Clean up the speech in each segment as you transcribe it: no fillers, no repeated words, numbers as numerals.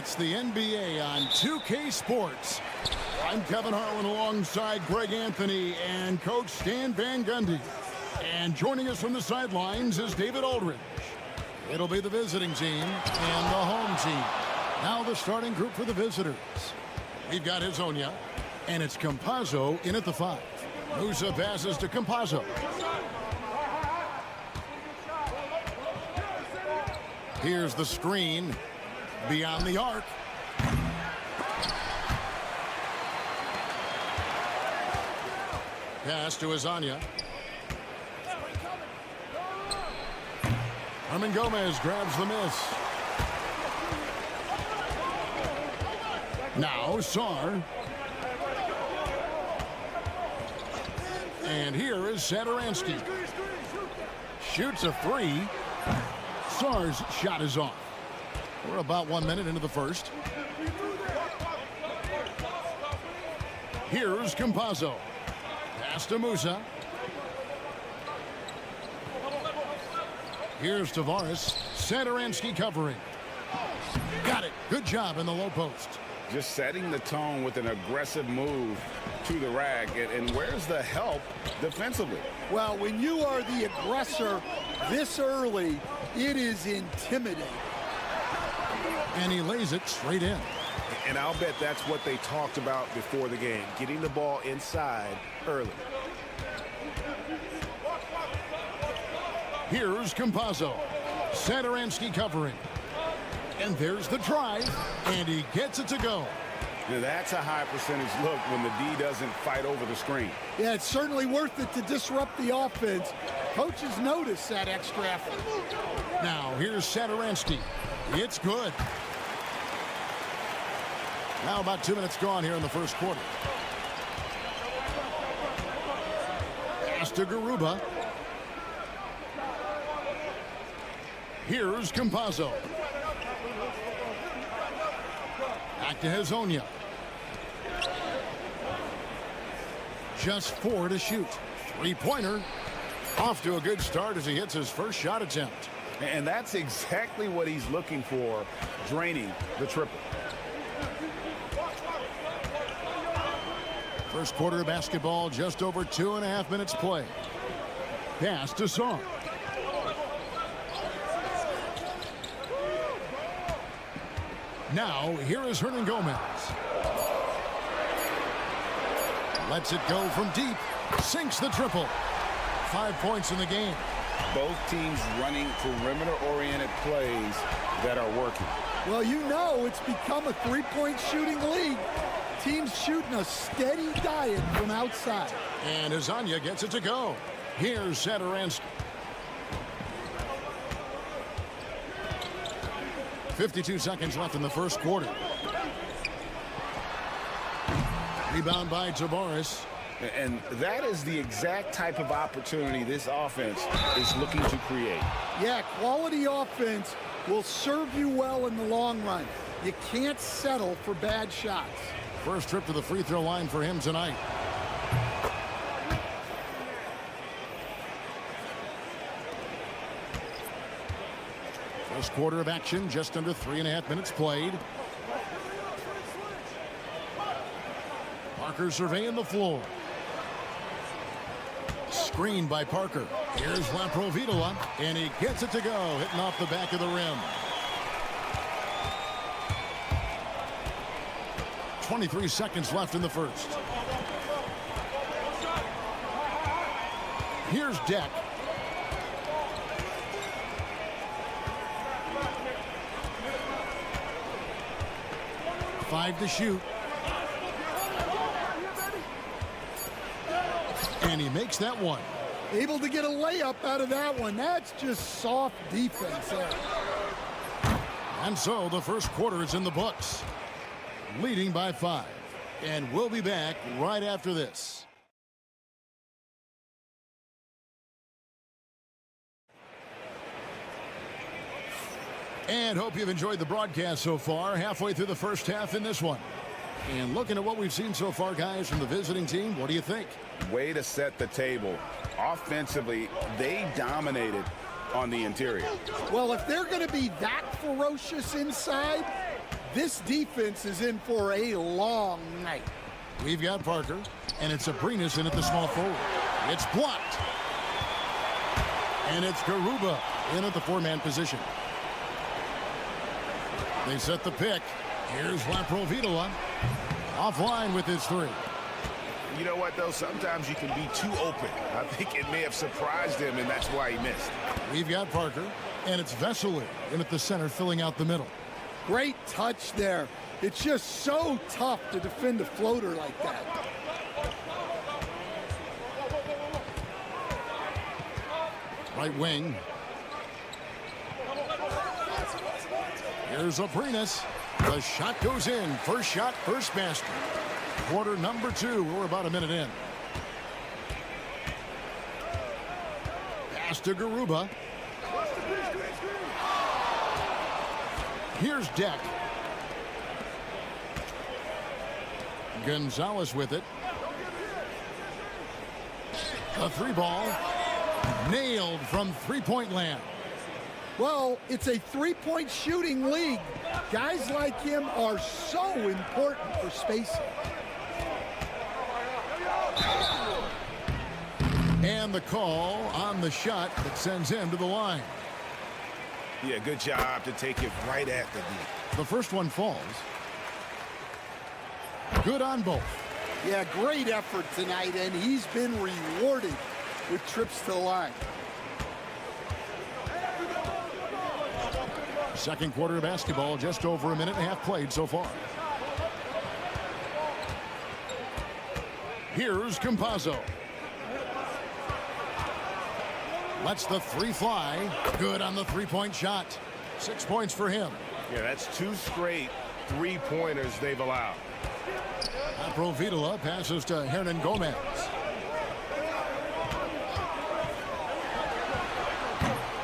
It's the NBA on 2K Sports. I'm Kevin Harlan alongside Greg Anthony and Coach Stan Van Gundy. And joining us from the sidelines is David Aldridge. It'll be the visiting team and the home team. Now the starting group for the visitors. We've got Hezonja, and it's Campazzo in at the 5. Musa passes to Campazzo. Here's the screen. Beyond the arc. Pass to Hezonja. Herman Gomez grabs the miss. Now Sar. And here is Satoransky. Shoots a 3. Sar's shot is off. We're about 1 minute into the first. Here's Campazzo. Pass to Musa. Here's Tavares. Satoransky covering. Got it. Good job in the low post. Just setting the tone with an aggressive move to the rack. And where's the help defensively? Well, when you are the aggressor this early, it is intimidating. And he lays it straight in. And I'll bet that's what they talked about before the game, getting the ball inside early. Here's Campazzo. Satoransky covering. And there's the drive, and he gets it to go. Now that's a high percentage look when the D doesn't fight over the screen. Yeah, it's certainly worth it to disrupt the offense. Coaches notice that extra effort. Now here's Satoransky. It's good. Now about 2 minutes gone here in the first quarter. Pass to Garuba. Here's Campazzo. Back to Hezonja. Just 4 to shoot. Three-pointer. Off to a good start as he hits his first shot attempt. And that's exactly what he's looking for, draining the triple. First quarter of basketball, just over 2.5 minutes play. Pass to Sar. Now, here is Hernan Gomez. Lets it go from deep. Sinks the triple. 5 points in the game. Both teams running perimeter-oriented plays that are working. Well, you know it's become a three-point shooting league. Teams shooting a steady diet from outside. And Hezonja gets it to go. Here's Satoransky. 52 seconds left in the first quarter. Rebound by Tavares. And that is the exact type of opportunity this offense is looking to create. Yeah, quality offense will serve you well in the long run. You can't settle for bad shots. First trip to the free throw line for him tonight. First quarter of action, just under 3.5 minutes played. Parker surveying the floor. Screened by Parker. Here's Laprovitola, and he gets it to go, hitting off the back of the rim. 23 seconds left in the first. Here's Deck. Five to shoot. And he makes that one. Able to get a layup out of that one. That's just soft defense there. And so the first quarter is in the books. Leading by 5. And we'll be back right after this. And hope you've enjoyed the broadcast so far. Halfway through the first half in this one. And looking at what we've seen so far, guys, from the visiting team, what do you think? Way to set the table. Offensively, they dominated on the interior. Well, if they're going to be that ferocious inside, This defense is in for a long night. We've got Parker, and it's Abrinas in at the small forward. It's blocked. And it's Garuba in at the four-man position. They set the pick. Here's Laprovitola. Offline with his three. You know what, though? Sometimes you can be too open. I think it may have surprised him, and that's why he missed. We've got Parker, and it's Vesely in at the center, filling out the middle. Great touch there. It's just so tough to defend a floater like that. Right wing. Here's Abrinas. The shot goes in. First shot, first basket. Quarter number 2. We're about a minute in. Pass to Garuba. Here's Deck. Gonzalez with it. The three ball. Nailed from three-point land. Well, it's a three-point shooting league. Guys like him are so important for spacing. And the call on the shot that sends him to the line. Yeah, good job to take it right at the knee. The first one falls. Good on both. Yeah, great effort tonight, and he's been rewarded with trips to the line. Second quarter of basketball, just over a minute and a half played so far. Here's Campazzo. Lets the three fly. Good on the three-point shot. 6 points for him. Yeah, that's 2 straight three-pointers they've allowed. Laprovitola passes to Hernan Gomez.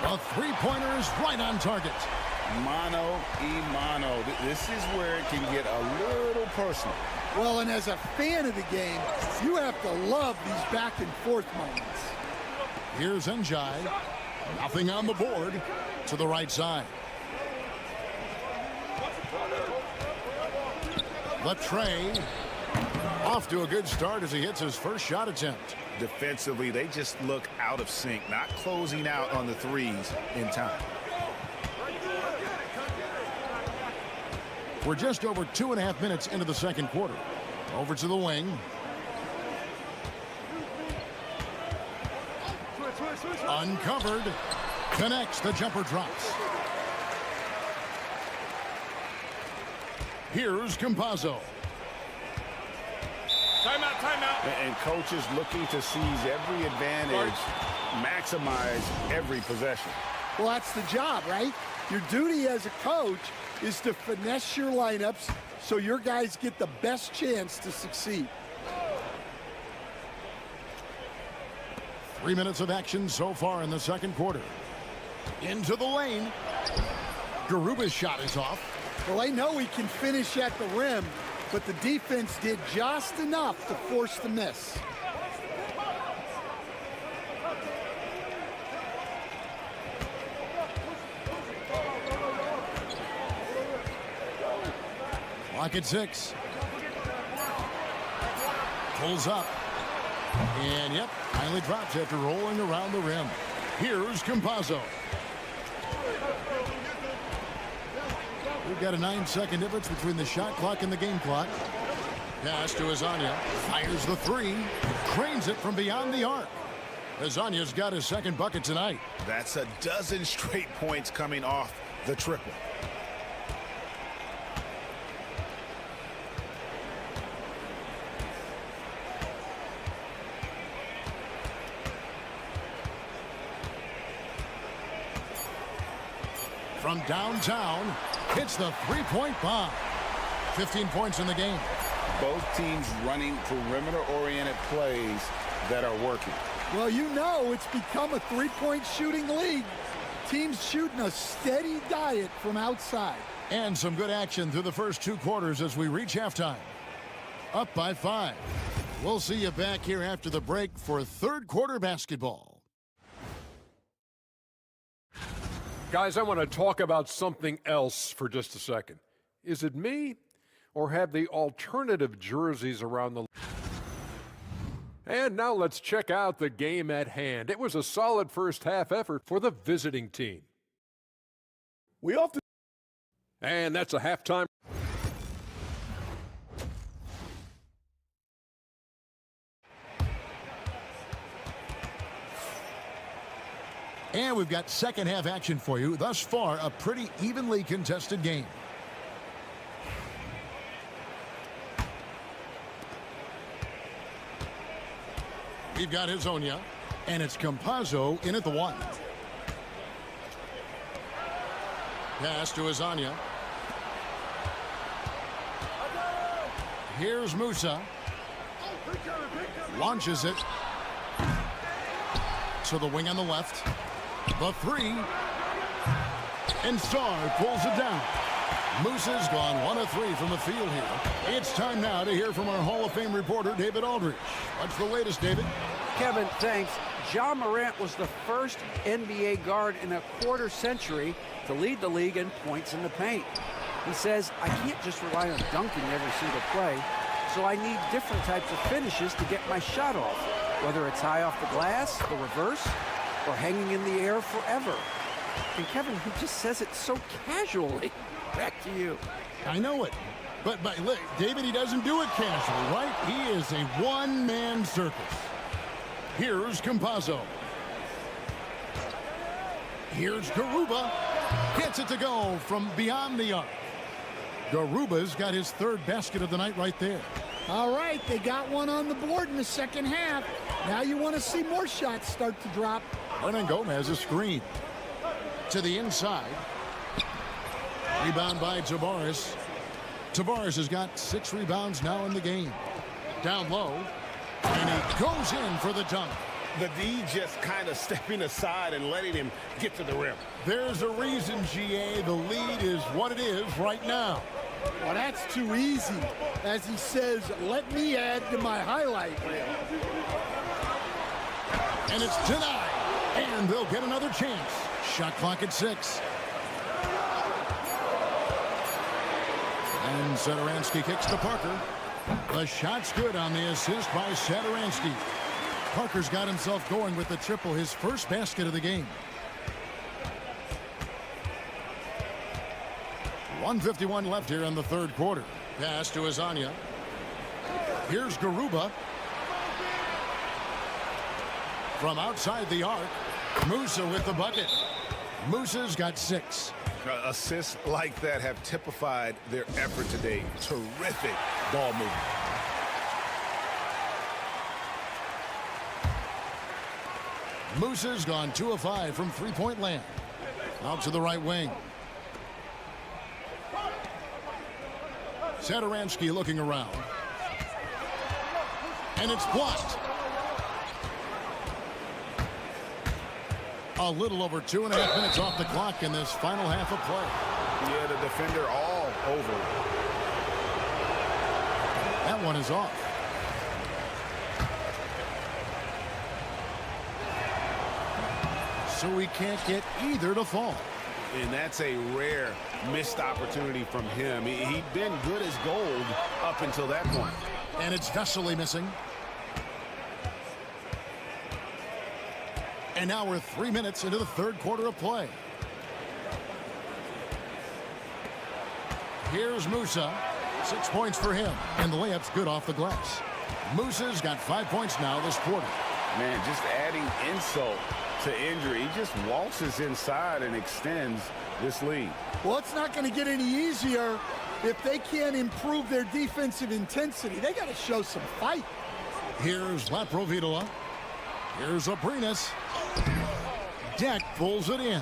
The three-pointer is right on target. Mano y mano. This is where it can get a little personal. Well, and as a fan of the game, you have to love these back-and-forth moments. Here's Njai. Nothing on the board. To the right side. Latrey. Off to a good start as he hits his first shot attempt. Defensively, they just look out of sync, not closing out on the threes in time. We're just over 2.5 minutes into the second quarter. Over to the wing. Uncovered. Connects. The jumper drops. Here's Campazzo. Timeout, timeout. And coaches looking to seize every advantage, maximize every possession. Well, that's the job, right? Your duty as a coach is to finesse your lineups so your guys get the best chance to succeed. 3 minutes of action so far in the second quarter. Into the lane. Garuba's shot is off. Well, they know he can finish at the rim, but the defense did just enough to force the miss. Clock at 6. Pulls up. And, yep, finally drops after rolling around the rim. Here's Campazzo. We've got a 9-second difference between the shot clock and the game clock. Pass to Azania. Fires the three. Cranes it from beyond the arc. Azania's got his second bucket tonight. That's a dozen straight points coming off the triple. From downtown, hits the three-point bomb. 15 points in the game. Both teams running perimeter-oriented plays that are working. Well, you know it's become a three-point shooting league. Teams shooting a steady diet from outside. And some good action through the first 2 quarters as we reach halftime. Up by 5. We'll see you back here after the break for third quarter basketball. Guys, I want to talk about something else for just a second. Is it me, or have the alternative jerseys around the... And now let's check out the game at hand. It was a solid first half effort for the visiting team. We often... And that's a halftime. And we've got second half action for you. Thus far, a pretty evenly contested game. We've got Hezonja, and it's Campazzo in at the 1. Pass to Hezonja. Here's Musa. Launches it to the wing on the left. The 3. And Sarr pulls it down. Musa's gone 1 of 3 from the field here. It's time now to hear from our Hall of Fame reporter, David Aldridge. What's the latest, David? Kevin, thanks. Ja Morant was the first NBA guard in a quarter century to lead the league in points in the paint. He says, I can't just rely on dunking every single play, so I need different types of finishes to get my shot off, whether it's high off the glass, the reverse, or hanging in the air forever. And Kevin, he just says it so casually. Back to you. I know it. But look, David, he doesn't do it casually, right? He is a one-man circus. Here's Campazzo. Here's Garuba. Gets it to go from beyond the arc. Garuba's got his 3rd basket of the night right there. All right, they got one on the board in the second half. Now you want to see more shots start to drop. Hernan Gomez a screen. To the inside. Rebound by Tavares. Tavares has got 6 rebounds now in the game. Down low. And he goes in for the dunk. The D just kind of stepping aside and letting him get to the rim. There's a reason, GA. The lead is what it is right now. Well, that's too easy. As he says, let me add to my highlight reel. And it's denied. And they'll get another chance. Shot clock at 6. And Satoransky kicks to Parker. The shot's good on the assist by Satoransky. Parker's got himself going with the triple, his first basket of the game. 1:51 left here in the 3rd quarter. Pass to Hezonja. Here's Garuba. From outside the arc, Musa with the bucket. Musa's got 6. Assists like that have typified their effort today. Terrific ball movement. Musa's gone 2 of 5 from three-point land. Out to the right wing. Satoransky looking around. And it's blocked. A little over 2.5 minutes off the clock in this final half of play. Yeah, the defender all over. That one is off. So we can't get either to fall. And that's a rare missed opportunity from him. He'd been good as gold up until that point. And it's Vesely missing. And now we're 3 minutes into the 3rd quarter of play. Here's Musa. 6 points for him. And the layup's good off the glass. Musa's got 5 points now this quarter. Man, just adding insult to injury. He just waltzes inside and extends this lead. Well, it's not going to get any easier if they can't improve their defensive intensity. They got to show some fight. Here's Laprovitola. Here's Aprinas. Deck pulls it in.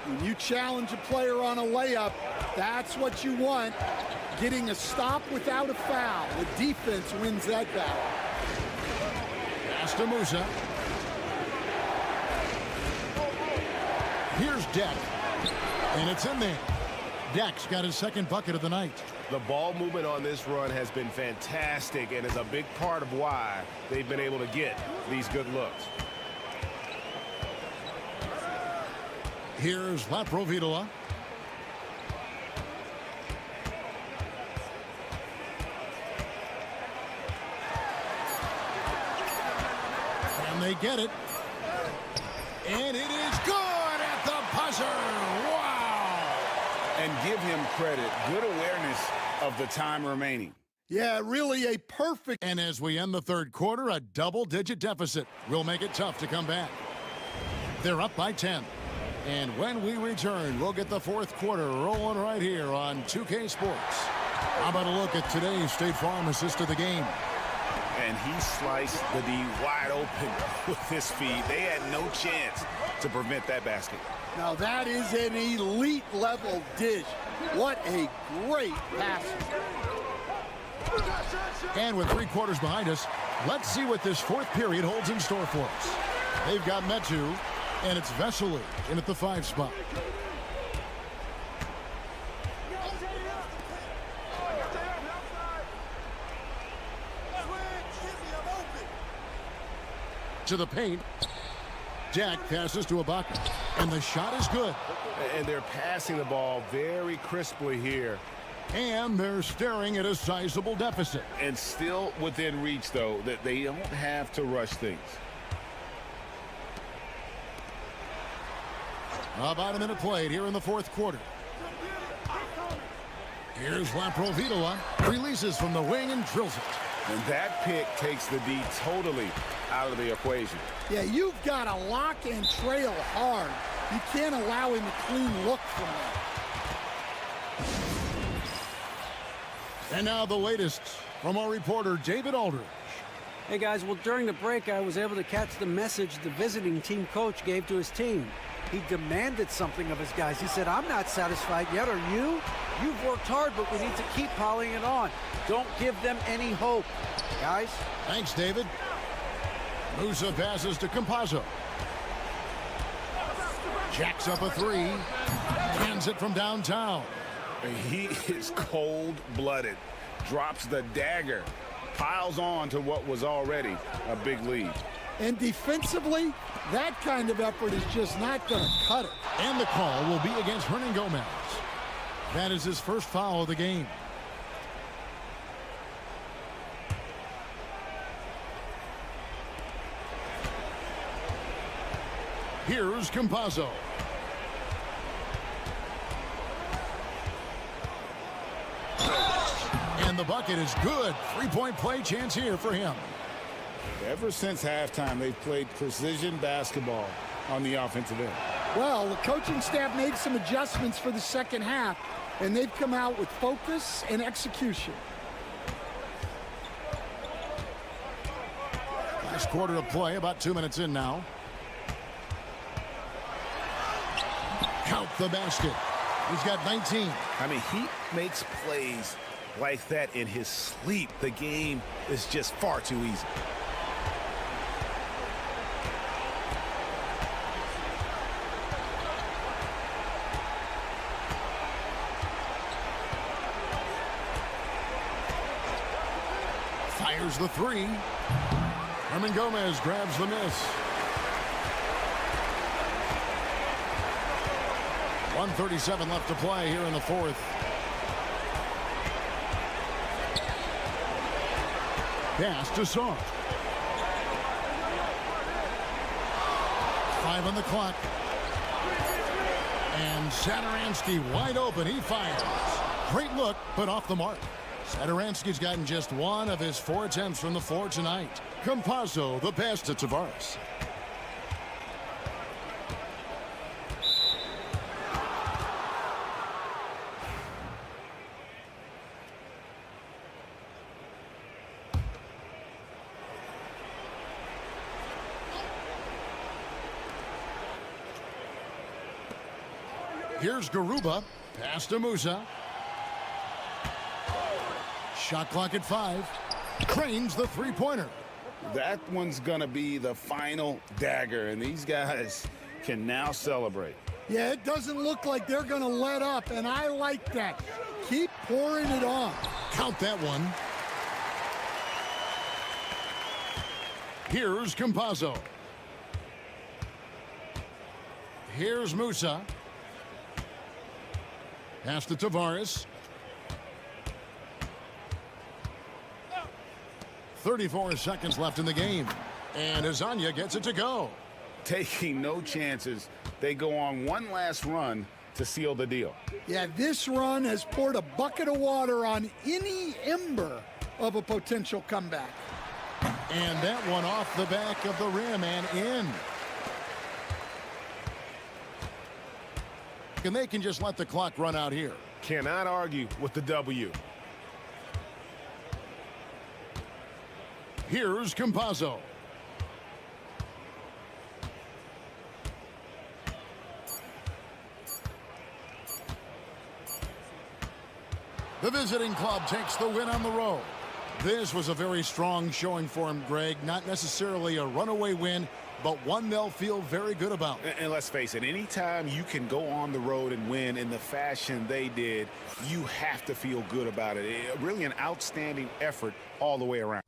When you challenge a player on a layup, that's what you want. Getting a stop without a foul. The defense wins that battle. Pass to Musa. Here's Deck. And it's in there. Deck's got his 2nd bucket of the night. The ball movement on this run has been fantastic and is a big part of why they've been able to get these good looks. Here's Laprovitola. And they get it. And it is good at the buzzer. Wow. And give him credit. Good awareness of the time remaining. Yeah, really a perfect. And as we end the third quarter, a double-digit deficit will make it tough to come back. They're up by 10. And when we return, we'll get the fourth quarter rolling right here on 2K Sports. How about a look at today's State Farm assist of the game? And he sliced the D wide open with his feed. They had no chance to prevent that basket. Now that is an elite level dish. What a great pass. And with 3 quarters behind us, let's see what this fourth period holds in store for us. They've got Metu, and it's Vesely in at the 5 spot. To the paint. Jack passes to Ibaka, and the shot is good. And they're passing the ball very crisply here. And they're staring at a sizable deficit. And still within reach, though, that they don't have to rush things. About a minute played here in the fourth quarter. Here's Laprovitola. Releases from the wing and drills it. And that pick takes the D totally out of the equation. Yeah, you've got to lock and trail hard. You can't allow him a clean look from that. And now the latest from our reporter, David Aldridge. Hey guys, well during the break I was able to catch the message the visiting team coach gave to his team. He demanded something of his guys. He said, I'm not satisfied yet, are you? You've worked hard, but we need to keep piling it on. Don't give them any hope, guys. Thanks, David. Musa passes to Campazzo. Jacks up a 3. Hands it from downtown. He is cold-blooded. Drops the dagger. Piles on to what was already a big lead. And defensively, that kind of effort is just not going to cut it. And the call will be against Hernan Gomez. That is his first foul of the game. Here's Campazzo. And the bucket is good. 3-point play chance here for him. Ever since halftime, they've played precision basketball on the offensive end. Well, the coaching staff made some adjustments for the second half, and they've come out with focus and execution. Last quarter of play, about 2 minutes in now. Count the basket. He's got 19. I mean, he makes plays like that in his sleep. The game is just far too easy. Fires the 3. Hernan Gomez grabs the miss. 1:37 left to play here in the fourth. Pass to Soft. 5 on the clock. And Satoransky wide open. He fires. Great look, but off the mark. Satoransky's gotten just 1 of his 4 attempts from the floor tonight. Campazzo, the pass to Tavares. Here's Garuba. Pass to Musa. Shot clock at 5. Cranes the 3-pointer. That one's going to be the final dagger, and these guys can now celebrate. Yeah, it doesn't look like they're going to let up, and I like that. Keep pouring it on. Count that one. Here's Campazzo. Here's Musa. Pass to Tavares. 34 seconds left in the game. And Azania gets it to go. Taking no chances, they go on one last run to seal the deal. Yeah, this run has poured a bucket of water on any ember of a potential comeback. And that one off the back of the rim and in. And they can just let the clock run out here. Cannot argue with the W. Here's Campazzo. The visiting club takes the win on the road. This was a very strong showing for him, Greg. Not necessarily a runaway win, but one they'll feel very good about. And let's face it, anytime you can go on the road and win in the fashion they did, you have to feel good about it. Really an outstanding effort all the way around.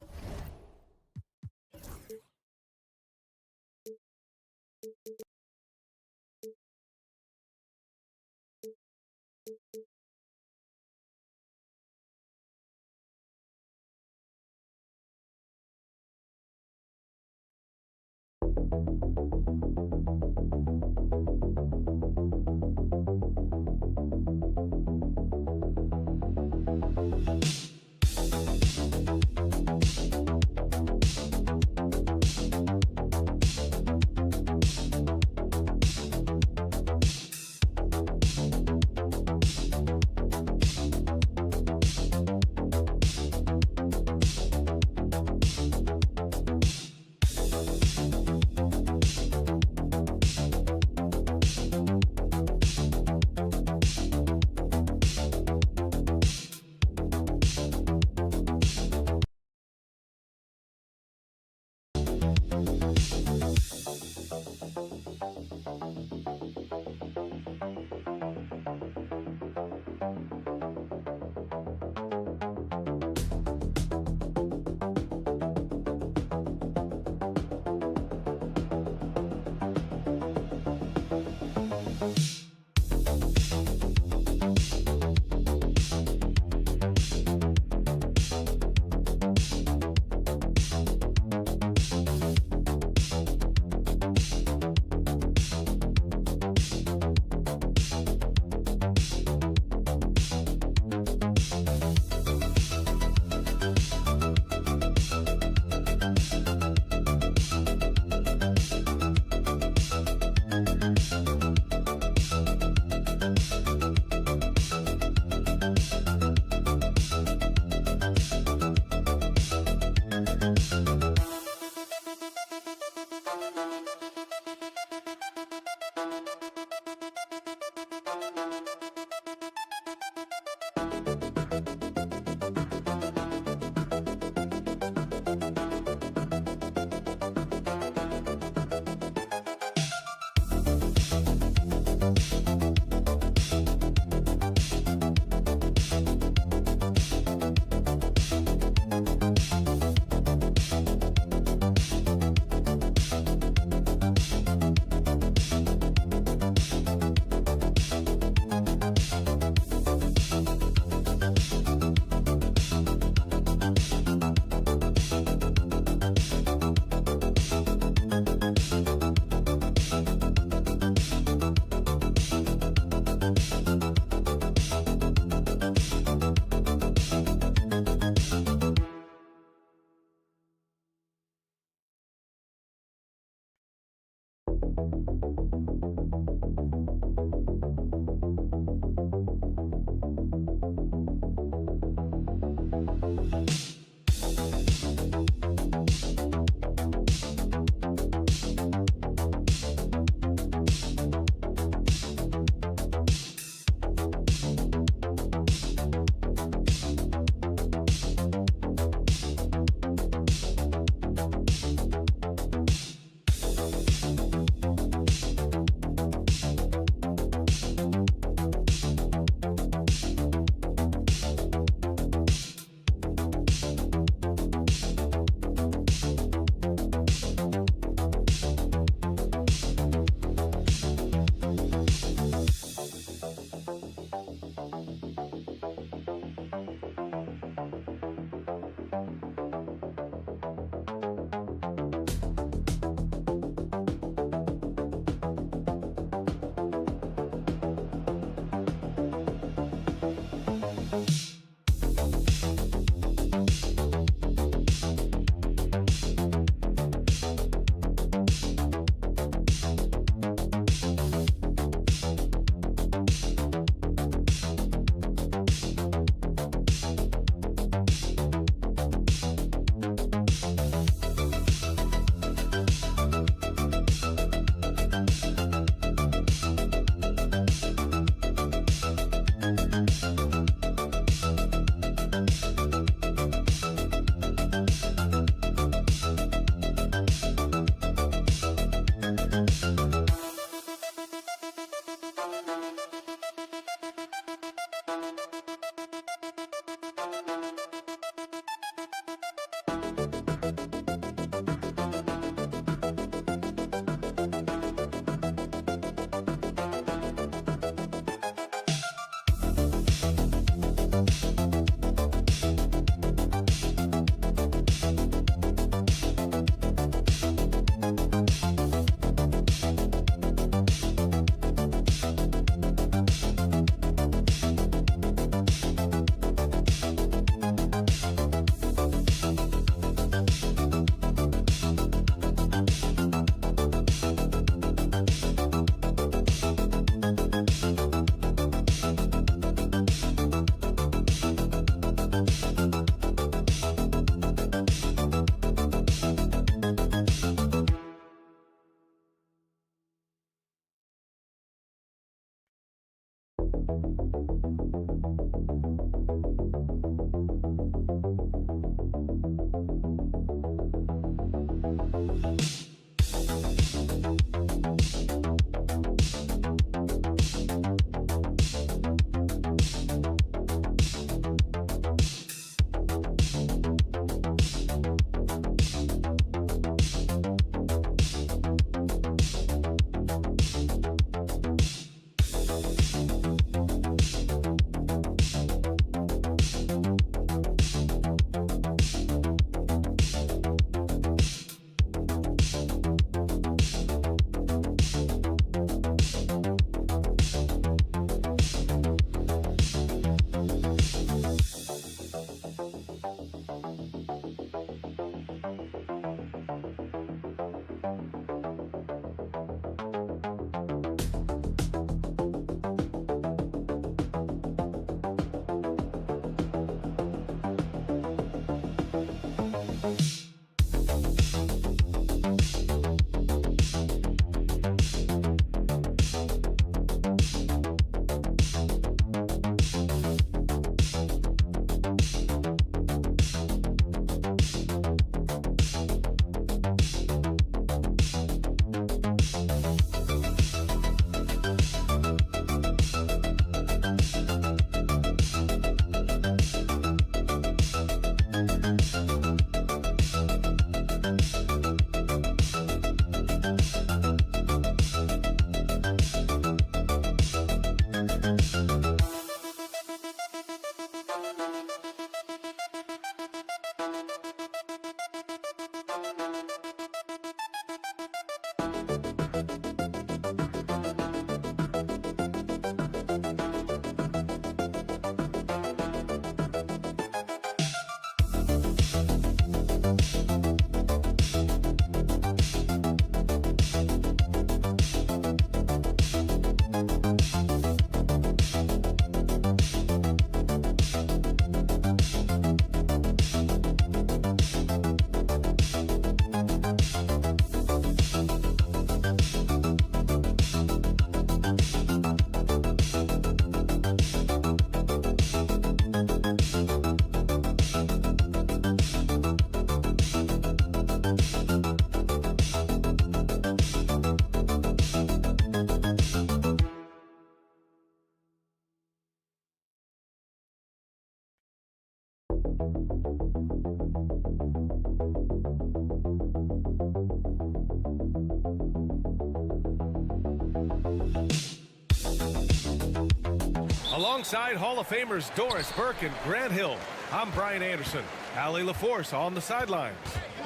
Alongside Hall of Famers Doris Burke and Grant Hill, I'm Brian Anderson. Allie LaForce on the sidelines.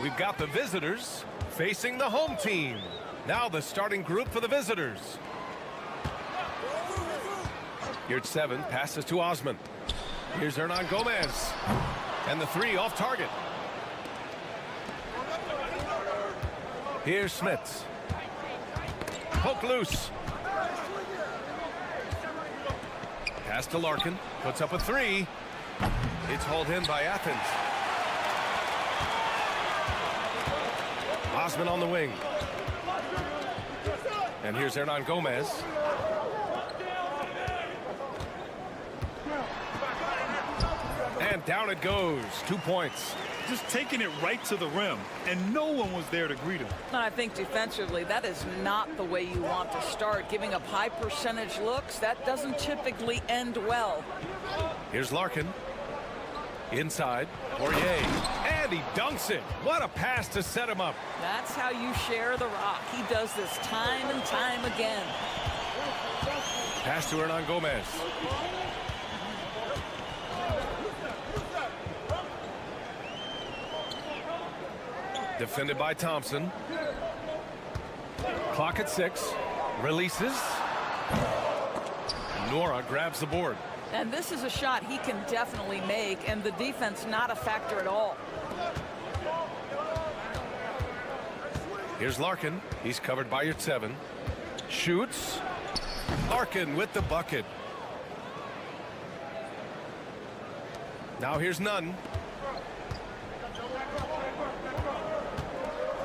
We've got the visitors facing the home team. Now the starting group for the visitors. Here at 7, passes to Osman. Here's Hernan Gomez. And the 3 off target. Here's Smits. Poke loose. Pass to Larkin. Puts up a 3. It's hauled in by Athens. Osman on the wing. And here's Hernan Gomez. And down it goes. 2 points. Just taking it right to the rim, and no one was there to greet him. I think defensively, that is not the way you want to start. Giving up high percentage looks, that doesn't typically end well. Here's Larkin. Inside. Poirier. And he dunks it. What a pass to set him up. That's how you share the rock. He does this time and time again. Pass to Hernan Gomez. Defended by Thompson. Clock at 6. Releases. Nora grabs the board. And this is a shot he can definitely make, and the defense not a factor at all. Here's Larkin. He's covered by your 7. Shoots. Larkin with the bucket. Now here's Nunn.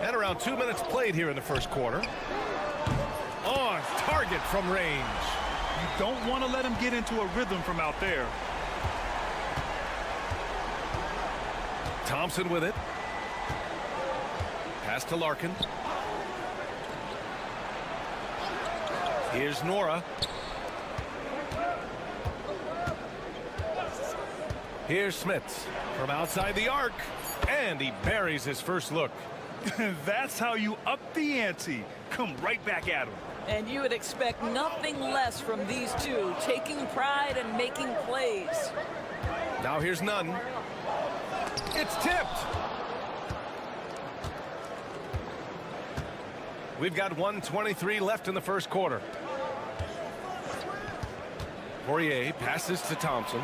And around 2 minutes played here in the first quarter. On target from range. You don't want to let him get into a rhythm from out there. Thompson with it. Pass to Larkin. Here's Nora. Here's Smits from outside the arc. And he buries his first look. That's how you up the ante. Come right back at him. And you would expect nothing less from these two, taking pride and making plays. Now here's Nunn. It's tipped. We've got 1:23 left in the first quarter. Poirier passes to Thompson.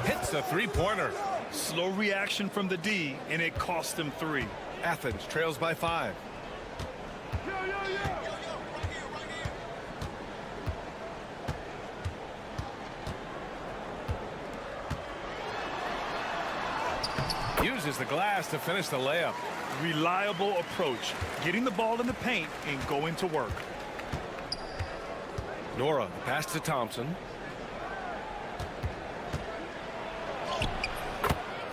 Hits a three-pointer. Slow reaction from the D, and it cost him 3. Athens trails by 5. Uses the glass to finish the layup. Reliable approach, getting the ball in the paint and going to work. Nora pass to Thompson.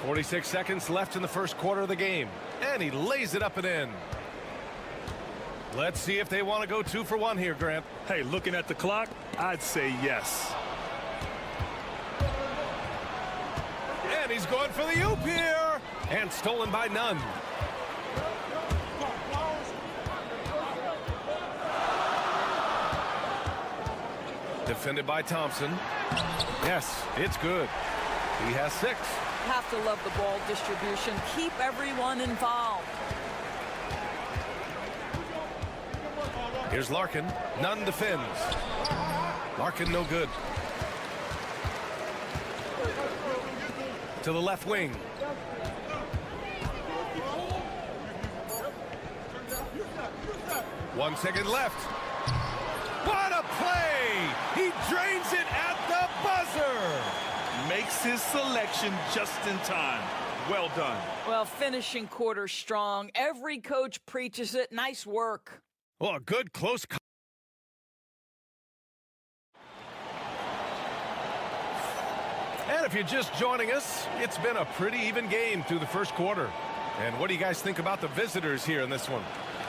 46 seconds left in the first quarter of the game. And he lays it up and in. Let's see if they want to go 2 for 1 here, Grant. Hey, looking at the clock, I'd say yes. And he's going for the oop here. And stolen by Nunn. Defended by Thompson. Yes, it's good. He has 6. Have to love the ball distribution. Keep everyone involved. Here's Larkin. Nunn defends. Larkin no good. To the left wing. One second left. What a play! He drains it at the buzzer! Makes his selection just in time. Well done. Well, finishing quarter strong. Every coach preaches it. Nice work. Well, a good close. And if you're just joining us, it's been a pretty even game through the first quarter. And what do you guys think about the visitors here in this one?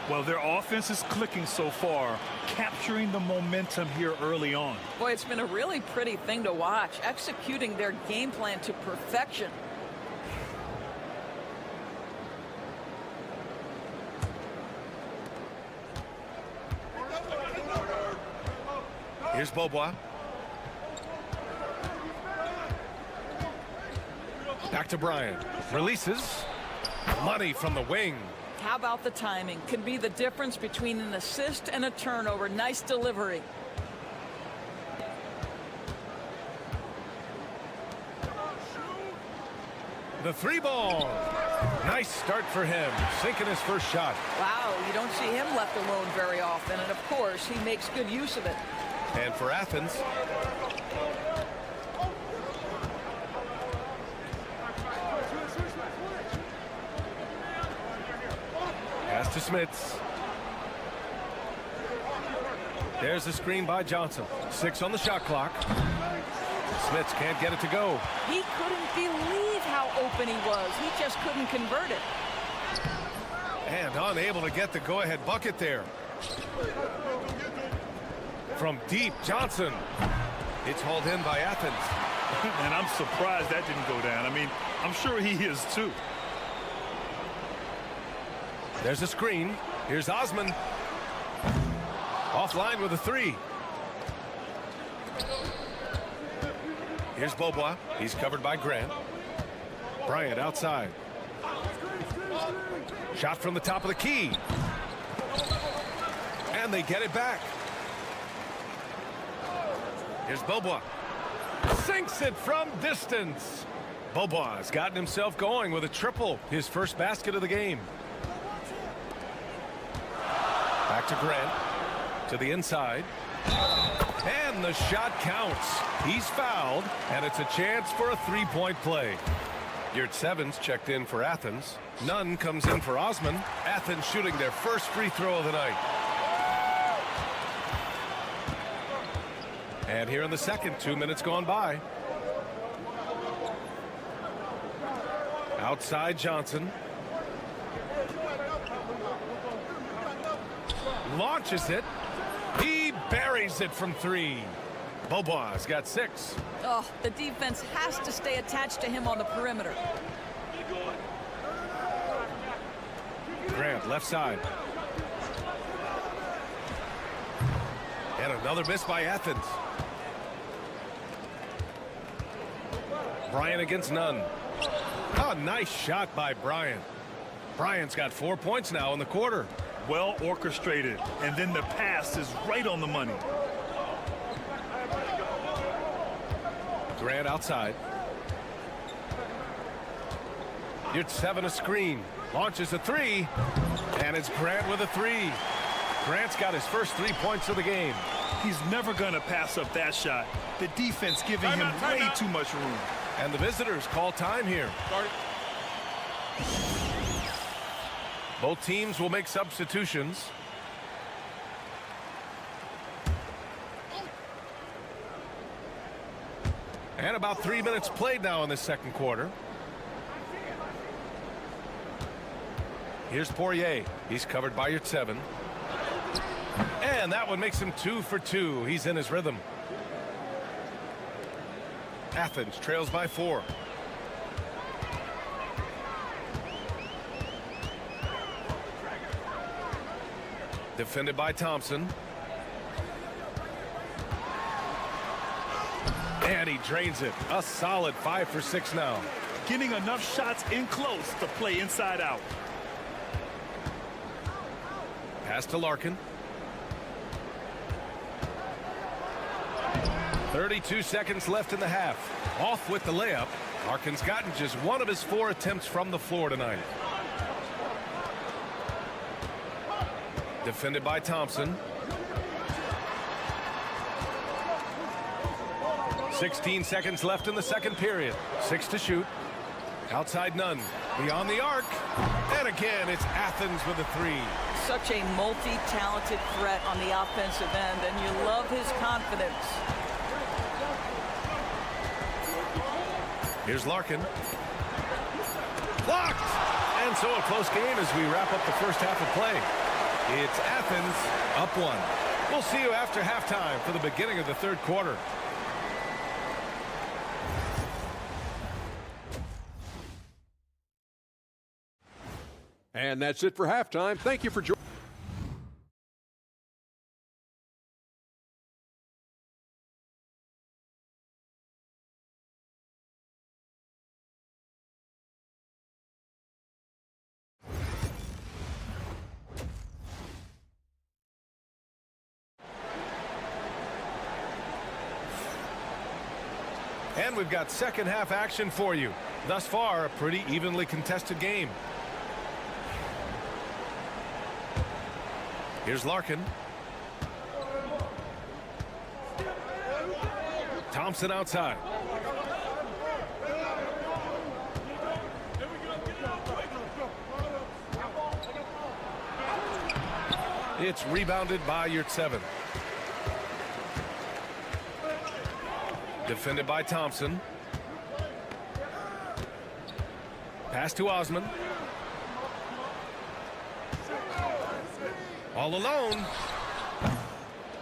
Well, their offense is clicking so far, capturing the momentum here early on. Boy, it's been a really pretty thing to watch, executing their game plan to perfection. Here's Beaubois. Back to Bryant. Releases. Money from the wing. How about the timing? Can be the difference between an assist and a turnover. Nice delivery. The 3-ball. Nice start for him. Sinking his first shot. Wow, you don't see him left alone very often. And, of course, he makes good use of it. And for Athens. Pass to Smits. There's the screen by Johnson. 6 on the shot clock. Smits can't get it to go. He couldn't believe how open he was. He just couldn't convert it. And unable to get the go-ahead bucket there. From deep, Johnson. It's hauled in by Athens. And I'm surprised that didn't go down. I mean, I'm sure he is too. There's a screen. Here's Osman. Offline with a 3. Here's Beaubois. He's covered by Grant. Bryant outside. Shot from the top of the key. And they get it back. Here's Beaubois. Sinks it from distance. Beaubois has gotten himself going with a triple. His first basket of the game. Back to Grant. To the inside. And the shot counts. He's fouled, and it's a chance for a 3-point play. Yurt Sevens checked in for Athens. Nunn comes in for Osman. Athens shooting their first free throw of the night. And here in the second, 2 minutes gone by. Outside Johnson. Launches it. He buries it from 3. Bobois got 6. Oh, the defense has to stay attached to him on the perimeter. Grant, left side. And another miss by Athens. Bryant against Nunn. Oh, nice shot by Bryant. Bryant's got 4 points now in the quarter. Well orchestrated, and then the pass is right on the money. Grant outside. You're 7 a screen. Launches a 3. And it's Grant with a 3. Grant's got his first 3 points of the game. He's never going to pass up that shot. The defense giving him way too much room. And the visitors call time here. Both teams will make substitutions. And about 3 minutes played now in the second quarter. Here's Poirier. He's covered by your 7. And that one makes him 2 for 2. He's in his rhythm. Athens trails by 4. Defended by Thompson. And he drains it. A solid 5 for 6 now. Getting enough shots in close to play inside out. Pass to Larkin. 32 seconds left in the half. Off with the layup. Larkin's gotten just 1 of his 4 attempts from the floor tonight. Defended by Thompson. 16 seconds left in the second period. 6 to shoot. Outside Nunn. Beyond the arc. And again, it's Athens with a 3. Such a multi-talented threat on the offensive end, and you love his confidence. Here's Larkin. Blocked! And so a close game as we wrap up the first half of play. It's Athens up 1. We'll see you after halftime for the beginning of the third quarter. And that's it for halftime. Thank you for joining. And we've got second half action for you. Thus far, a pretty evenly contested game. Here's Larkin. Thompson outside. It's rebounded by Yurtseven. Defended by Thompson. Pass to Osman. All alone.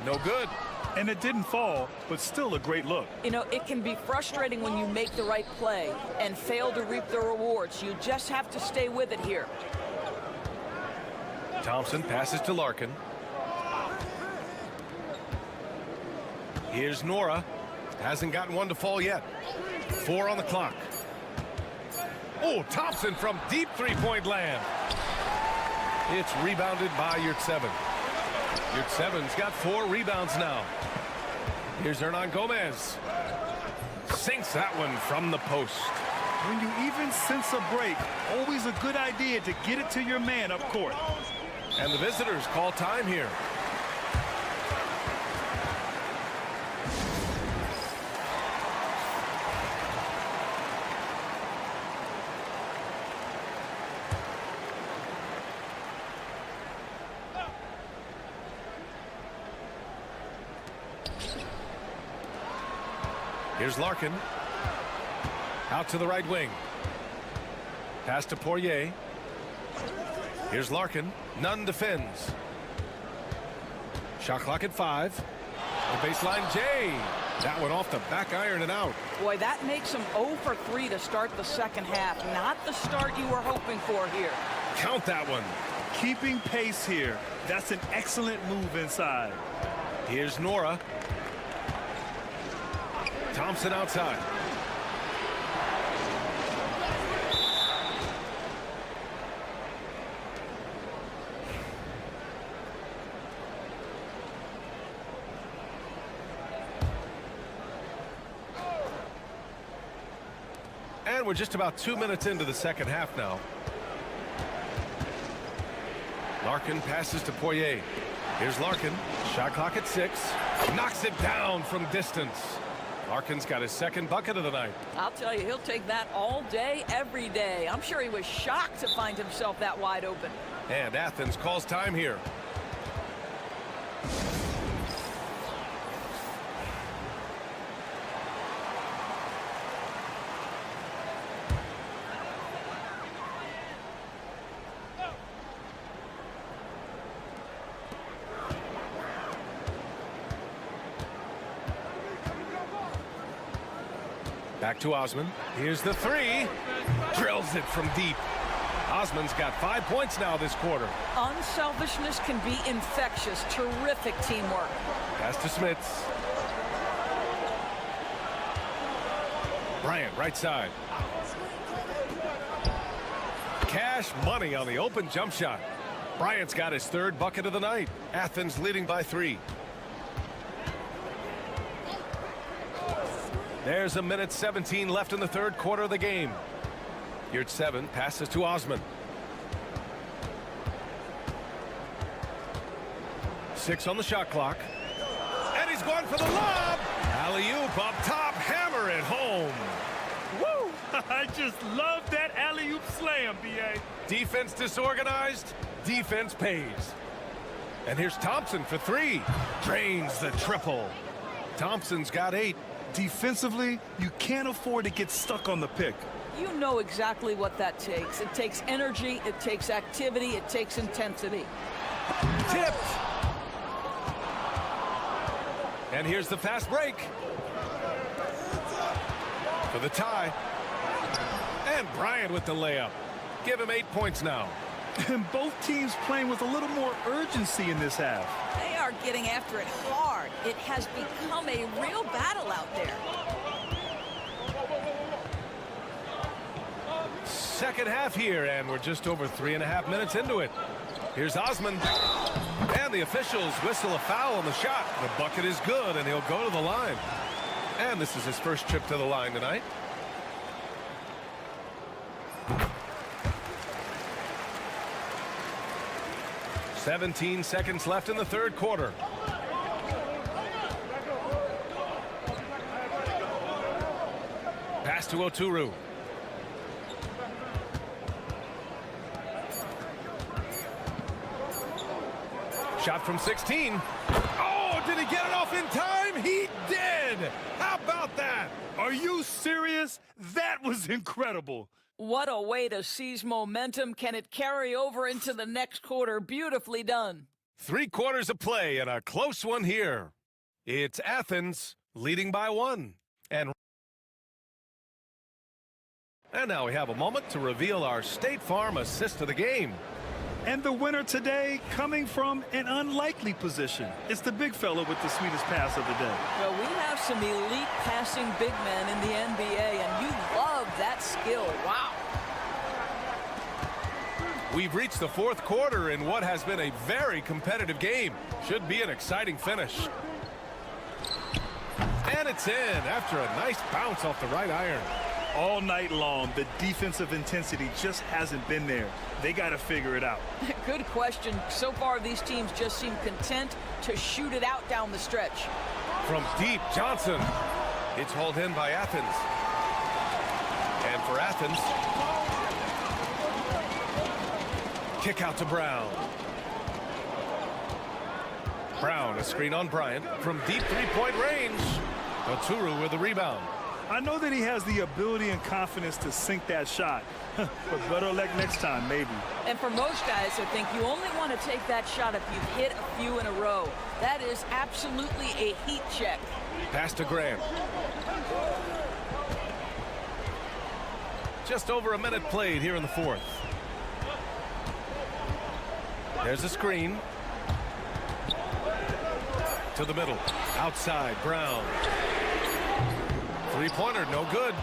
No good. And it didn't fall, but still a great look. You know, it can be frustrating when you make the right play and fail to reap the rewards. You just have to stay with it here. Thompson passes to Larkin. Here's Nora. Hasn't gotten one to fall yet. 4 on the clock. Oh, Thompson from deep three-point land. It's rebounded by Yurtseven. Yurtseven's got 4 rebounds now. Here's Hernan Gomez. Sinks that one from the post. When you even sense a break, always a good idea to get it to your man up court. And the visitors call time here. Here's Larkin. Out to the right wing. Pass to Poirier. Here's Larkin. Nunn defends. Shot clock at 5. The baseline J. That one off the back iron and out. Boy, that makes him 0 for 3 to start the second half. Not the start you were hoping for here. Count that one. Keeping pace here. That's an excellent move inside. Here's Nora. Thompson outside. And we're just about 2 minutes into the second half now. Larkin passes to Poirier. Here's Larkin. Shot clock at 6. Knocks it down from distance. Larkin's got his second bucket of the night. I'll tell you, he'll take that all day, every day. I'm sure he was shocked to find himself that wide open. And Athens calls time here. Back to Osman. Here's the 3. Drills it from deep. Osman's got 5 points now this quarter. Unselfishness can be infectious. Terrific teamwork. Pass to Smits. Bryant, right side. Cash money on the open jump shot. Bryant's got his 3rd bucket of the night. Athens leading by 3. There's a minute 17 left in the 3rd quarter of the game. Here at 7, passes to Osman. 6 on the shot clock. And he's going for the lob. Alley-oop up top, hammer it home. Woo! I just love that alley-oop slam, B.A. Defense disorganized, defense pays. And here's Thompson for 3. Drains the triple. Thompson's got 8. Defensively, you can't afford to get stuck on the pick. You know exactly what that takes. It takes energy, it takes activity, it takes intensity. Tipped. And here's the fast break. For the tie. And Bryant with the layup. Give him 8 points now. And both teams playing with a little more urgency in this half. They are getting after it hard. It has become a real battle out there. Second half here, and we're just over 3.5 minutes into it. Here's Osman. And the officials whistle a foul on the shot. The bucket is good, and he'll go to the line. And this is his first trip to the line tonight. "17 seconds left in the 3rd quarter. Pass to Oturu. Shot from 16. Oh, did he get it off in time? He did! How about that? Are you serious? That was incredible. What a way to seize momentum. Can it carry over into the next quarter? Beautifully done. 3 quarters of play and a close one here. It's Athens leading by 1. And now we have a moment to reveal our State Farm assist of the game. And the winner today coming from an unlikely position. It's the big fella with the sweetest pass of the day. Well, we have some elite passing big men in the NBA, and you love that skill. Wow. We've reached the 4th quarter in what has been a very competitive game. Should be an exciting finish. And it's in after a nice bounce off the right iron. All night long, the defensive intensity just hasn't been there. They got to figure it out. Good question. So far, these teams just seem content to shoot it out down the stretch. From deep, Johnson. It's hauled in by Athens. And for Athens, kick out to Brown. Brown, a screen on Bryant from deep 3-point range. Oturu with the rebound. I know that he has the ability and confidence to sink that shot, but better luck next time, maybe. And for most guys, I think you only want to take that shot if you've hit a few in a row. That is absolutely a heat check. Pass to Grant. Just over a minute played here in the fourth. There's a screen. To the middle. Outside, Brown. Three-pointer, no good.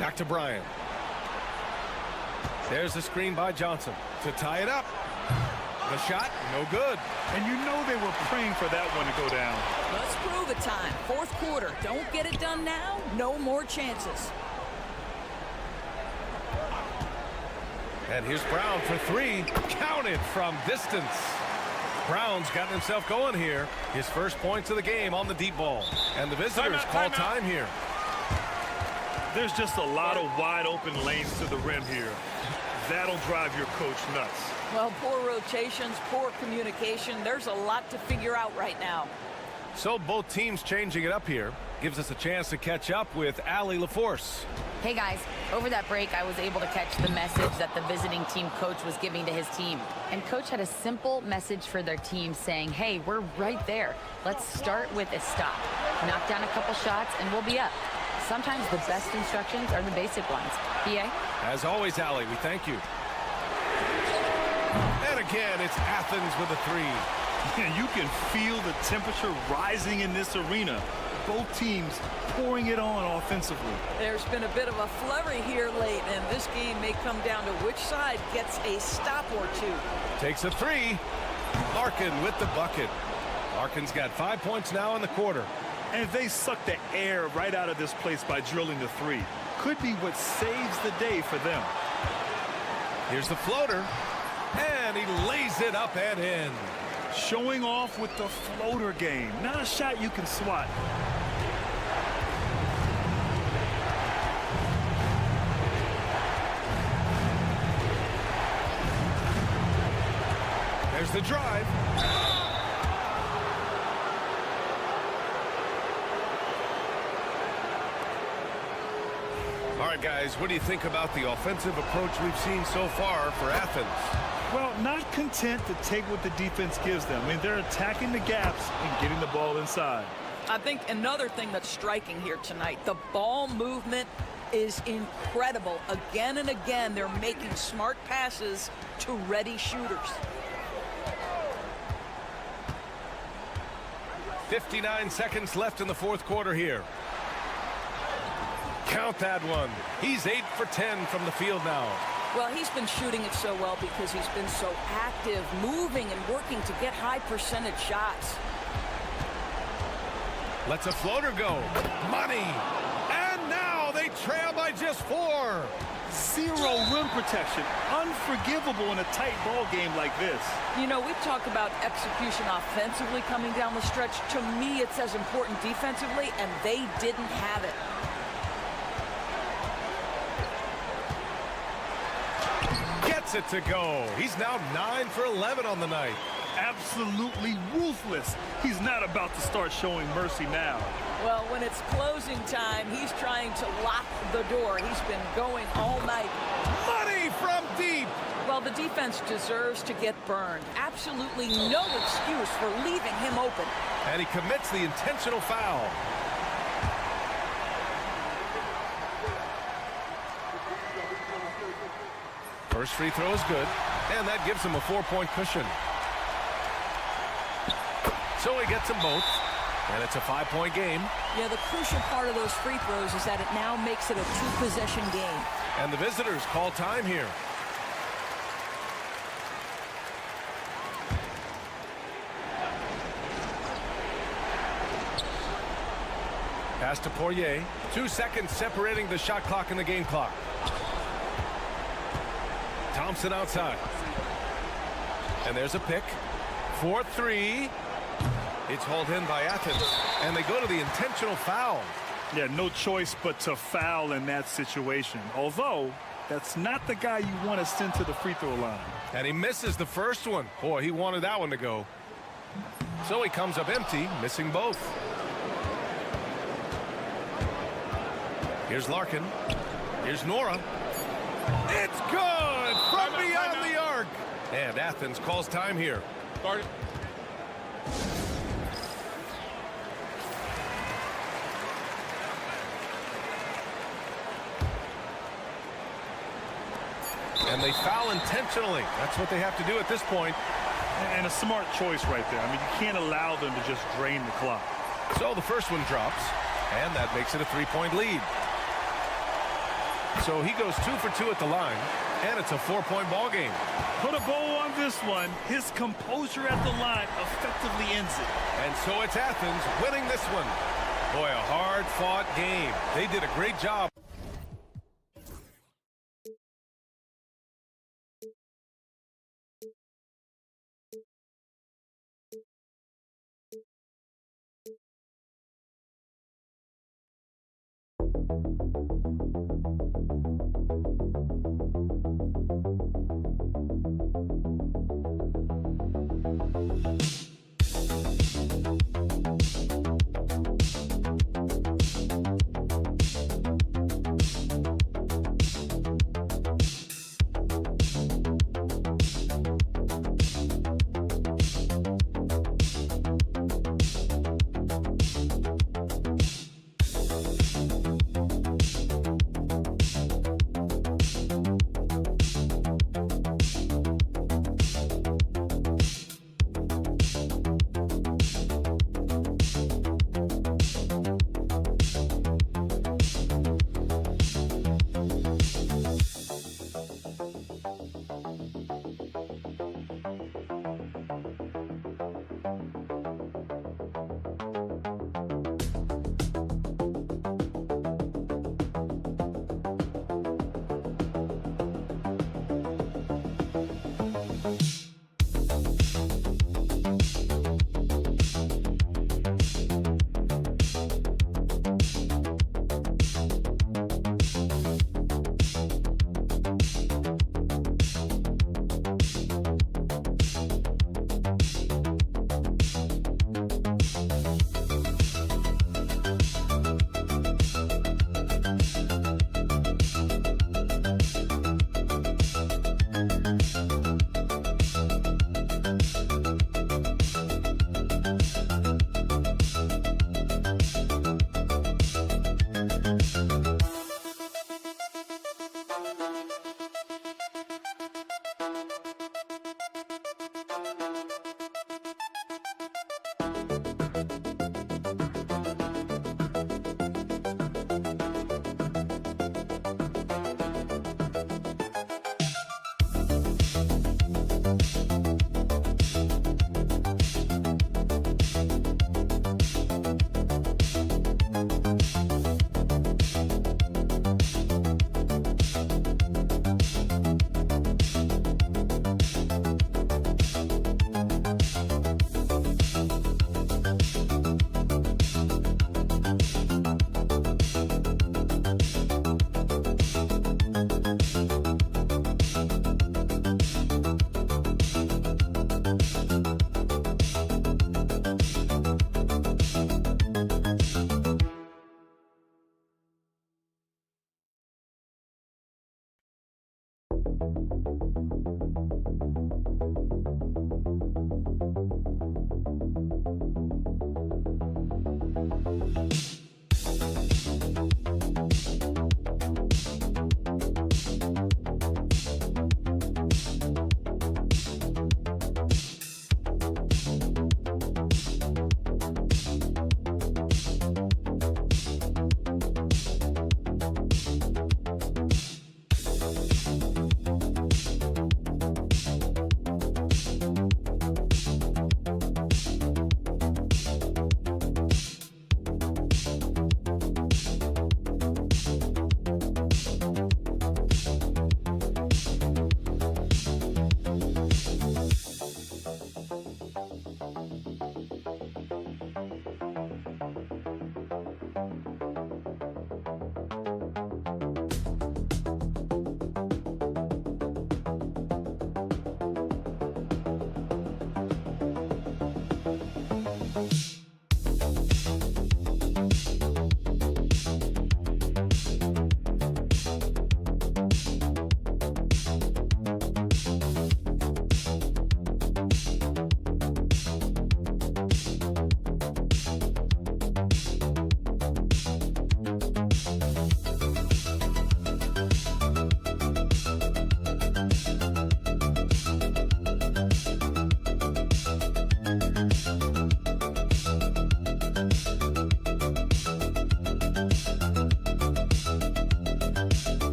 Back to Bryant. There's the screen by Johnson to tie it up. The shot, no good. And you know they were praying for that one to go down. Let's prove it time. Fourth quarter. Don't get it done now. No more chances. And here's Brown for three. Counted from distance. Brown's gotten himself going here. His first points of the game on the deep ball. And the visitors call time here. There's just a lot of wide open lanes to the rim here. That'll drive your coach nuts. Well, poor rotations, poor communication. There's a lot to figure out right now. So both teams changing it up here. Gives us a chance to catch up with Allie LaForce. Hey guys, over that break I was able to catch the message that the visiting team coach was giving to his team. And coach had a simple message for their team saying, hey, we're right there. Let's start with a stop. Knock down a couple shots and we'll be up. Sometimes the best instructions are the basic ones. PA? As always, Allie, we thank you. And again, it's Athens with a three. You can feel the temperature rising in this arena. Both teams pouring it on offensively. There's been a bit of a flurry here late, and this game may come down to which side gets a stop or two. Takes a three. Larkin with the bucket. Larkin's got 5 points now in the quarter. And they suck the air right out of this place by drilling the three. Could be what saves the day for them. Here's the floater. And he lays it up and in. Showing off with the floater game. Not a shot you can swat. There's the drive. All right, guys, what do you think about the offensive approach we've seen so far for Athens? Well, not content to take what the defense gives them. I mean, they're attacking the gaps and getting the ball inside. I think another thing that's striking here tonight, the ball movement is incredible. Again and again, they're making smart passes to ready shooters. 59 seconds left in the fourth quarter here. Count that one. He's 8 for 10 from the field now. Well, he's been shooting it so well because he's been so active, moving and working to get high percentage shots. Lets a floater go. Money. And now they trail by just 4. Zero rim protection. Unforgivable in a tight ball game like this. You know, we've talked about execution offensively coming down the stretch. To me, it's as important defensively, and they didn't have it. Gets it to go. He's now 9 for 11 on the night. Absolutely ruthless. He's not about to start showing mercy now. Well, when it's closing time, he's trying to lock the door. He's been going all night. Money from deep. Well, the defense deserves to get burned. Absolutely no excuse for leaving him open. And he commits the intentional foul. First free throw is good, and that gives him a 4-point cushion. So he gets them both, and it's a 5-point game. Yeah, the crucial part of those free throws is that it now makes it a 2-possession game. And the visitors call time here. Pass to Poirier. 2 seconds separating the shot clock and the game clock. Thompson outside. And there's a pick. 4-3. It's hauled in by Athens. And they go to the intentional foul. Yeah, no choice but to foul in that situation. Although, that's not the guy you want to send to the free throw line. And he misses the first one. Boy, he wanted that one to go. So he comes up empty, missing both. Here's Larkin. Here's Nora. It's good from beyond the arc. And Athens calls time here. Start. And they foul intentionally. That's what they have to do at this point. And a smart choice right there. I mean, you can't allow them to just drain the clock. So the first one drops, and that makes it a 3-point lead. So he goes 2 for 2 at the line, and it's a 4-point ball game. Put a bow on this one. His composure at the line effectively ends it. And so it's Athens winning this one. Boy, a hard-fought game. They did a great job.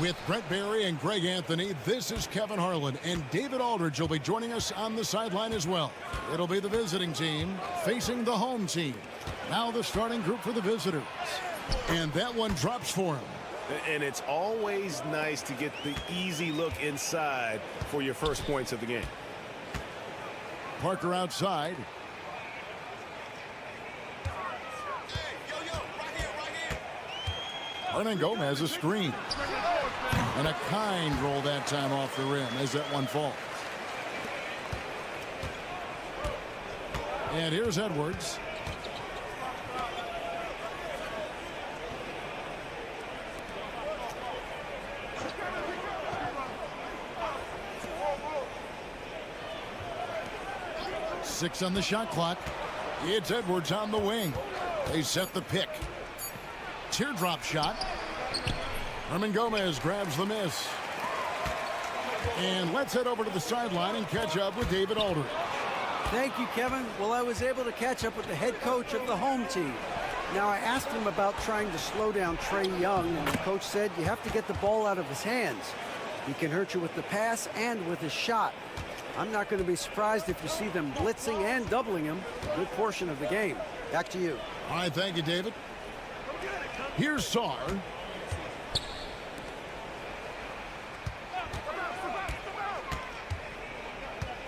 With Brett Barry and Greg Anthony, this is Kevin Harlan, and David Aldridge will be joining us on the sideline as well. It'll be the visiting team facing the home team. Now the starting group for the visitors. And that one drops for him. And it's always nice to get the easy look inside for your first points of the game. Parker outside. Hernan Gomez a screen. And a kind roll that time off the rim as that one falls. And here's Edwards. Six on the shot clock. It's Edwards on the wing. They set the pick. Teardrop shot. Hernan Gomez grabs the miss. And let's head over to the sideline and catch up with David Aldridge. Thank you, Kevin. Well, I was able to catch up with the head coach of the home team. Now, I asked him about trying to slow down Trae Young, and the coach said you have to get the ball out of his hands. He can hurt you with the pass and with his shot. I'm not going to be surprised if you see them blitzing and doubling him a good portion of the game. Back to you. All right, thank you, David. Here's Sarr.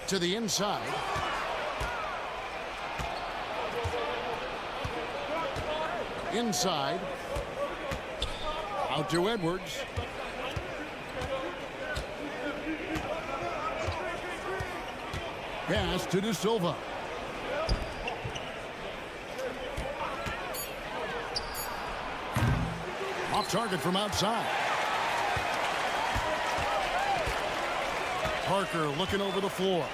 To the inside. Inside. Out to Edwards. Pass to De Silva. Off target from outside. Parker looking over the floor.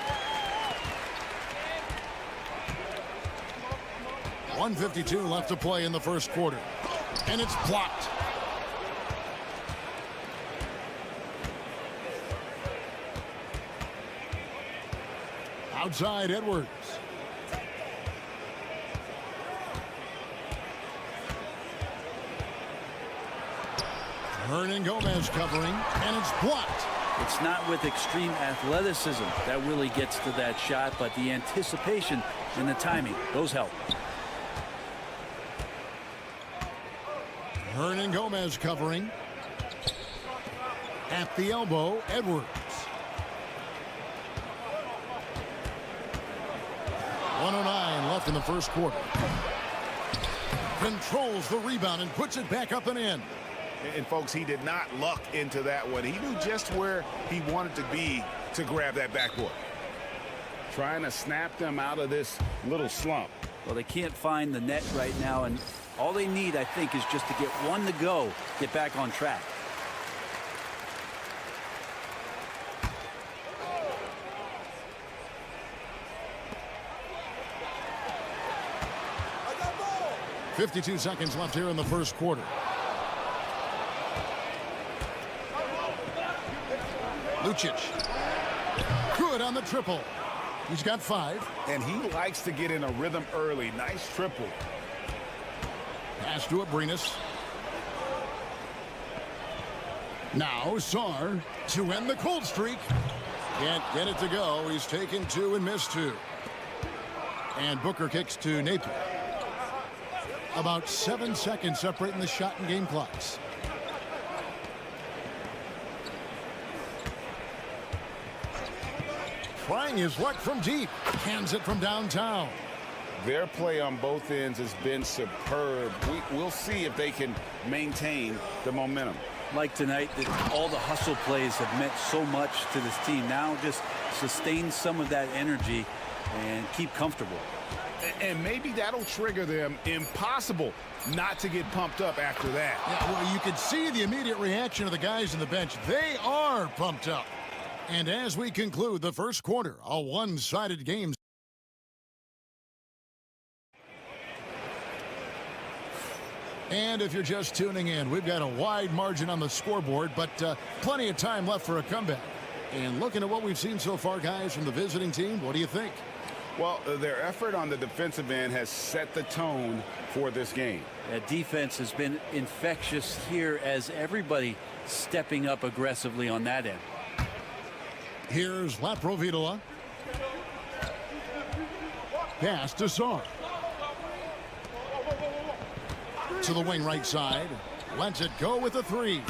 1:52 left to play in the first quarter. And it's blocked. Outside Edwards. Hernan Gomez covering, and it's blocked. It's not with extreme athleticism that really gets to that shot, but the anticipation and the timing, those help. Hernan Gomez covering. At the elbow, Edwards. 1:09 left in the first quarter. Controls the rebound and puts it back up and in. And folks, he did not luck into that one. He knew just where he wanted to be to grab that backboard. Trying to snap them out of this little slump. Well, they can't find the net right now, and all they need, I think, is just to get one to go, get back on track. .52 seconds left here in the first quarter. Lucic. Good on the triple. He's got 5. And he likes to get in a rhythm early. Nice triple. Pass to Abrinas. Now Sarr to end the cold streak. Can't get it to go. He's taken 2 and missed 2. And Booker kicks to Napier. About 7 seconds separating the shot and game clocks. Trying his luck from deep. Hands it from downtown. Their play on both ends has been superb. We'll see if they can maintain the momentum. Like tonight, all the hustle plays have meant so much to this team. Now just sustain some of that energy and keep comfortable. And maybe that'll trigger them. Impossible not to get pumped up after that. Yeah, well, you could see the immediate reaction of the guys on the bench. They are pumped up. And as we conclude the first quarter, a one-sided game. And if you're just tuning in, we've got a wide margin on the scoreboard, but plenty of time left for a comeback. And looking at what we've seen so far, guys, from the visiting team, what do you think? Well, their effort on the defensive end has set the tone for this game. That defense has been infectious here as everybody stepping up aggressively on that end. Here's Laprovitola. Pass to Sarr. To the wing right side. Lets it go with a 3.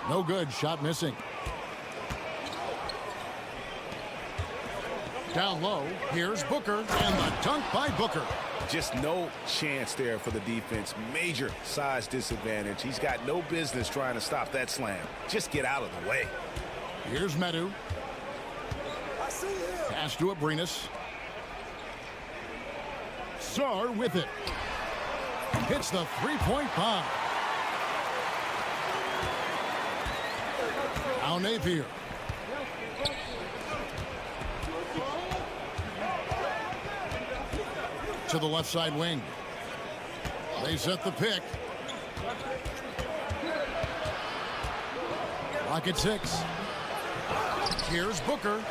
No good. Shot missing. Down low. Here's Booker. And the dunk by Booker. Just no chance there for the defense. Major size disadvantage. He's got no business trying to stop that slam. Just get out of the way. Here's Medu. Pass to Abrinas. Sarr with it. Hits the three-point bomb. Now Napier. To the left side wing. They set the pick. Lock at 6. Here's Booker.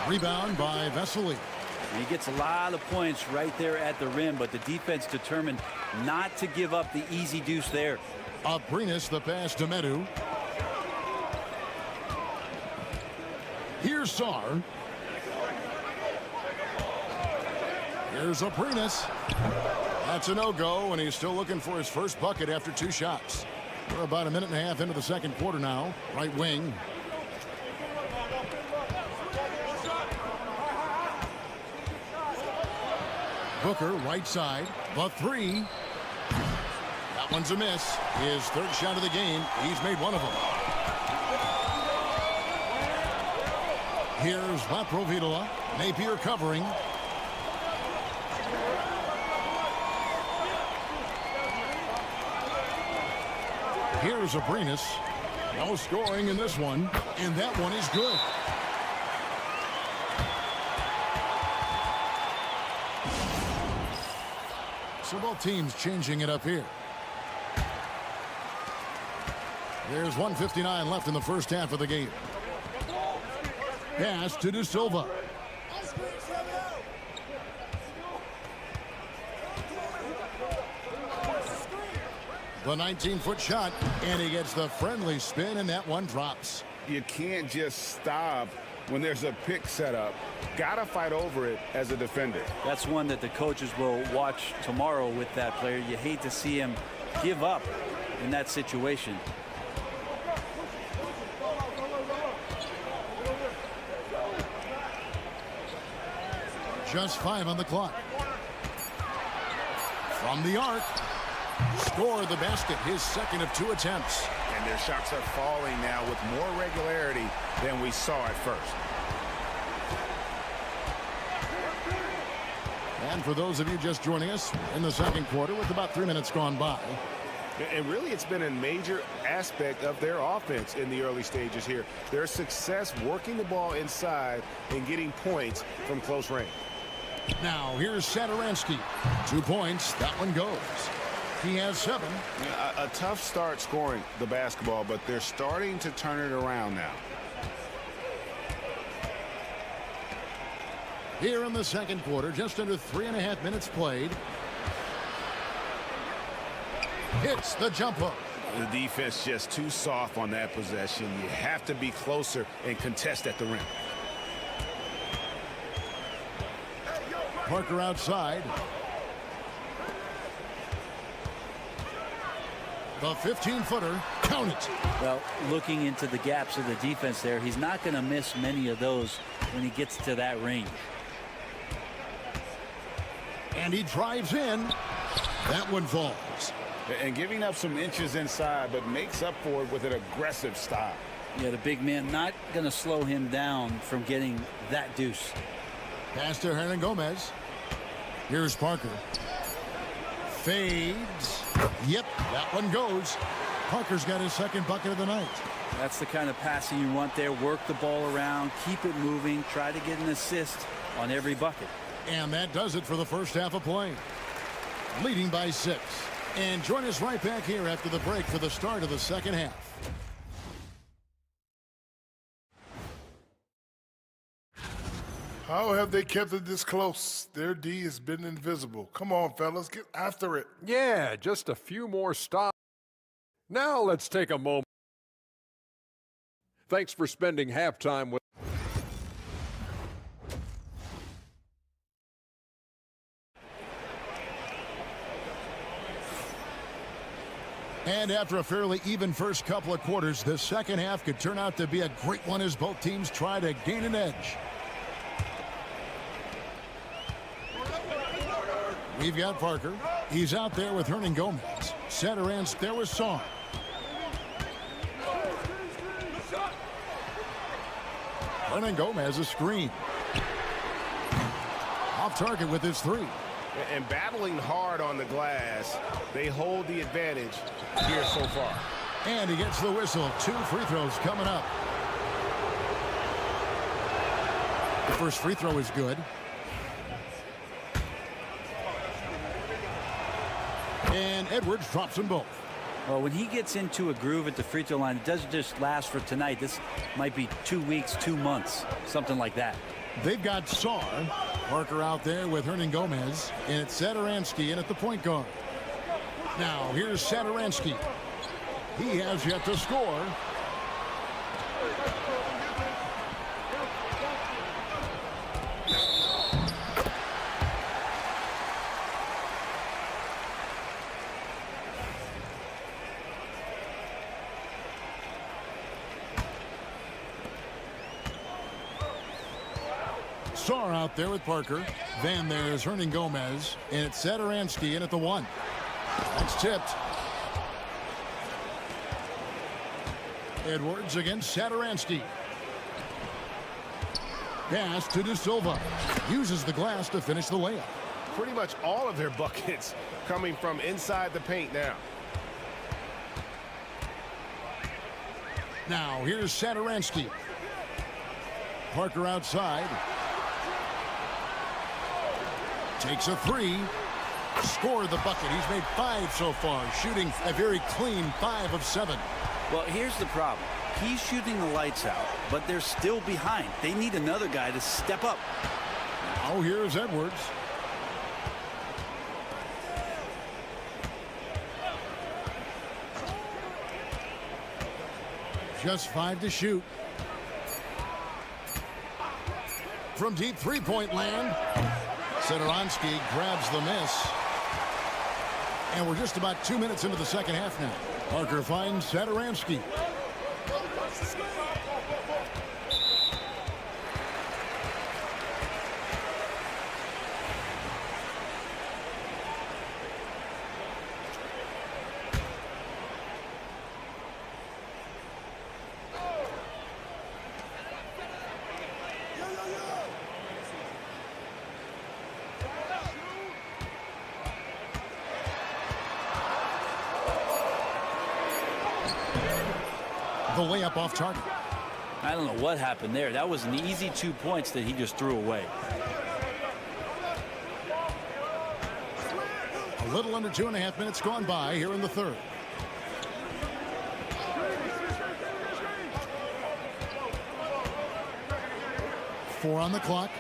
Rebound by Vesely. He gets a lot of points right there at the rim, but the defense determined not to give up the easy deuce there. Abrinas the pass to Medu. Here's Sarr. Here's Abrinas. That's a no-go, and he's still looking for his first bucket after 2 shots. We're about a minute and a half into the second quarter now. Right wing. Booker, right side. The 3. That one's a miss. His 3rd shot of the game. He's made one of them. Here's Laprovitola. Napier covering. Here's Abrinas. No scoring in this one, and that one is good. So both teams changing it up here. There's 1:59 left in the first half of the game. Pass to De Silva. The 19-foot shot, and he gets the friendly spin, and that one drops. You can't just stop when there's a pick set up. Gotta fight over it as a defender. That's one that the coaches will watch tomorrow with that player. You hate to see him give up in that situation. Just 5 on the clock. From the arc. Score the basket, his second of 2 attempts. And their shots are falling now with more regularity than we saw at first. And for those of you just joining us in the second quarter with about 3 minutes gone by. And really, it's been a major aspect of their offense in the early stages here. Their success working the ball inside and getting points from close range. Now, here's Satoransky. 2 points. That one goes. He has 7. A tough start scoring the basketball, but they're starting to turn it around now. Here in the second quarter, just under 3.5 minutes played. Hits the jump hook. The defense just too soft on that possession. You have to be closer and contest at the rim. Parker outside. The 15-footer, count it. Well, looking into the gaps of the defense there, he's not going to miss many of those when he gets to that range. And he drives in. That one falls. And giving up some inches inside, but makes up for it with an aggressive style. Yeah, the big man not going to slow him down from getting that deuce. Pass to Hernan Gomez. Here's Parker. Fades. Yep, that one goes. Parker's got his second bucket of the night. That's the kind of passing you want there. Work the ball around, keep it moving, try to get an assist on every bucket. And that does it for the first half of play. Leading by 6. And join us right back here after the break for the start of the second half. How have they kept it this close? Their D has been invisible. Come on, fellas, get after it. Yeah, just a few more stops. Now let's take a moment. Thanks for spending halftime with. And after a fairly even first couple of quarters, the second half could turn out to be a great one as both teams try to gain an edge. We've got Parker. He's out there with Hernan Gomez. Satoransky there with Song. Hernan Gomez a screen. Off target with his 3. And battling hard on the glass, they hold the advantage here so far. And he gets the whistle. 2 free throws coming up. The first free throw is good. And Edwards drops them both. Well, when he gets into a groove at the free throw line, it doesn't just last for tonight. This might be 2 weeks, 2 months, something like that. They've got Sarr. Parker out there with Hernan Gomez. And it's Satoransky in at the point guard. Now, here's Satoransky. He has yet to score. Sarr out there with Parker. Then there's Hernan Gomez. And it's Satoransky in at the 1. That's tipped. Edwards against Satoransky. Pass to De Silva. Uses the glass to finish the layup. Pretty much all of their buckets coming from inside the paint now. Now, here's Satoransky. Parker outside. Takes a three. Scored the bucket. He's made 5 so far, shooting a very clean 5 of 7. Well, here's the problem. He's shooting the lights out, but they're still behind. They need another guy to step up. Now here's Edwards. Just 5 to shoot. From deep three-point land, Satoransky grabs the miss. And we're just about 2 minutes into the second half now. Parker finds Satoransky. The layup off target. I don't know what happened there. That was an easy 2 points that he just threw away. A little under 2.5 minutes gone by here in the third. Four on the clock.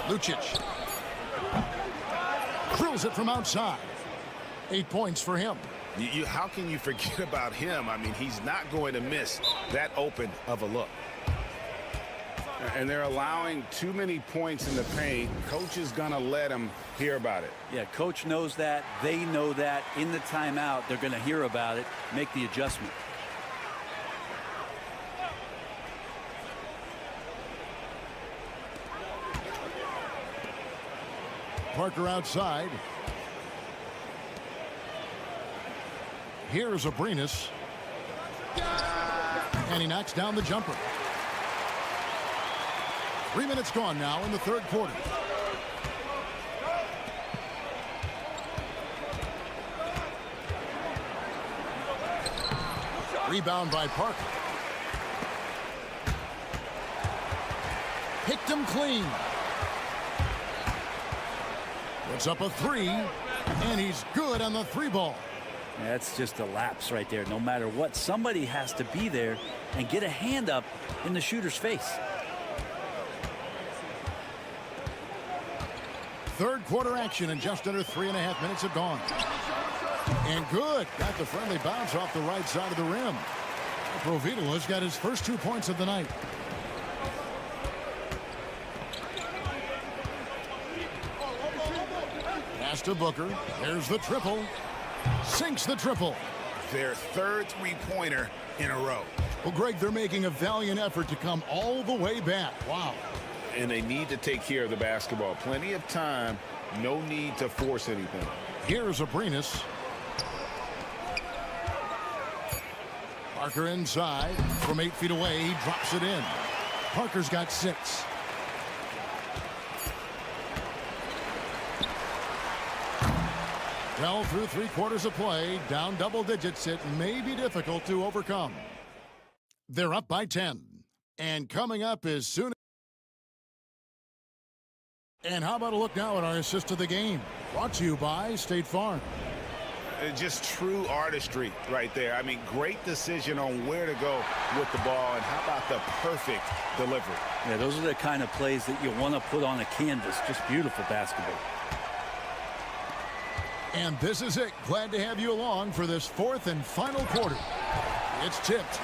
Lucic drills it from outside. 8 points for him. How can you forget about him? I mean, he's not going to miss that open of a look. And they're allowing too many points in the paint. Coach is going to let him hear about it. Yeah, coach knows that. They know that. In the timeout, they're going to hear about it, make the adjustment. Parker outside. Here's Abrinas. And he knocks down the jumper. 3 minutes gone now in the third quarter. Rebound by Parker. Picked him clean. Puts up a three, and he's good on the three ball. That's just a lapse right there. No matter what, somebody has to be there and get a hand up in the shooter's face. Third quarter action, and just under 3.5 minutes have gone. And good. Got the friendly bounce off the right side of the rim. Provitola's got his first 2 points of the night. Pass to Booker. There's the triple. Sinks the triple. Their third three-pointer in a row. Well, Greg, they're making a valiant effort to come all the way back. Wow. And they need to take care of the basketball. Plenty of time. No need to force anything. Here's Abrinas. Parker inside. From 8 feet away, he drops it in. Parker's got 6. Well, through 3 quarters of play, down double digits, it may be difficult to overcome. They're up by 10. And coming up is soon. And how about a look now at our assist of the game? Brought to you by State Farm. Just true artistry right there. I mean, great decision on where to go with the ball, and how about the perfect delivery? Yeah, those are the kind of plays that you want to put on a canvas. Just beautiful basketball. And this is it. Glad to have you along for this fourth and final quarter. It's tipped.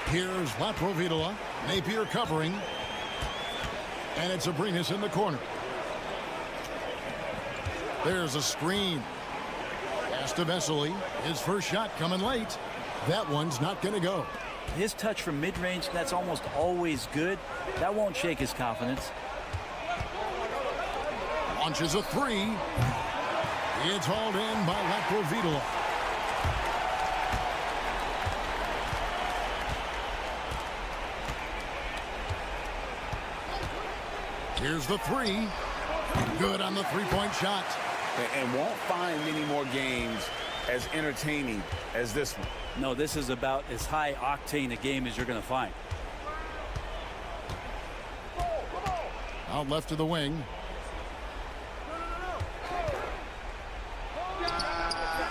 Here's Provitola. Napier covering. And it's Abrinas in the corner. There's a screen. Pass to Vesely. His first shot coming late. That one's not going to go. His touch from mid-range, that's almost always good. That won't shake his confidence. Launches a three. It's hauled in by Provitola. Here's the three. Good on the three-point shot. And won't find many more games as entertaining as this one. No, this is about as high octane a game as you're going to find. Out left of the wing.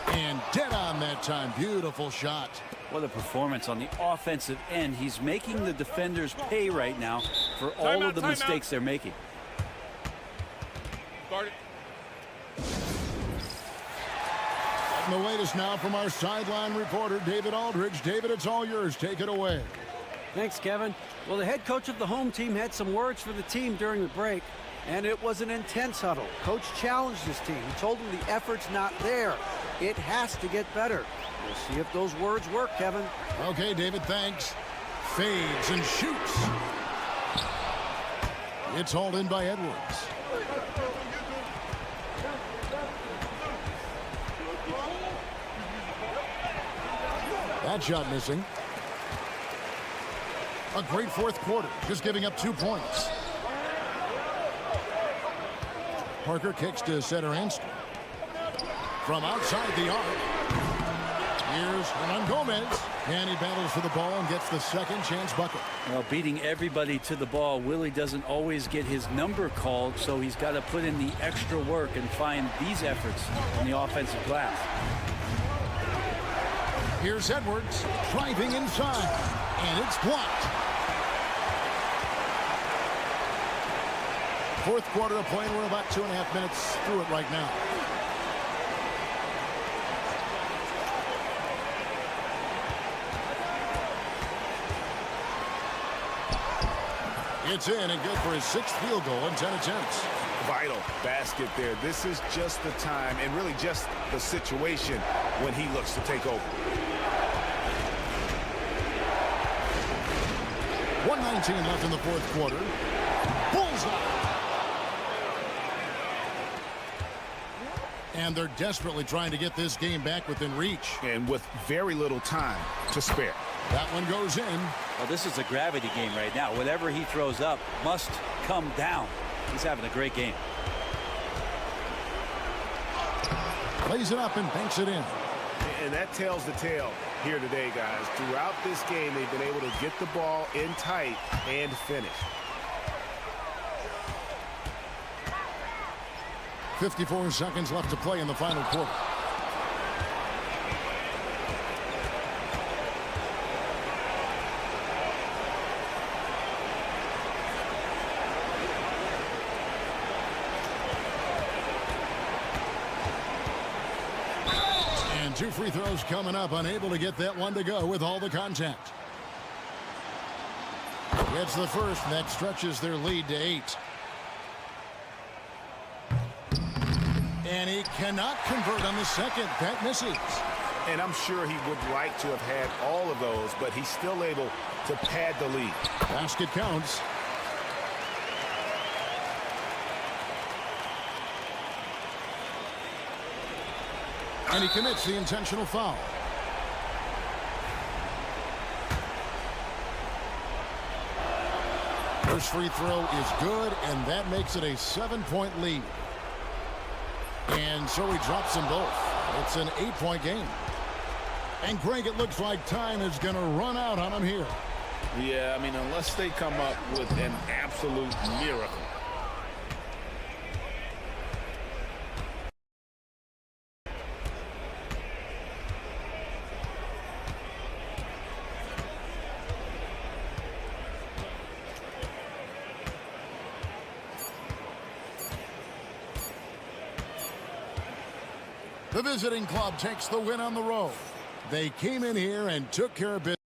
And dead on that time. Beautiful shot. What a performance on the offensive end. He's making the defenders pay right now for all of the mistakes they're making. And the latest now from our sideline reporter, David Aldridge. David, it's all yours. Take it away. Thanks, Kevin. Well, the head coach of the home team had some words for the team during the break, and it was an intense huddle. Coach challenged his team. He told them the effort's not there. It has to get better. We'll see if those words work, Kevin. Okay, David, thanks. Fades and shoots. It's hauled in by Edwards. That shot missing. A great fourth quarter, just giving up 2 points. Parker kicks to center Anston. From outside the arc. Here's Hernan Gomez. And he battles for the ball and gets the second chance bucket. Well, beating everybody to the ball, Willie doesn't always get his number called, so he's got to put in the extra work and find these efforts in the offensive glass. Here's Edwards driving inside, and it's blocked. Fourth quarter of play, we're about 2.5 minutes through it right now. It's in and good for his 6th field goal in 10 attempts. Vital basket there. This is just the time and really just the situation when he looks to take over. 1:19 left in the fourth quarter. Bullseye. And they're desperately trying to get this game back within reach. And with very little time to spare. That one goes in. Well, this is a gravity game right now. Whatever he throws up must come down. He's having a great game. Plays it up and banks it in. And that tells the tale here today, guys. Throughout this game, they've been able to get the ball in tight and finish. 54 seconds left to play in the final quarter. And 2 free throws coming up. Unable to get that one to go with all the contact. Gets the first, and that stretches their lead to 8. And he cannot convert on the second. That misses. And I'm sure he would like to have had all of those, but he's still able to pad the lead. Basket counts. And he commits the intentional foul. First free throw is good, and that makes it a 7-point lead. And so he drops them both. It's an 8-point game. And Greg, it looks like time is going to run out on him here. Yeah, I mean, unless they come up with an absolute miracle. The visiting club takes the win on the road. They came in here and took care of business.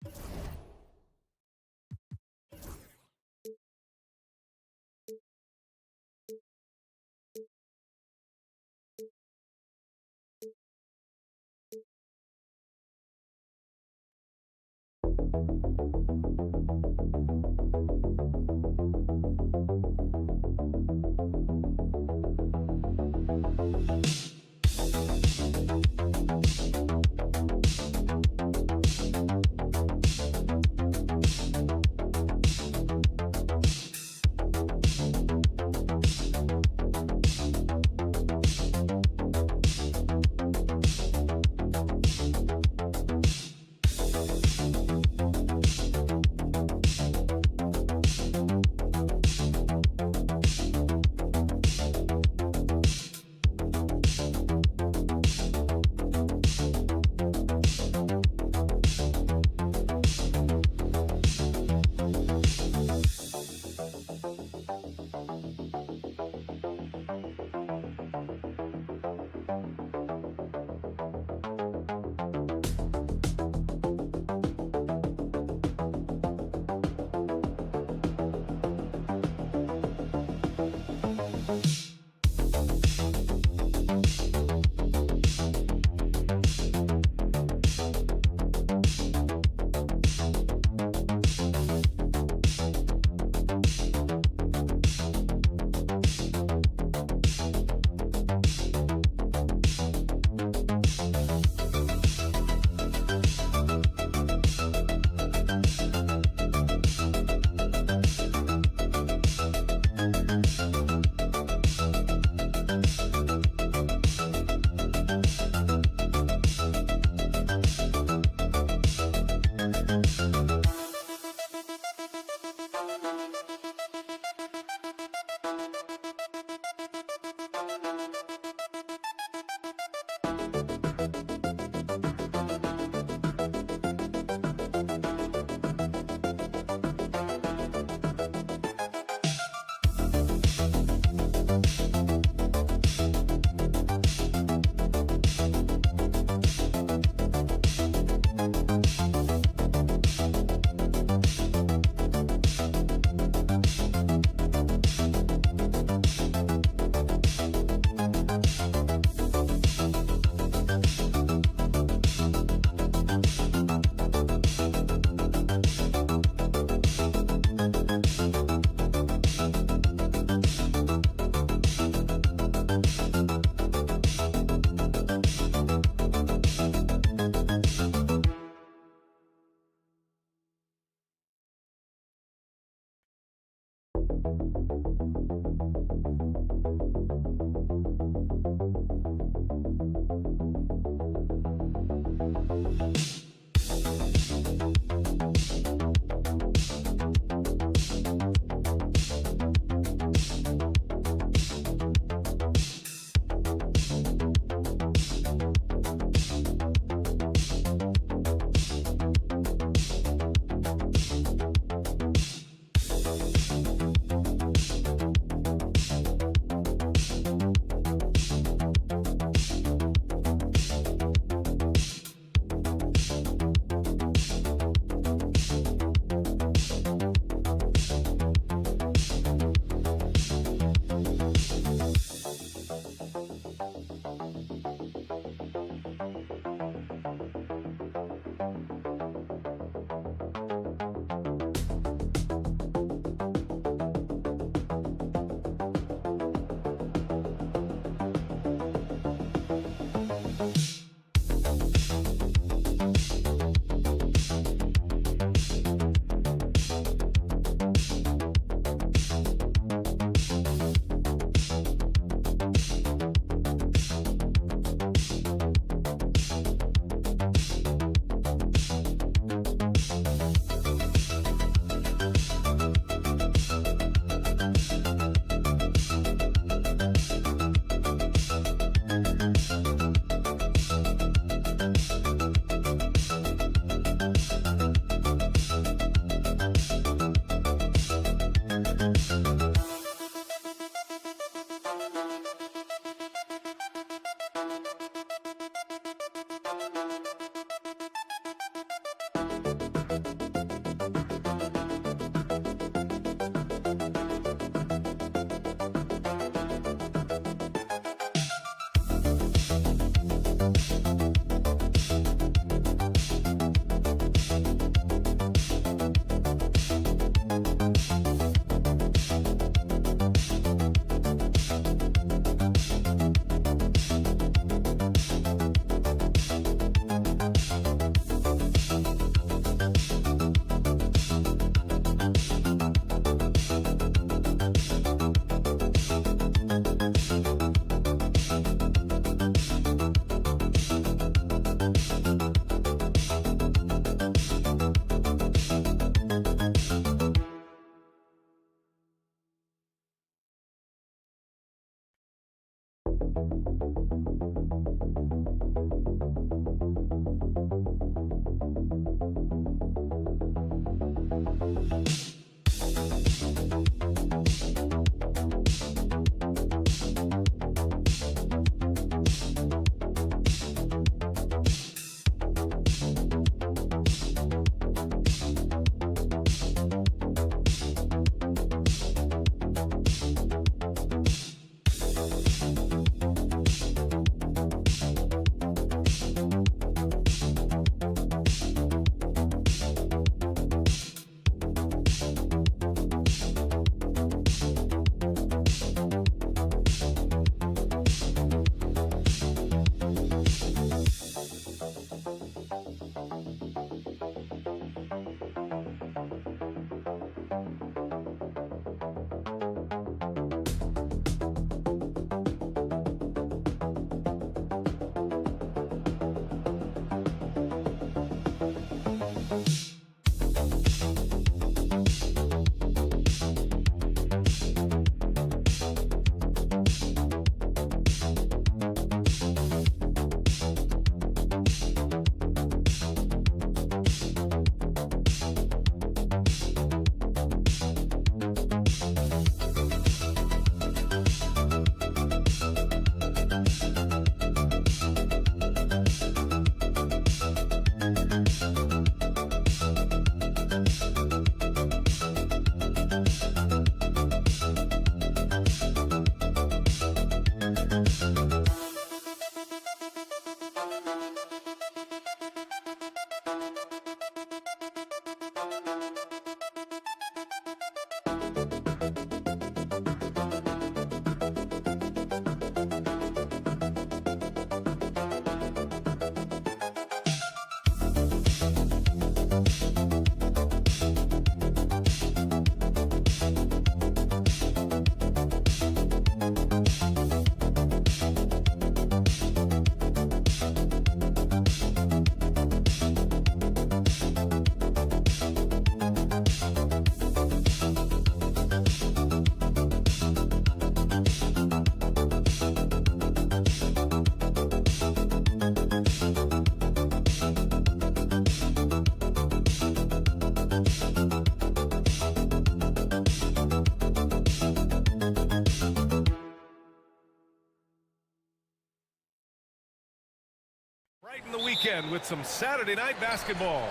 Right in the weekend with some Saturday night basketball.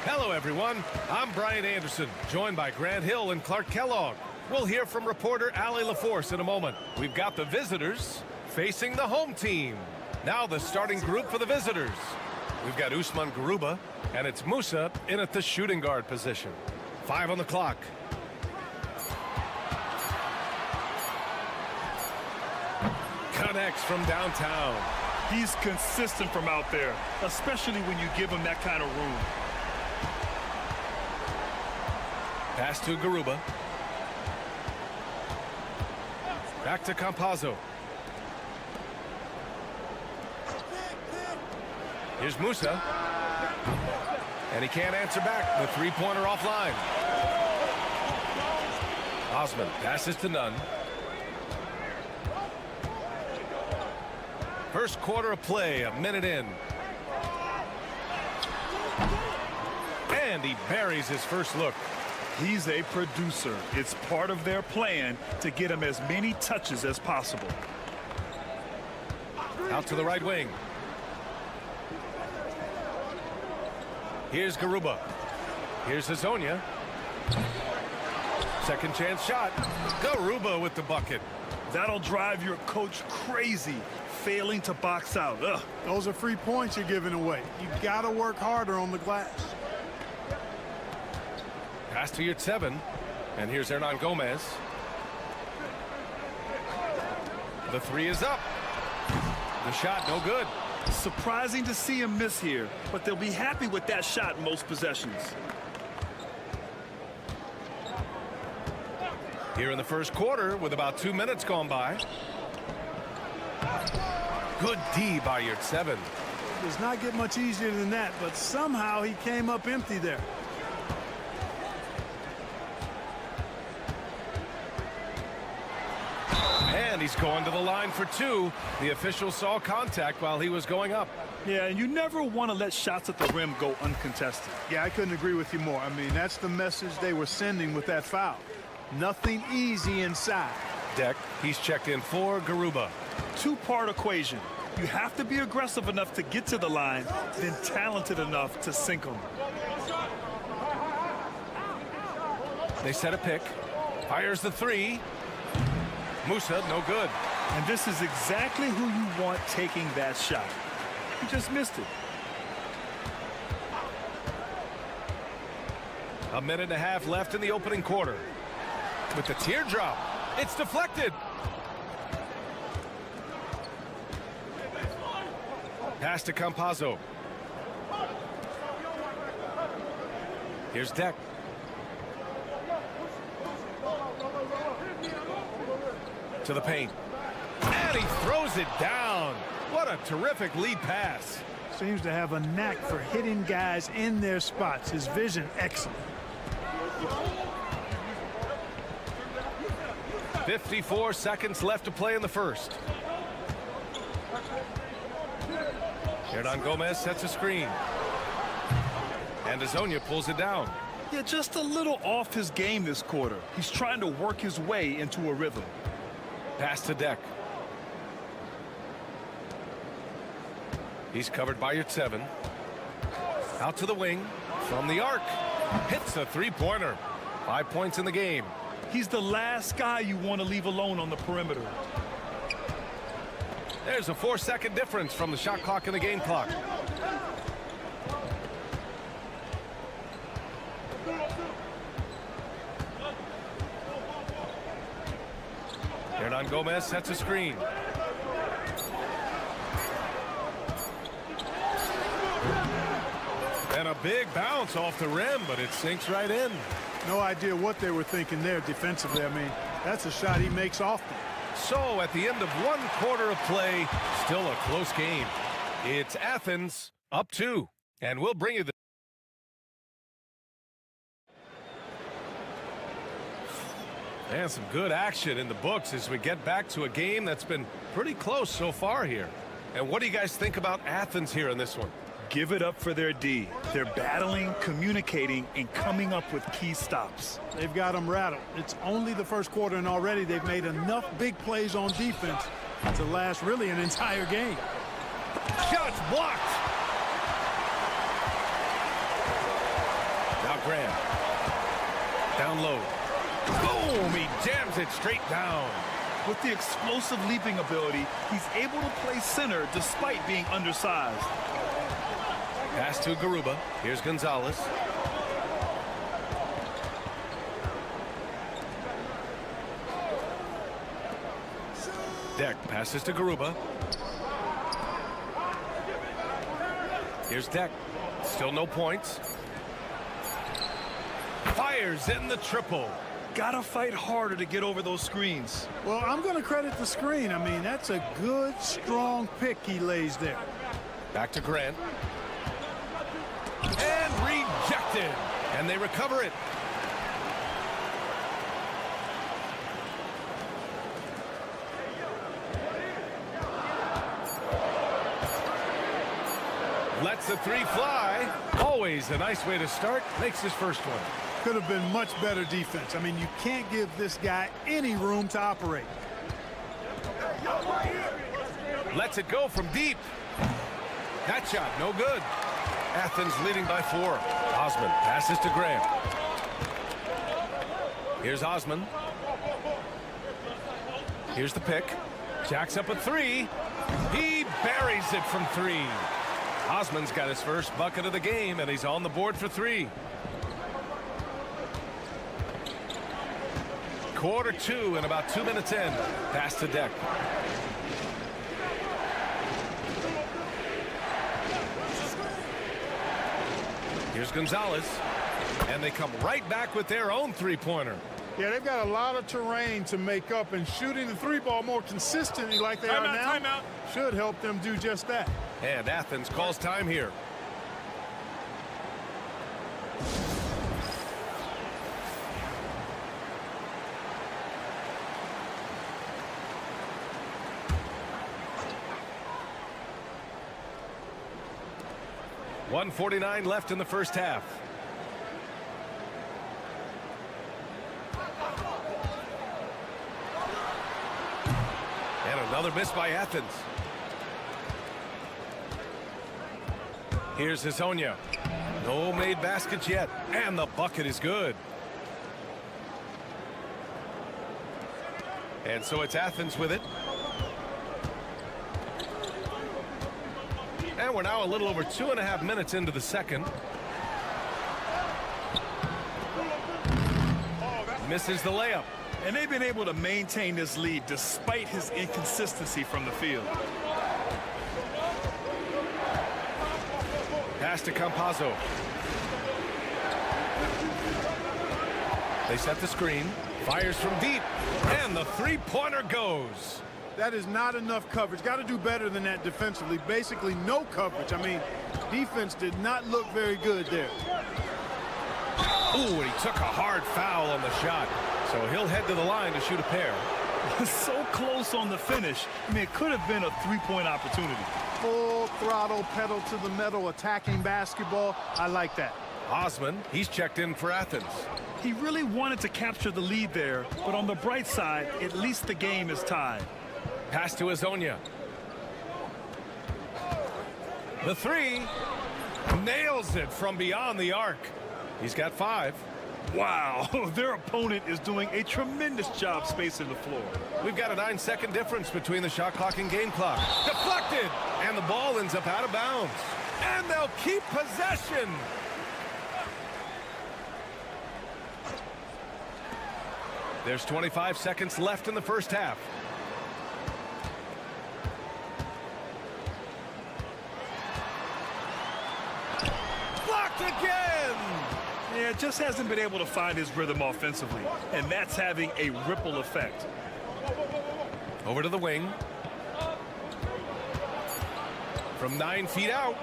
Hello, everyone. I'm Brian Anderson, joined by Grant Hill and Clark Kellogg. We'll hear from reporter Ali LaForce in a moment. We've got the visitors facing the home team. Now the starting group for the visitors. We've got Usman Garuba, and it's Musa in at the shooting guard position. 5 on the clock. Connects from downtown. He's consistent from out there, especially when you give him that kind of room. Pass to Garuba. Back to Campazzo. Here's Musa. And he can't answer back. The three-pointer offline. Osman passes to Nunn. First quarter of play, a minute in. And he buries his first look. He's a producer. It's part of their plan to get him as many touches as possible. Out to the right wing. Here's Garuba. Here's Hazonia. Second chance shot. Garuba with the bucket. That'll drive your coach crazy, failing to box out. Ugh. Those are free points you're giving away. You got to work harder on the glass. Pass to your 7. And here's Hernan Gomez. The 3 is up. The shot no good. Surprising to see him miss here, but they'll be happy with that shot most possessions. Here in the first quarter with about 2 minutes gone by. Good D by your 7. Does not get much easier than that, but somehow he came up empty there. And he's going to the line for 2. The official saw contact while he was going up. Yeah, and you never want to let shots at the rim go uncontested. Yeah, I couldn't agree with you more. I mean, that's the message they were sending with that foul. Nothing easy inside. Deck, he's checked in for Garuba. Two-part equation. You have to be aggressive enough to get to the line, then talented enough to sink them. They set a pick. Fires the 3. Musa, no good. And this is exactly who you want taking that shot. He just missed it. A minute and a half left in the opening quarter. With the teardrop, it's deflected. Pass to Campazzo. Here's Deck. To the paint. And he throws it down. What a terrific lead pass. Seems to have a knack for hitting guys in their spots. His vision, excellent. 54 seconds left to play in the first. Hernan Gomez sets a screen. And Hazonia pulls it down. Yeah, just a little off his game this quarter. He's trying to work his way into a rhythm. Pass to Deck. He's covered by your 7. Out to the wing. From the arc. Hits a three-pointer. 5 points in the game. He's the last guy you want to leave alone on the perimeter. There's a 4-second difference from the shot clock and the game clock. Hernan Gomez sets a screen. And a big bounce off the rim, but it sinks right in. No idea what they were thinking there defensively. I mean, that's a shot he makes often. So at the end of 1 quarter of play, still a close game. It's Athens up 2, and we'll bring you the and some good action in the books as we get back to a game that's been pretty close so far here. And what do you guys think about Athens here in this one? Give it up for their D. They're battling, communicating, and coming up with key stops. They've got them rattled. It's only the first quarter, and already they've made enough big plays on defense to last really an entire game. Shots blocked. Down low. Boom! He jams it straight down. With the explosive leaping ability, he's able to play center despite being undersized. Pass to Garuba. Here's Gonzalez. Deck passes to Garuba. Here's Deck. Still no points. Fires in the triple. Gotta fight harder to get over those screens. Well, I'm going to credit the screen. I mean, that's a good, strong pick he lays there. Back to Grant. And rejected. And they recover it. Lets the three fly. Always a nice way to start. Makes his first one. Could have been much better defense. I mean, you can't give this guy any room to operate. Lets it go from deep. That shot, no good. Athens leading by 4. Osman passes to Grant. Here's Osman. Here's the pick. Jacks up a 3. He buries it from 3. Osman's got his first bucket of the game, and he's on the board for 3. Quarter 2 and about 2 minutes in. Pass to Deck. Here's Gonzalez. And they come right back with their own three-pointer. Yeah, they've got a lot of terrain to make up, and shooting the three ball more consistently like they are now should help them do just that. And Athens calls time here. .149 left in the first half. And another miss by Athens. Here's Hezonja. No made baskets yet. And the bucket is good. And so it's Athens with it. And we're now a little over 2.5 minutes into the second. Misses the layup. And they've been able to maintain this lead despite his inconsistency from the field. Pass to Campazzo. They set the screen. Fires from deep. And the three-pointer goes. That is not enough coverage. Got to do better than that defensively. Basically no coverage. I mean, defense did not look very good there. Ooh, and he took a hard foul on the shot. So he'll head to the line to shoot a pair. So close on the finish. I mean, it could have been a three-point opportunity. Full throttle, pedal to the metal, attacking basketball. I like that. Osman, he's checked in for Athens. He really wanted to capture the lead there, but on the bright side, at least the game is tied. Pass to Hezonja. The 3. Nails it from beyond the arc. He's got 5. Wow, their opponent is doing a tremendous job spacing the floor. We've got a 9-second difference between the shot clock and game clock. Deflected! And the ball ends up out of bounds. And they'll keep possession. There's 25 seconds left in the first half. Blocked again! Yeah, just hasn't been able to find his rhythm offensively, and that's having a ripple effect. Over to the wing. From 9 feet out.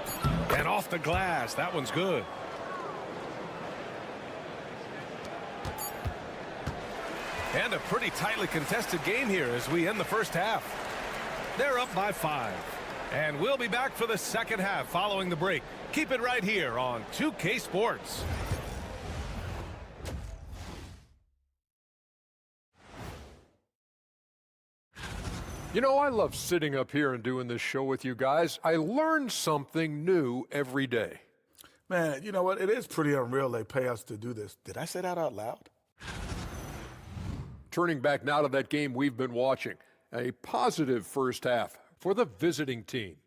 And off the glass. That one's good. And a pretty tightly contested game here as we end the first half. They're up by 5. And we'll be back for the second half following the break. Keep it right here on 2K Sports. You know, I love sitting up here and doing this show with you guys. I learn something new every day. Man, you know what? It is pretty unreal they pay us to do this. Did I say that out loud? Turning back now to that game we've been watching. A positive first half for the visiting team.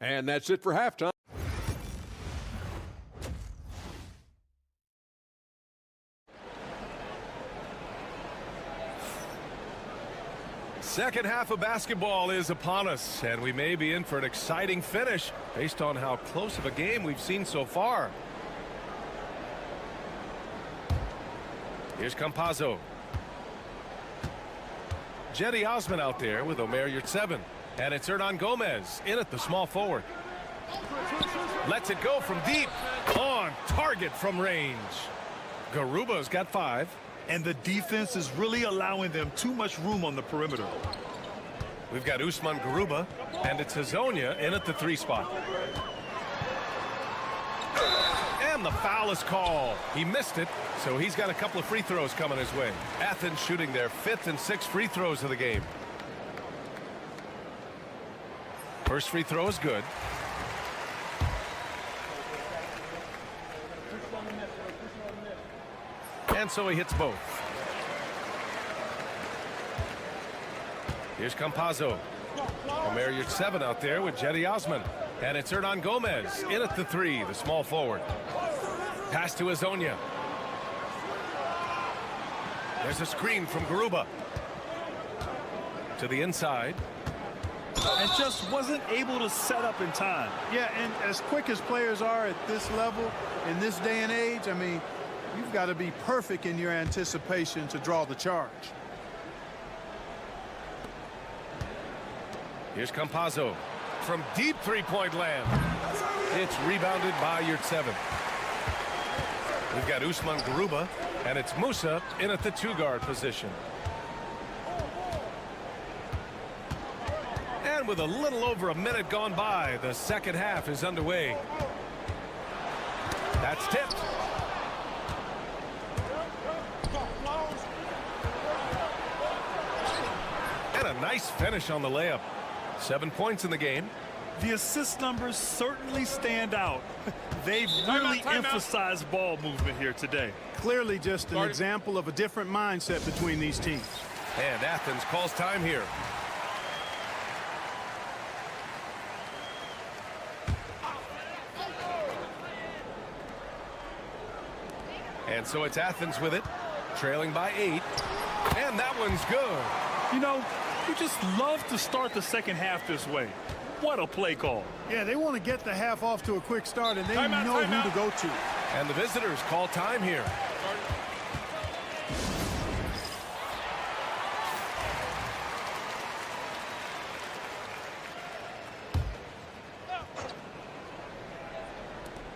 And that's it for halftime. Second half of basketball is upon us, and we may be in for an exciting finish based on how close of a game we've seen so far. Here's Campazzo. Jetty Osman out there with Omer Yurtseven. And it's Hernan Gomez in at the small forward. Lets it go from deep. On target from range. Garuba's got 5. And the defense is really allowing them too much room on the perimeter. We've got Usman Garuba, and it's Hazonia in at the 3 spot. And the foul is called. He missed it, so he's got a couple of free throws coming his way. Athens shooting their 5th and 6th free throws of the game. First free throw is good. And so he hits both. Here's Campazzo. Omer Yurtseven out there with Jetty Osman. And it's Hernan Gomez in at the 3, the small forward. Pass to Hazonia. There's a screen from Garuba. To the inside. And just wasn't able to set up in time. Yeah, and as quick as players are at this level, in this day and age, I mean, you've got to be perfect in your anticipation to draw the charge. Here's Campazzo from deep three-point land. It's rebounded by Yurtseven. We've got Usman Garuba, and it's Musa in at the 2-guard position. And with a little over a minute gone by, the second half is underway. That's tipped. And a nice finish on the layup. 7 points in the game. The assist numbers certainly stand out. They've really emphasized ball movement here today. Clearly just an example of a different mindset between these teams. And Athens calls time here. And so it's Athens with it, trailing by 8. And that one's good. You know, you just love to start the second half this way. What a play call. Yeah, they want to get the half off to a quick start, and they know who to go to. And the visitors call time here.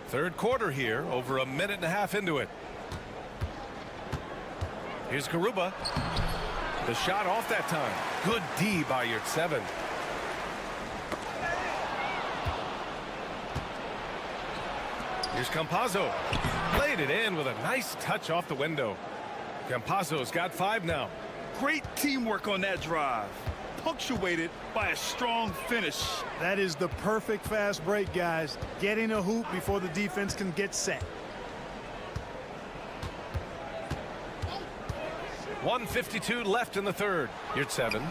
Third quarter here, over a minute and a half into it. Here's Garuba. The shot off that time. Good D by Yurtseven. Here's Campazzo. Played it in with a nice touch off the window. Campazzo's got 5 now. Great teamwork on that drive. Punctuated by a strong finish. That is the perfect fast break, guys. Getting a hoop before the defense can get set. 1:52 left in the third. Yurtseven.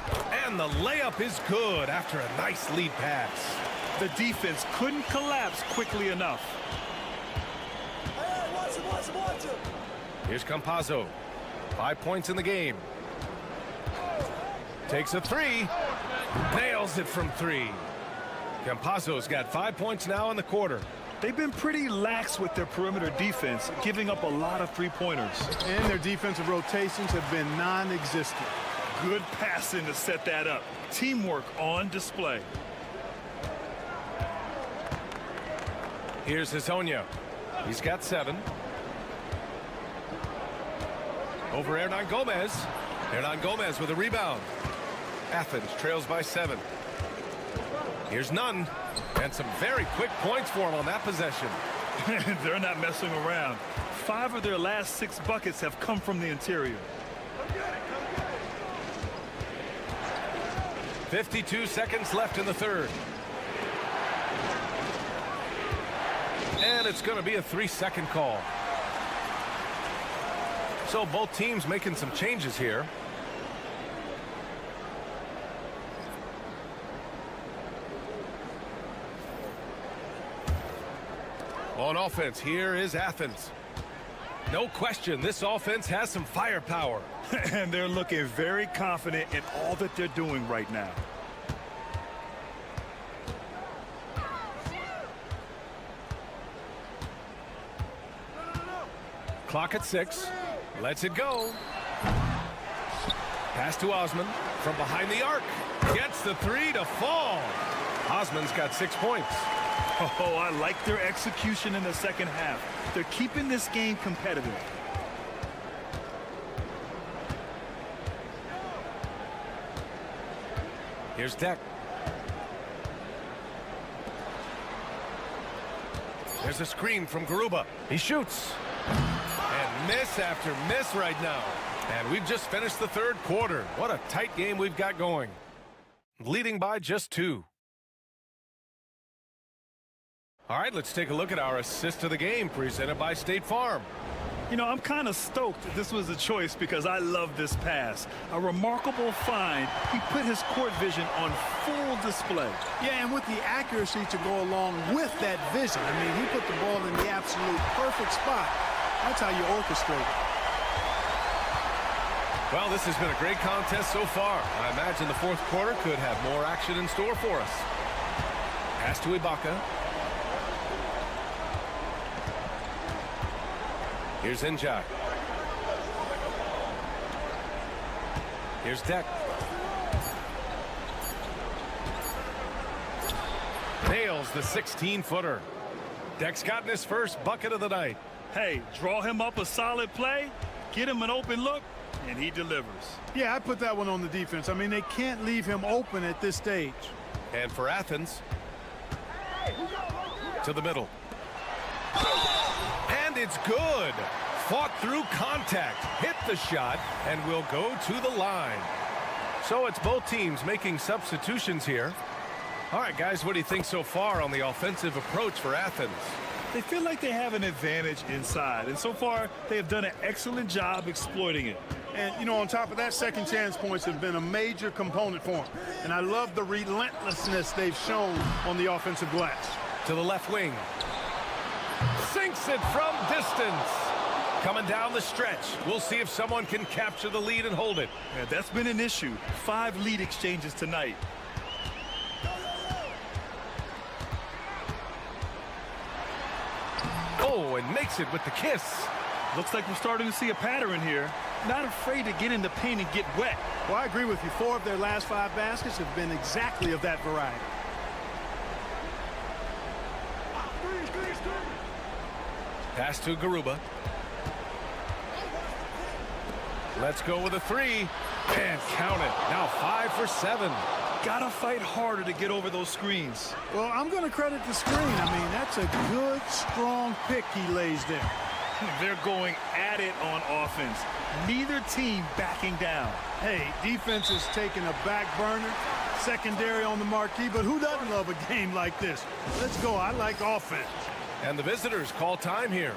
And the layup is good after a nice lead pass. The defense couldn't collapse quickly enough. Here's Campazzo. 5 points in the game. Takes a 3. Nails it from 3. Campazzo's got 5 points now in the quarter. They've been pretty lax with their perimeter defense, giving up a lot of three-pointers. And their defensive rotations have been non-existent. Good passing to set that up. Teamwork on display. Here's Hazonia. He's got 7. Over Hernan Gomez. Hernan Gomez with a rebound. Athens trails by 7. Here's Nunn. And some very quick points for him on that possession. They're not messing around. 5 of their last 6 buckets have come from the interior. 52 seconds left in the third. And it's going to be a 3-second call. So both teams making some changes here. On offense, here is Athens. No question, this offense has some firepower. And they're looking very confident in all that they're doing right now. Clock at 6. Lets it go. Pass to Osman from behind the arc. Gets the 3 to fall. Osman's got 6 points. Oh, I like their execution in the second half. They're keeping this game competitive. Here's Deck. There's a screen from Garuba. He shoots. And miss after miss right now. And we've just finished the third quarter. What a tight game we've got going. Leading by just 2. All right, let's take a look at our assist of the game presented by State Farm. You know, I'm kind of stoked this was a choice because I love this pass. A remarkable find. He put his court vision on full display. Yeah, and with the accuracy to go along with that vision. I mean, he put the ball in the absolute perfect spot. That's how you orchestrate it. Well, this has been a great contest so far. I imagine the fourth quarter could have more action in store for us. Pass to Ibaka. Here's Njai. Here's Deck. Nails the 16-footer. Deck's gotten his first bucket of the night. Hey, draw him up a solid play, get him an open look, and he delivers. Yeah, I put that one on the defense. I mean, they can't leave him open at this stage. And for Athens, to the middle. And it's good. Fought through contact, hit the shot, and will go to the line. So it's both teams making substitutions here. All right, guys, what do you think so far on the offensive approach for Athens? They feel like they have an advantage inside, and so far they have done an excellent job exploiting it. And, you know, on top of that, second chance points have been a major component for them. And I love the relentlessness they've shown on the offensive glass. To the left wing. Sinks it from distance. Coming down the stretch. We'll see if someone can capture the lead and hold it. Yeah, that's been an issue. 5 lead exchanges tonight. Oh, and makes it with the kiss. Looks like we're starting to see a pattern here. Not afraid to get in the paint and get wet. Well, I agree with you. 4 of their last 5 baskets have been exactly of that variety. Pass to Garuba. Let's go with a 3. And count it. Now 5 for 7. Gotta fight harder to get over those screens. Well, I'm going to credit the screen. I mean, that's a good, strong pick he lays there. They're going at it on offense. Neither team backing down. Hey, defense is taking a back burner, secondary on the marquee, but who doesn't love a game like this? Let's go. I like offense. And the visitors call time here.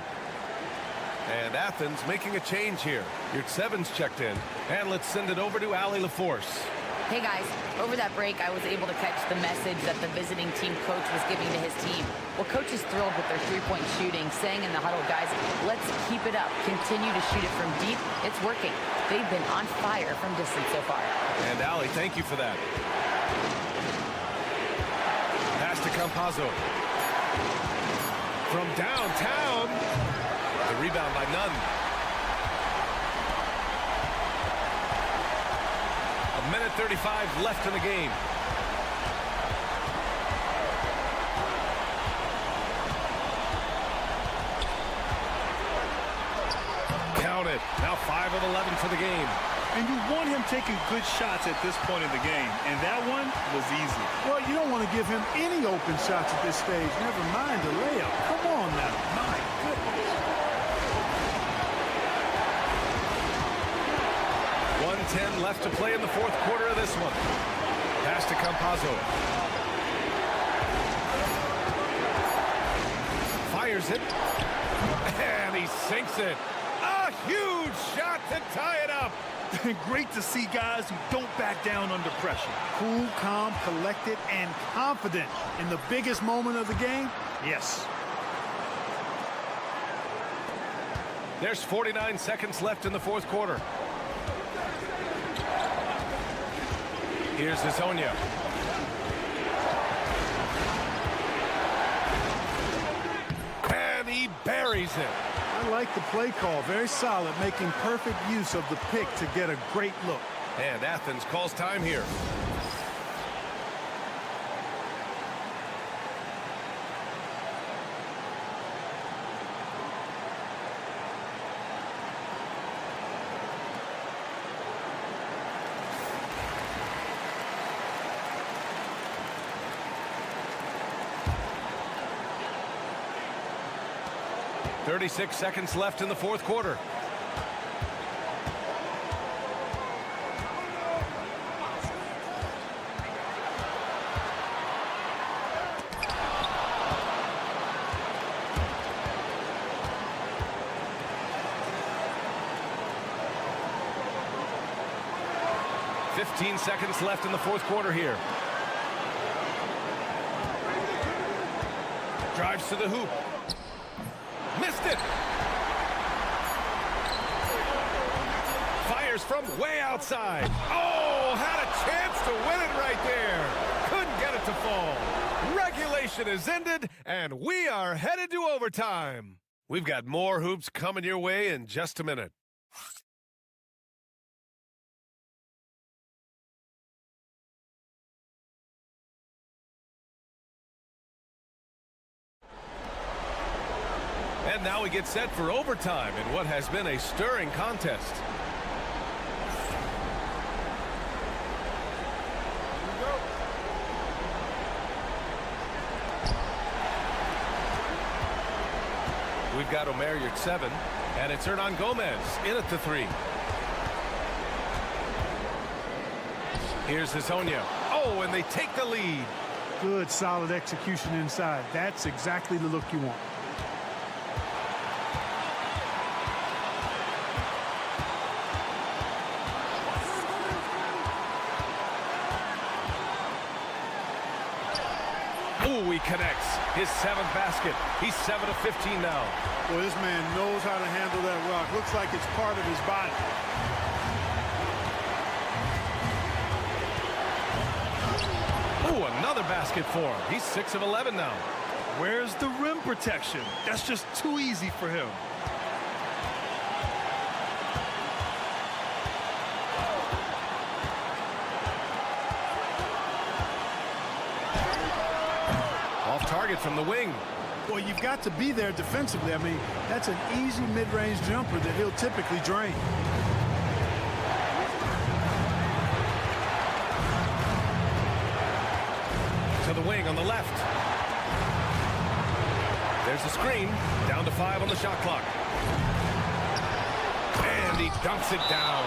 And Athens making a change here. Your 7's checked in. And let's send it over to Allie LaForce. Hey guys, over that break, I was able to catch the message that the visiting team coach was giving to his team. Well, coach is thrilled with their three-point shooting, saying in the huddle, guys, let's keep it up. Continue to shoot it from deep. It's working. They've been on fire from distance so far. And Allie, thank you for that. Pass to Campazzo. From downtown. The rebound by Nunn. A minute 35 left in the game. Count it. Now 5 of 11 for the game. And you want him taking good shots at this point in the game. And that one was easy. Well, you don't want to give him any open shots at this stage. Never mind a layup. Come on now. My goodness. 1:10 left to play in the fourth quarter of this one. Pass to Campazzo. Fires it. And he sinks it. A Huge shot to tie it up. Great to see guys who don't back down under pressure. Cool, calm, collected, and confident in the biggest moment of the game. Yes. There's 49 seconds left in the fourth quarter. Here's Hezonja. And he buries it. I like the play call. Very solid, making perfect use of the pick to get a great look. And Athens calls time here. .36 seconds left in the fourth quarter. .15 seconds left in the fourth quarter here. Drives to the hoop. Missed it. Fires from way outside. Oh, had a chance to win it right there. Couldn't get it to fall. Regulation is ended, and we are headed to overtime. We've got more hoops coming your way in just a minute. And now we get set for overtime in what has been a stirring contest. We've got Omer Yurtseven, and it's Hernan Gomez in at the three. Here's Hezonja. Oh, and they take the lead. Good, solid execution inside. That's exactly the look you want. Ooh, he connects. His seventh basket. He's 7 of 15 now. Boy, this man knows how to handle that rock. Looks like it's part of his body. Ooh, another basket for him. He's 6 of 11 now. Where's the rim protection? That's just too easy for him. Target from the wing. Well, you've got to be there defensively. I mean, that's an easy mid-range jumper that he'll typically drain. To the wing on the left. There's the screen. Down to 5 on the shot clock. And he dunks it down.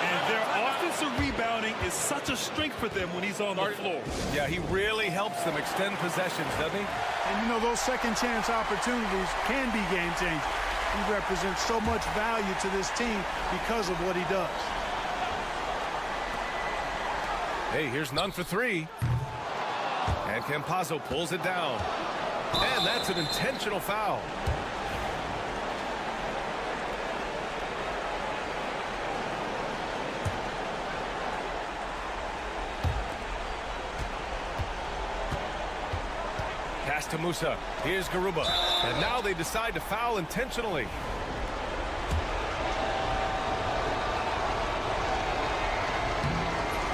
And their offensive rebounding is such a strength for them when he's on the floor. Yeah, he really helps them extend possessions, doesn't he? And, you know, those second chance opportunities can be game-changing. He represents so much value to this team because of what he does. Hey, here's none for three. And Campazzo pulls it down. And that's an intentional foul. Pass to Musa. Here's Garuba. And now they decide to foul intentionally.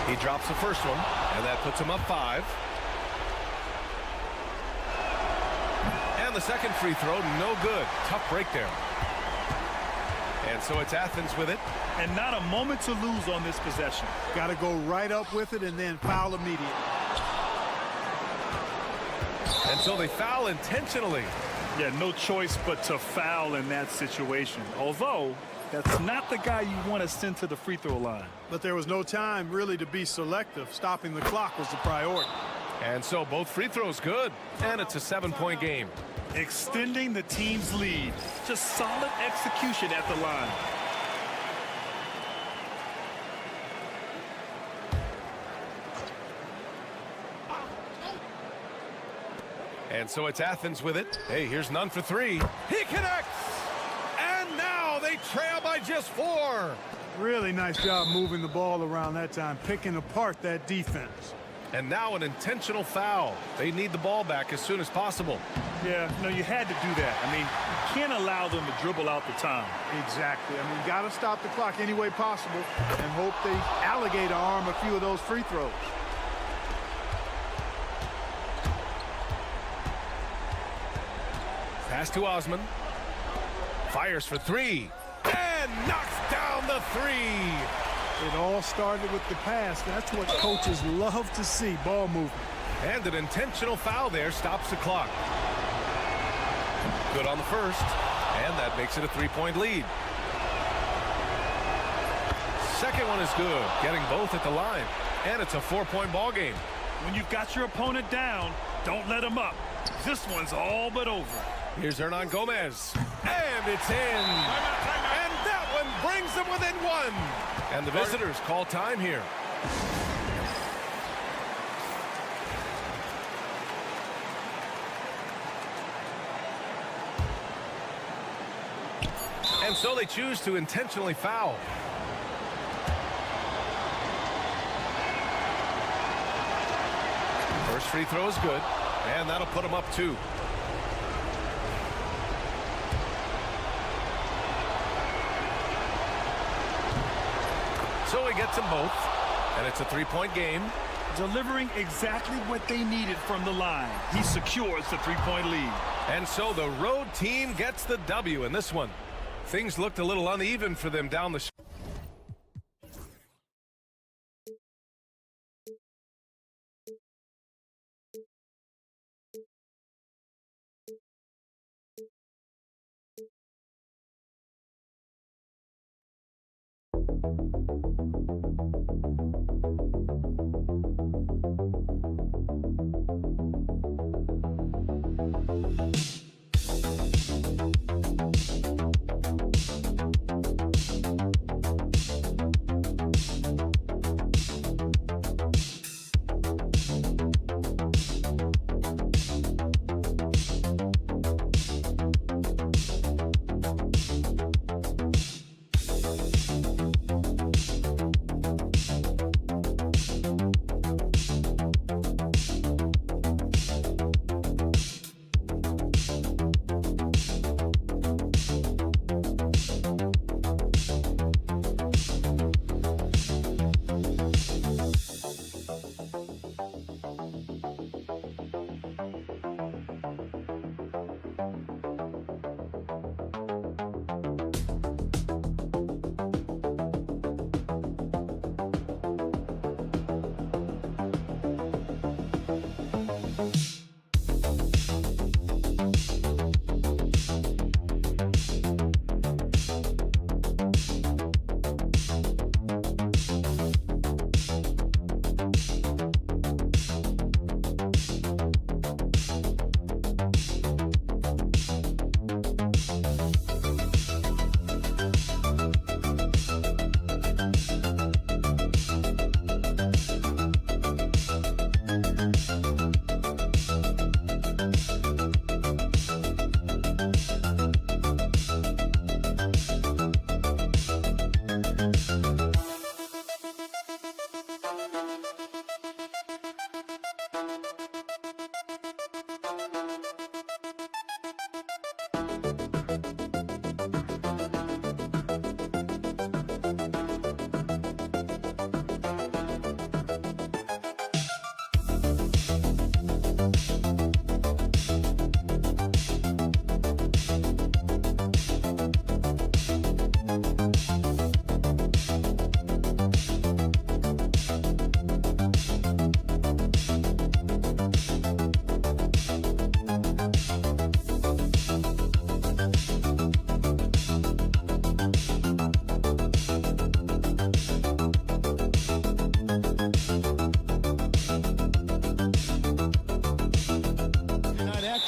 He drops the first one, and that puts him up 5. And the second free throw, no good. Tough break there. And so it's Athens with it. And not a moment to lose on this possession. Got to go right up with it and then foul immediately. And so they foul intentionally. Yeah, no choice but to foul in that situation. Although, that's not the guy you want to send to the free throw line. But there was no time really to be selective. Stopping the clock was the priority. And so both free throws good. And it's a 7-point game. extending the team's lead. Just solid execution at the line. And so it's Athens with it. Hey, here's none for three. He connects! And now they trail by just 4. Really nice job moving the ball around that time, picking apart that defense. And now an intentional foul. They need the ball back as soon as possible. Yeah, no, you had to do that. I mean, you can't allow them to dribble out the time. Exactly. I mean, got to stop the clock any way possible and hope they alligator arm a few of those free throws. Pass to Osman. Fires for 3. And knocks down the 3. It all started with the pass. That's what coaches love to see, ball movement. And an intentional foul there stops the clock. Good on the first. And that makes it a 3-point lead. Second one is good. Getting both at the line. And it's a 4-point ball game. When you've got your opponent down, don't let him up. This one's all but over. Here's Hernan Gomez. And it's in. And that one brings them within 1. And the visitors call time here. And so they choose to intentionally foul. First free throw is good. And that'll put them up 2. So he gets them both, and it's a 3-point game. Delivering exactly what they needed from the line. He secures the 3-point lead. And so the road team gets the W in this one. Things looked a little uneven for them down the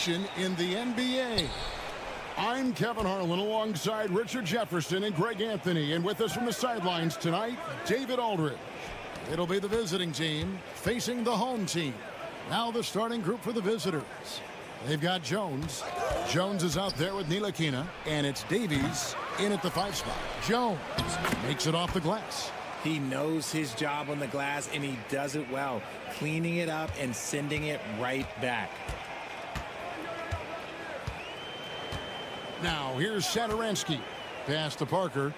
action in the NBA. I'm Kevin Harlan alongside Richard Jefferson and Greg Anthony. And with us from the sidelines tonight, David Aldridge. It'll be the visiting team facing the home team. Now the starting group for the visitors. They've got Jones. Jones is out there with Ntilikina. And it's Davies in at the 5 spot. Jones makes it off the glass. He knows his job on the glass, and he does it well, cleaning it up and sending it right back. Now, here's Satoransky. Pass to Parker.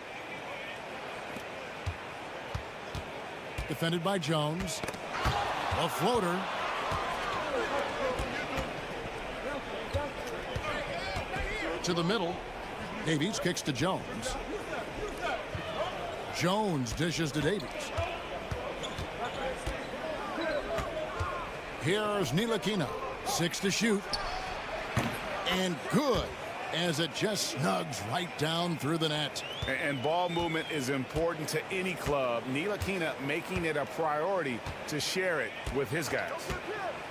Defended by Jones. A floater. To the middle. Davies kicks to Jones. Jones dishes to Davies. Here's Ntilikina. 6 to shoot. And good, as it just snugs right down through the net. And ball movement is important to any club. Ntilikina making it a priority to share it with his guys.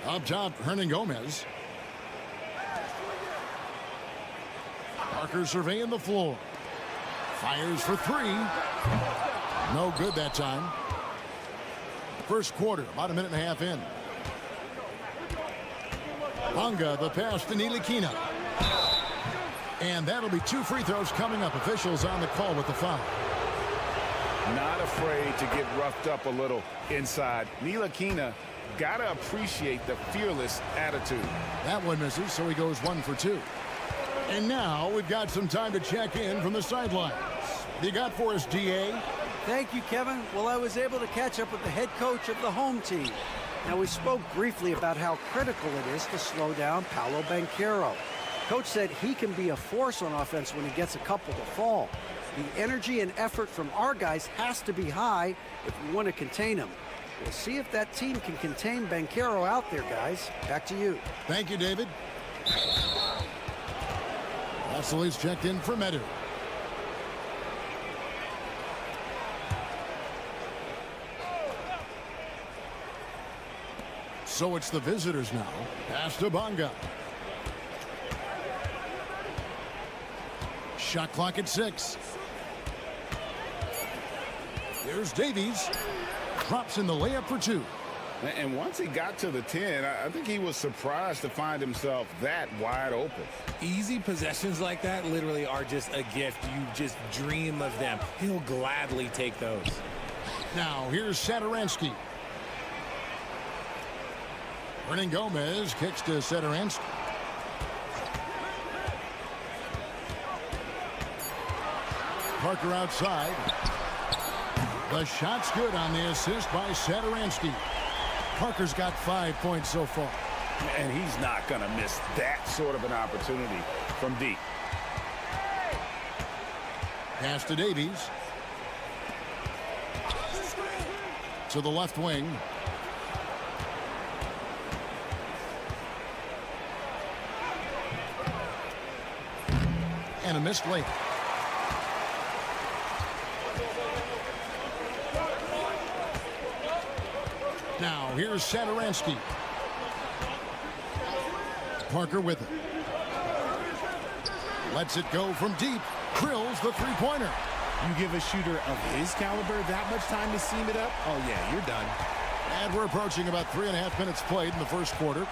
Up top, Hernangomez. Parker surveying the floor. Fires for 3. No good that time. First quarter, about a minute and a half in. Bonga, the pass to Ntilikina. And that'll be 2 free throws coming up. Officials on the call with the foul. Not afraid to get roughed up a little inside. Ntilikina got to appreciate the fearless attitude. That one misses, so he goes 1 for 2. And now we've got some time to check in from the sidelines. What you got for us, DA? Thank you, Kevin. Well, I was able to catch up with the head coach of the home team. Now, we spoke briefly about how critical it is to slow down Paolo Banchero. Coach said he can be a force on offense when he gets a couple to fall. The energy and effort from our guys has to be high if we want to contain him. We'll see if that team can contain Banchero out there, guys. Back to you. Thank you, David. Vassili's checked in for Medu. So it's the visitors now. Pass to Bonga. Shot clock at 6. There's Davies. Drops in the layup for 2. And once he got to the 10, I think he was surprised to find himself that wide open. Easy possessions like that literally are just a gift. You just dream of them. He'll gladly take those. Now here's Satoransky. Hernangomez kicks to Satoransky. Parker outside. The shot's good on the assist by Satoransky. Parker's got 5 points so far. And he's not going to miss that sort of an opportunity from deep. Pass to Davies. To the left wing. And a missed layup. Now here's Satoransky. Parker with it. Lets it go from deep. Drills the three-pointer. You give a shooter of his caliber that much time to seam it up, oh yeah, you're done. And we're approaching about 3.5 minutes played in the first quarter.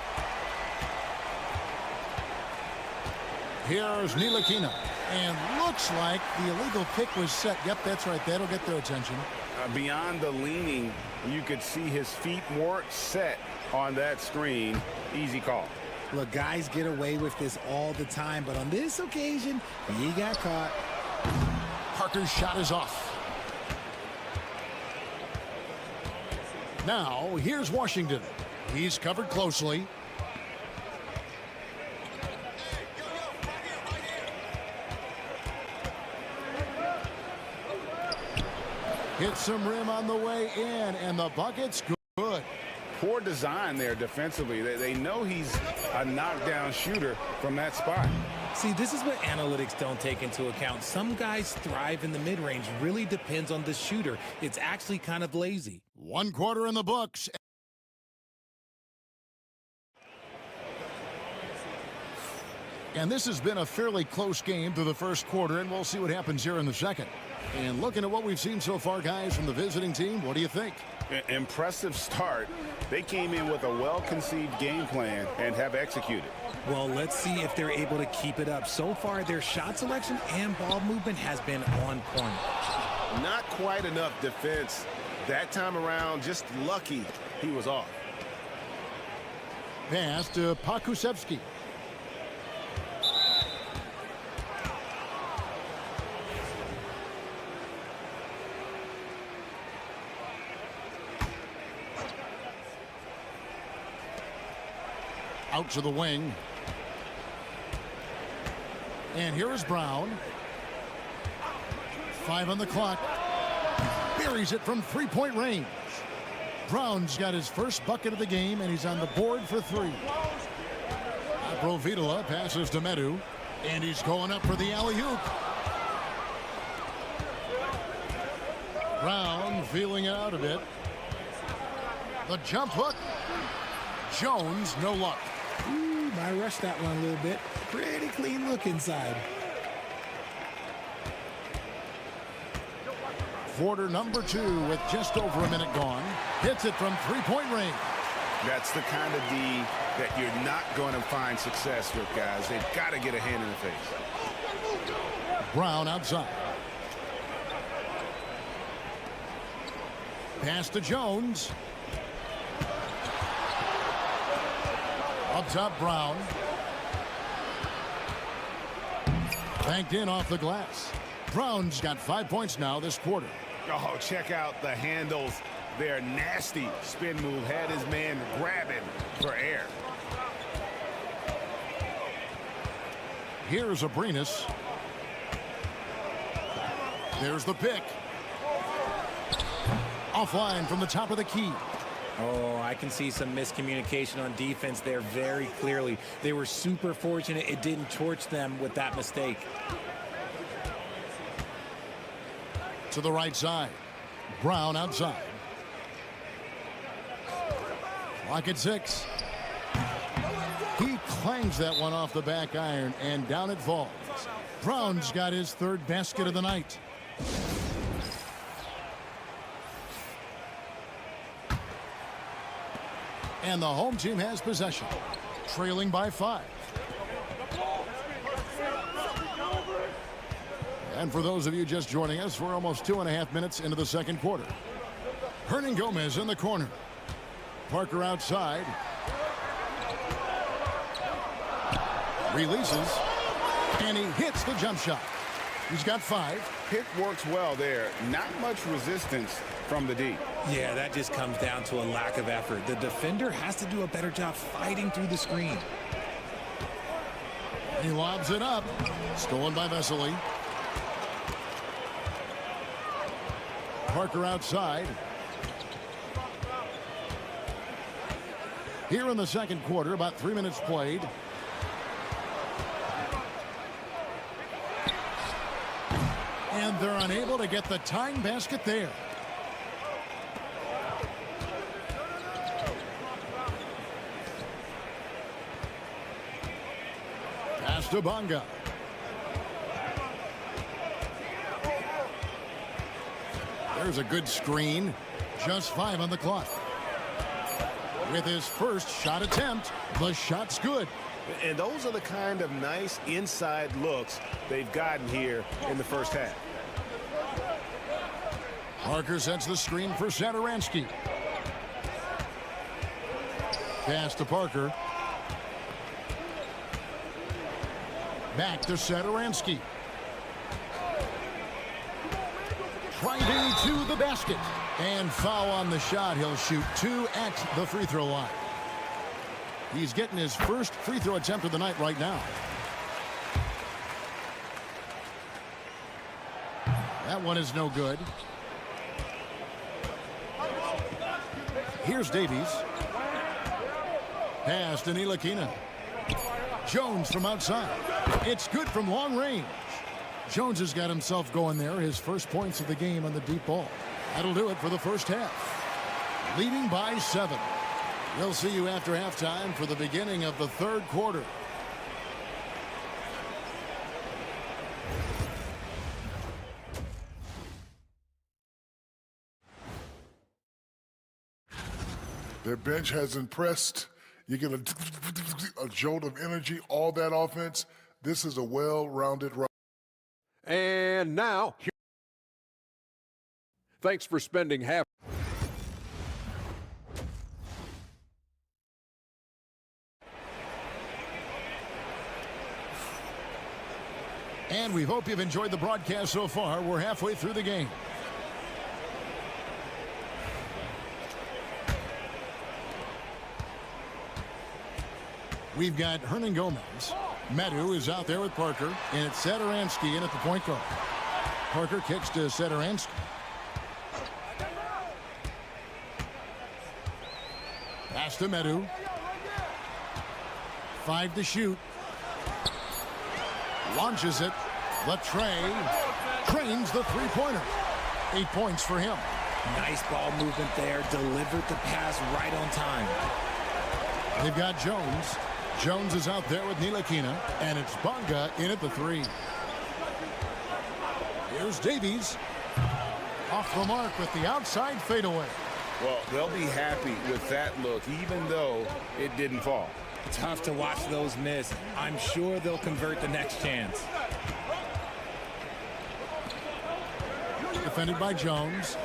Here's Ntilikina. And looks like the illegal kick was set. Yep, that's right. That'll get their attention. Beyond the leaning, you could see his feet more set on that screen. Easy call. Look, guys get away with this all the time, but on this occasion, he got caught. Parker's shot is off. Now, here's Washington. He's covered closely. Hits some rim on the way in, and the bucket's good. Poor design there defensively. They know he's a knockdown shooter from that spot. See, this is what analytics don't take into account. Some guys thrive in the mid-range. Really depends on the shooter. It's actually kind of lazy. 1 quarter in the books. And this has been a fairly close game through the first quarter, and we'll see what happens here in the second. And looking at what we've seen so far, guys, from the visiting team, what do you think? Impressive start. They came in with a well-conceived game plan and have executed. Well, let's see if they're able to keep it up. So far, their shot selection and ball movement has been on point. Not quite enough defense. That time around, just lucky he was off. Pass to Pakusevsky. Out to the wing. And here is Brown. 5 on the clock. Buries it from three-point range. Brown's got his first bucket of the game, and he's on the board for 3. Provitola passes to Medu, and he's going up for the alley-oop. Brown feeling it out a bit. The jump hook. Jones, no luck. Ooh, I rushed that one a little bit. Pretty clean look inside. Quarter number 2 with just over a minute gone. Hits it from three-point range. That's the kind of D that you're not going to find success with, guys. They've got to get a hand in the face. Brown outside. Pass to Jones. Up top, Brown. Banked in off the glass. Brown's got 5 points now this quarter. Oh, check out the handles. Their nasty spin move had his man grabbing for air. Here's Abrinas. There's the pick. Offline from the top of the key. Oh, I can see some miscommunication on defense there very clearly. They were super fortunate it didn't torch them with that mistake. To the right side. Brown outside. Clock at 6. He clangs that one off the back iron, and down it falls. Brown's got his 3rd basket of the night. And the home team has possession, trailing by 5. And for those of you just joining us, we're almost 2.5 minutes into the second quarter. Hernan Gomez in the corner. Parker outside. Releases. And he hits the jump shot. He's got 5. Pick works well there. Not much resistance from the D. Yeah, that just comes down to a lack of effort. The defender has to do a better job fighting through the screen. He lobs it up. Stolen by Vesely. Parker outside. Here in the second quarter, about 3 minutes played. And they're unable to get the tying basket there. Pass to Bonga. There's a good screen. Just 5 on the clock. With his first shot attempt, the shot's good. And those are the kind of nice inside looks they've gotten here in the first half. Parker sets the screen for Satoransky. Pass to Parker. Back to Satoransky. Driving to the basket. And foul on the shot. He'll shoot 2 at the free throw line. He's getting his first free throw attempt of the night right now. That one is no good. Here's Davies. Pass to Ntilikina. Jones from outside. It's good from long range. Jones has got himself going there. His first points of the game on the deep ball. That'll do it for the first half. Leading by 7. We'll see you after halftime for the beginning of the third quarter. Their bench has impressed. You get a jolt of energy, all that offense. This is a well-rounded roster. And now, thanks for spending half. And we hope you've enjoyed the broadcast so far. We're halfway through the game. We've got Hernan Gomez. Medu is out there with Parker, and it's Satoransky in at the point guard. Parker kicks to Satoransky. Pass to Medu. 5 to shoot. Launches it. Latrey trains the three-pointer. 8 points for him. Nice ball movement there. Delivered the pass right on time. They've got Jones. Jones is out there with Ntilikina, and it's Bonga in at the 3. Here's Davies. Off the mark with the outside fadeaway. Well, they'll be happy with that look, even though it didn't fall. Tough to watch those miss. I'm sure they'll convert the next chance. Defended by Jones.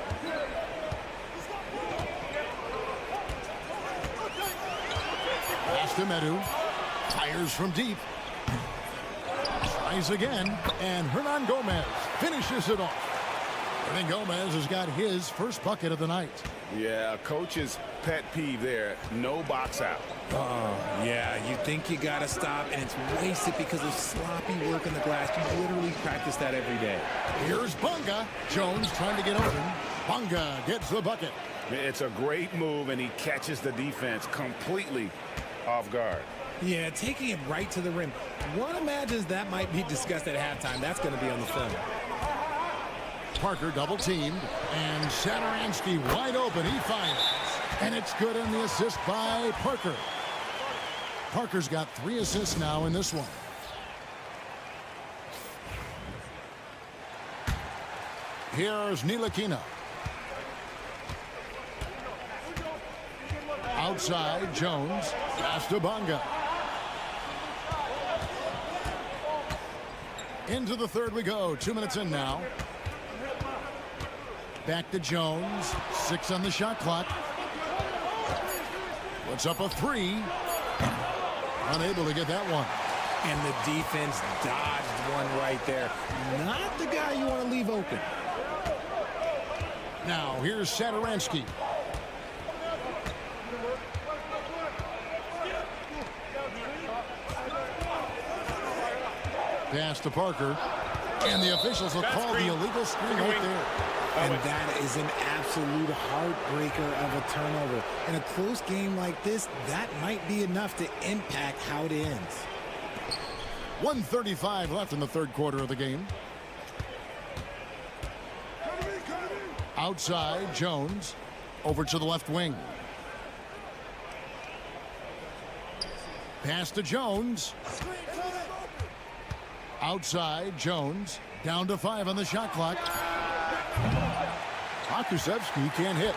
Pass to Medu. Fires from deep. Tries again. And Hernan Gomez finishes it off. Hernan Gomez has got his first bucket of the night. Yeah, coach's pet peeve there. No box out. Yeah, you think you got to stop, and it's wasted because of sloppy work in the glass. You literally practice that every day. Here's Bonga. Jones trying to get open. Bonga gets the bucket. It's a great move, and he catches the defense completely off guard. Yeah, taking it right to the rim. One imagines that might be discussed at halftime. That's going to be on the film. Parker double teamed, and Satoransky wide open. He fires, and it's good on the assist by Parker. Parker's got 3 assists now in this one. Here's Ntilikina. Outside, Jones. Pass to Bonga. Into the third we go. 2 minutes in now. Back to Jones. 6 on the shot clock. What's up a 3? Unable to get that one. And the defense dodged one right there. Not the guy you want to leave open. Now here's Satoransky. Pass to Parker. And the officials will call the illegal screen right there. And that is an absolute heartbreaker of a turnover. In a close game like this, that might be enough to impact how it ends. 1:35 left in the third quarter of the game. Outside, Jones. Over to the left wing. Pass to Jones. Outside, Jones. Down to 5 on the shot clock. Akusevsky can't hit.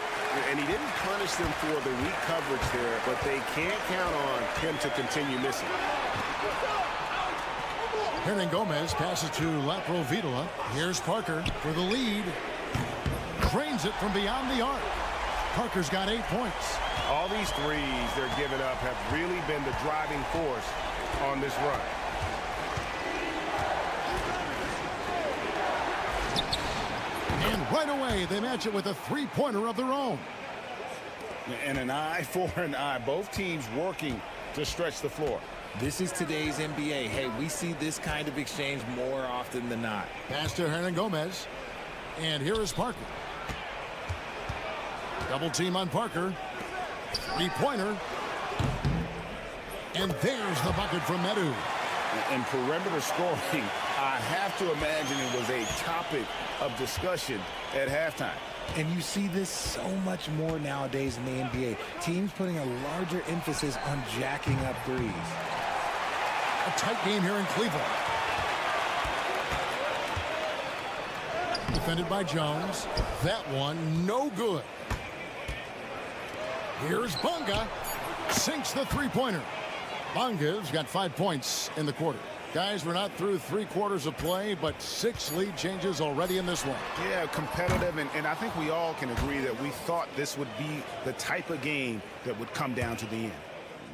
And he didn't punish them for the weak coverage there, but they can't count on him to continue missing. Hernan Gomez passes to Laprovitola. Here's Parker for the lead. Drains it from beyond the arc. Parker's got 8 points. All these threes they're giving up have really been the driving force on this run. And right away, they match it with a three-pointer of their own. And an eye for an eye. Both teams working to stretch the floor. This is today's NBA. Hey, we see this kind of exchange more often than not. Pass to Hernan Gomez. And here is Parker. Double team on Parker. Three-pointer. And there's the bucket from Medu. And perimeter scoring, I have to imagine it was a topic of discussion at halftime. And you see this so much more nowadays in the NBA. Teams putting a larger emphasis on jacking up threes. A tight game here in Cleveland. Defended by Jones. That one, no good. Here's Bonga. Sinks the three-pointer. Bonga's got 5 points in the quarter. Guys, we're not through 3 quarters of play, but 6 lead changes already in this one. Yeah, competitive, and I think we all can agree that we thought this would be the type of game that would come down to the end.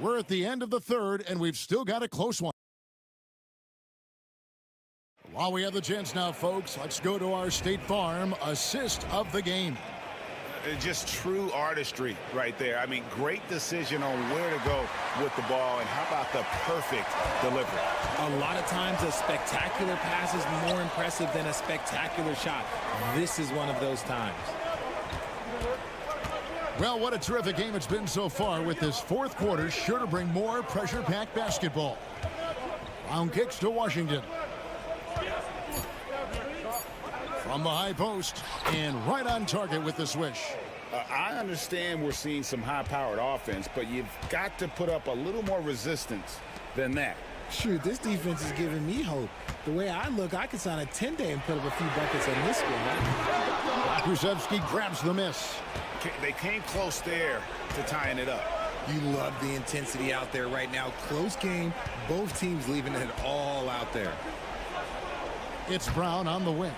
We're at the end of the third, and we've still got a close one. While we have the chance now, folks, let's go to our State Farm assist of the game. Just true artistry right there. I mean, great decision on where to go with the ball, and how about the perfect delivery? A lot of times a spectacular pass is more impressive than a spectacular shot. This is one of those times. Well, what a terrific game it's been so far, with this fourth quarter sure to bring more pressure-packed basketball. Round kicks to Washington. From the high post, and right on target with the swish. I understand we're seeing some high-powered offense, but you've got to put up a little more resistance than that. Shoot, this defense is giving me hope. The way I look, I could sign a 10-day and put up a few buckets on this one. Krusevsky grabs the miss. They came close there to tying it up. You love the intensity out there right now. Close game, both teams leaving it all out there. It's Brown on the wing.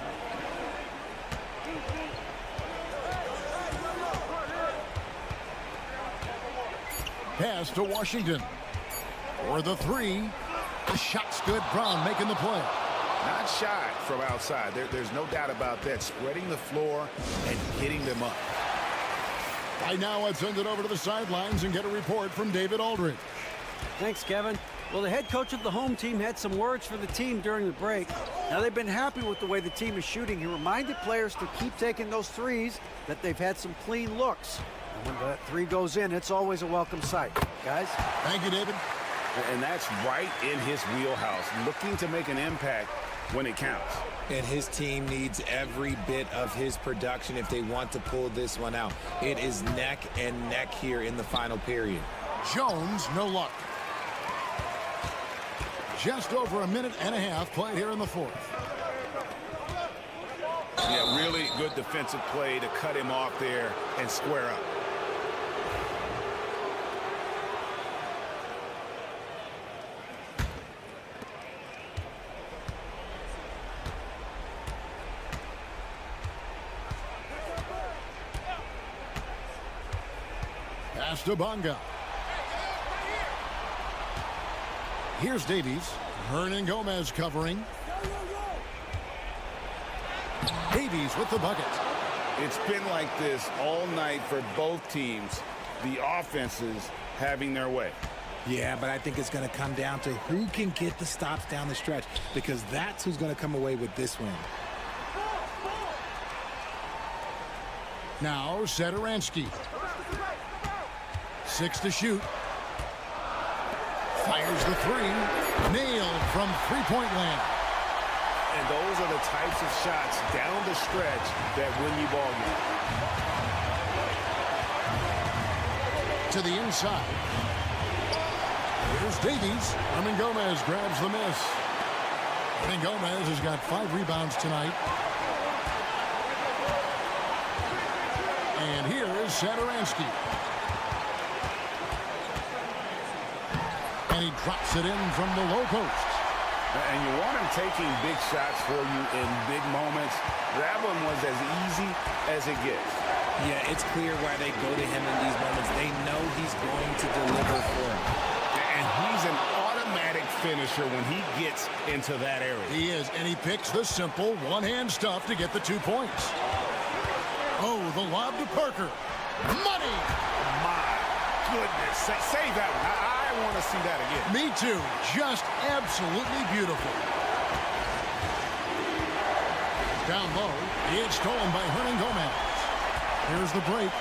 Pass to Washington. For the three. The shot's good. Brown making the play. Not shy from outside. There's no doubt about that. Spreading the floor and hitting them up. Right now, let's send it over to the sidelines and get a report from David Aldridge. Thanks, Kevin. Well, the head coach of the home team had some words for the team during the break. Now, they've been happy with the way the team is shooting. He reminded players to keep taking those threes, that they've had some clean looks. And when that three goes in, it's always a welcome sight. Guys? Thank you, David. And that's right in his wheelhouse, looking to make an impact when it counts. And his team needs every bit of his production if they want to pull this one out. It is neck and neck here in the final period. Jones, no luck. Just over a minute and a half played here in the fourth. Yeah, really good defensive play to cut him off there and square up. Pass to Bonga. Here's Davies. Hernan Gomez covering. Davies with the bucket. It's been like this all night for both teams. The offenses having their way. Yeah, but I think it's going to come down to who can get the stops down the stretch, because that's who's going to come away with this win. Now, Satoransky. 6 to shoot. Fires the three. Nailed from three-point land. And those are the types of shots down the stretch that win you ball games. To the inside. Here's Davies. Hernan Gomez grabs the miss. Hernan Gomez has got 5 rebounds tonight. And here is Satoransky. And he drops it in from the low post. And you want him taking big shots for you in big moments. That one was as easy as it gets. Yeah, it's clear why they go to him in these moments. They know he's going to deliver for them. And he's an automatic finisher when he gets into that area. He is, and he picks the simple one-hand stuff to get the 2 points. Oh, the lob to Parker. Money! My goodness. Save that one. I want to see that again. Me too. Just absolutely beautiful. Down low. It's stolen by Hernan Gomez. Here's the break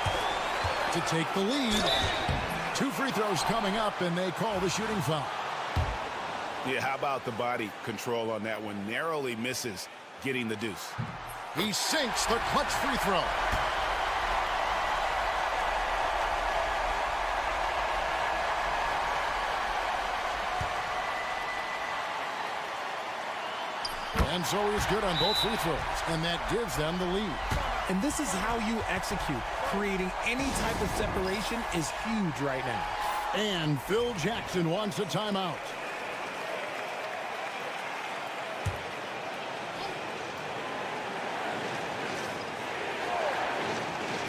to take the lead. 2 free throws coming up, and they call the shooting foul. Yeah, how about the body control on that one? Narrowly misses getting the deuce. He sinks the clutch free throw. And so he's good on both free throws, and that gives them the lead. And this is how you execute. Creating any type of separation is huge right now. And Phil Jackson wants a timeout.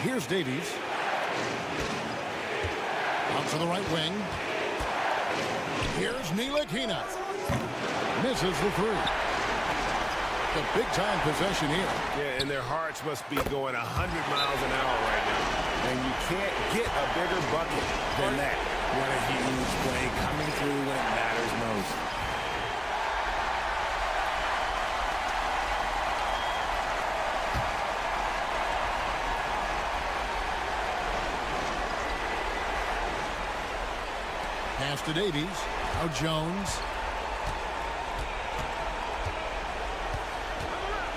Here's Davies. Out to the right wing. Here's Ntilikina. Misses the three. A big-time possession here. Yeah, and their hearts must be going 100 miles an hour right now. And you can't get a bigger bucket than that. What a huge play, coming through when it matters most. Pass to Davies. Now Jones.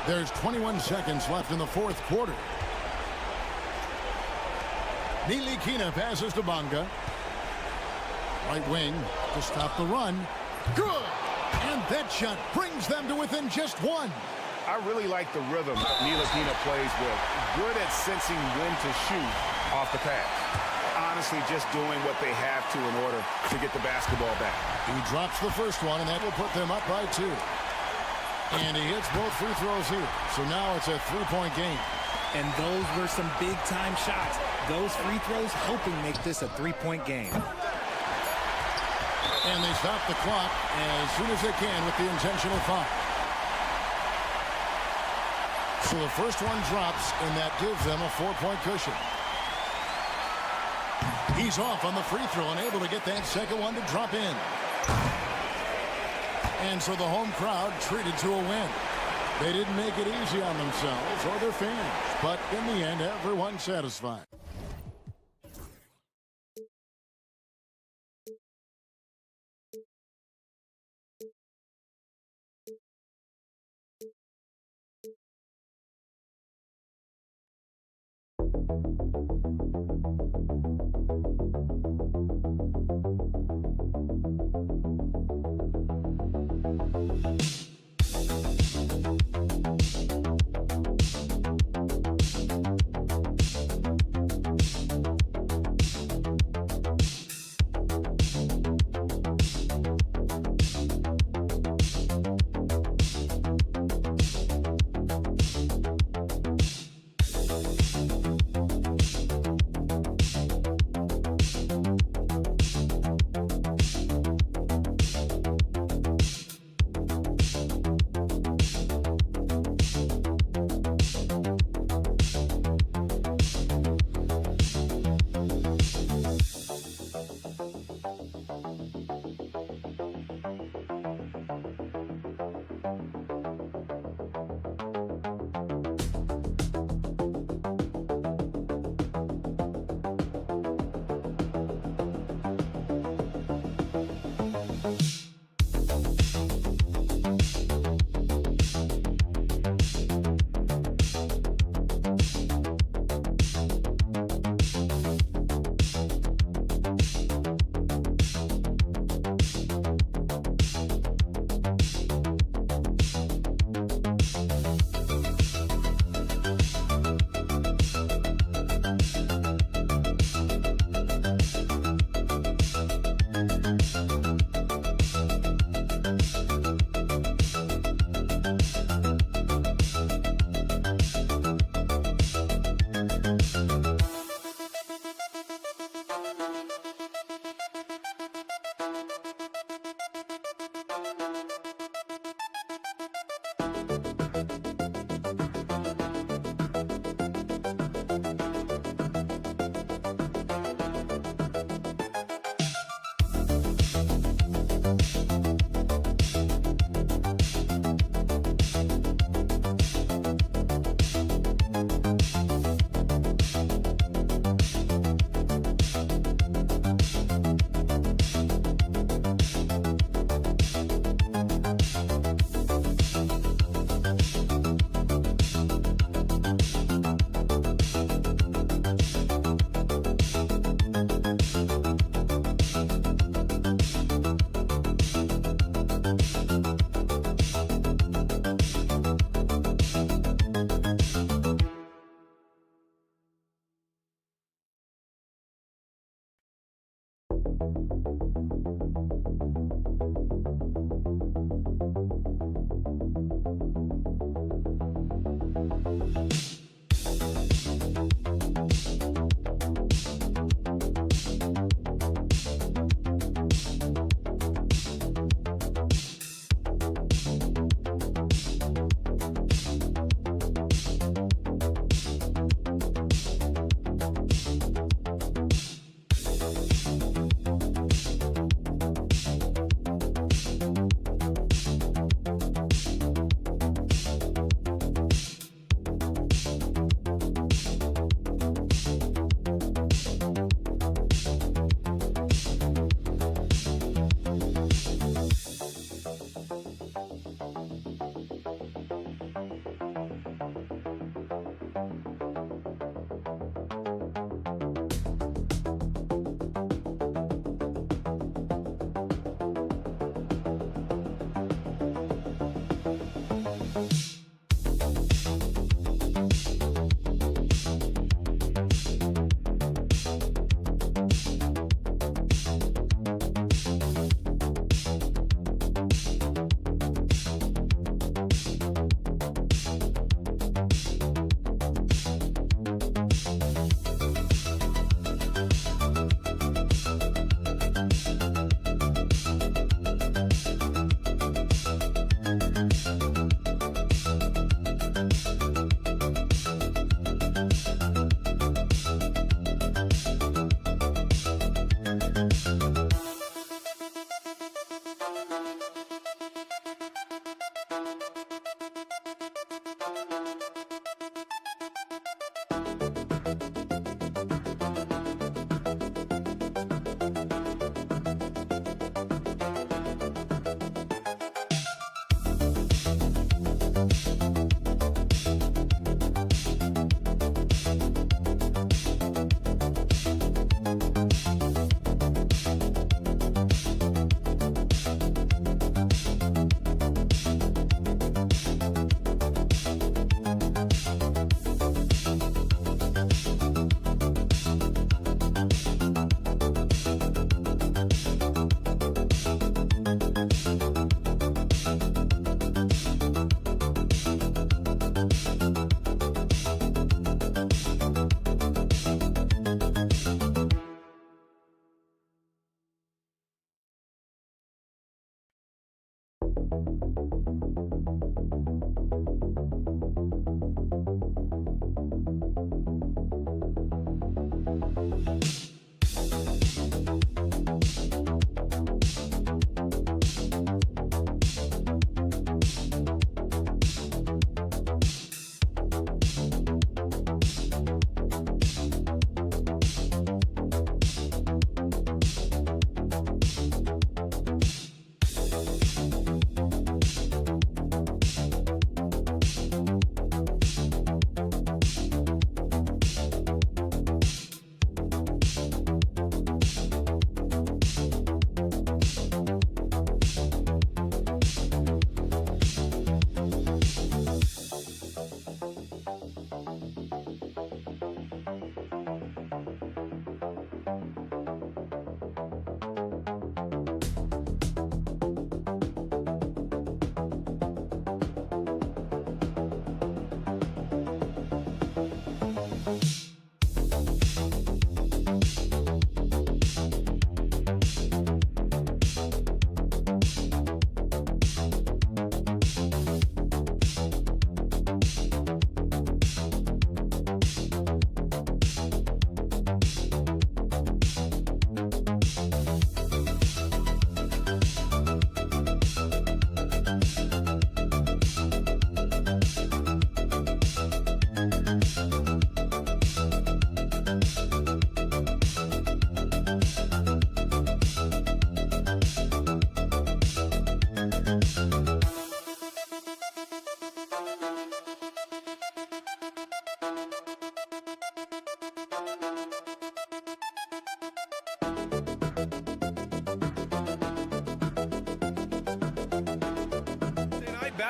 There's 21 seconds left in the fourth quarter. Ntilikina passes to Bonga. Right wing to stop the run. Good! And that shot brings them to within just one. I really like the rhythm Ntilikina plays with. Good at sensing when to shoot off the pass. Honestly, just doing what they have to in order to get the basketball back. He drops the first one, and that will put them up by 2. And he hits both free throws here. So now it's a 3-point game. And those were some big-time shots. Those free throws helping make this a 3-point game. And they stop the clock as soon as they can with the intentional foul. So the first one drops, and that gives them a 4-point cushion. He's off on the free throw and able to get that second one to drop in. And so the home crowd treated to a win. They didn't make it easy on themselves or their fans, but in the end, everyone's satisfied.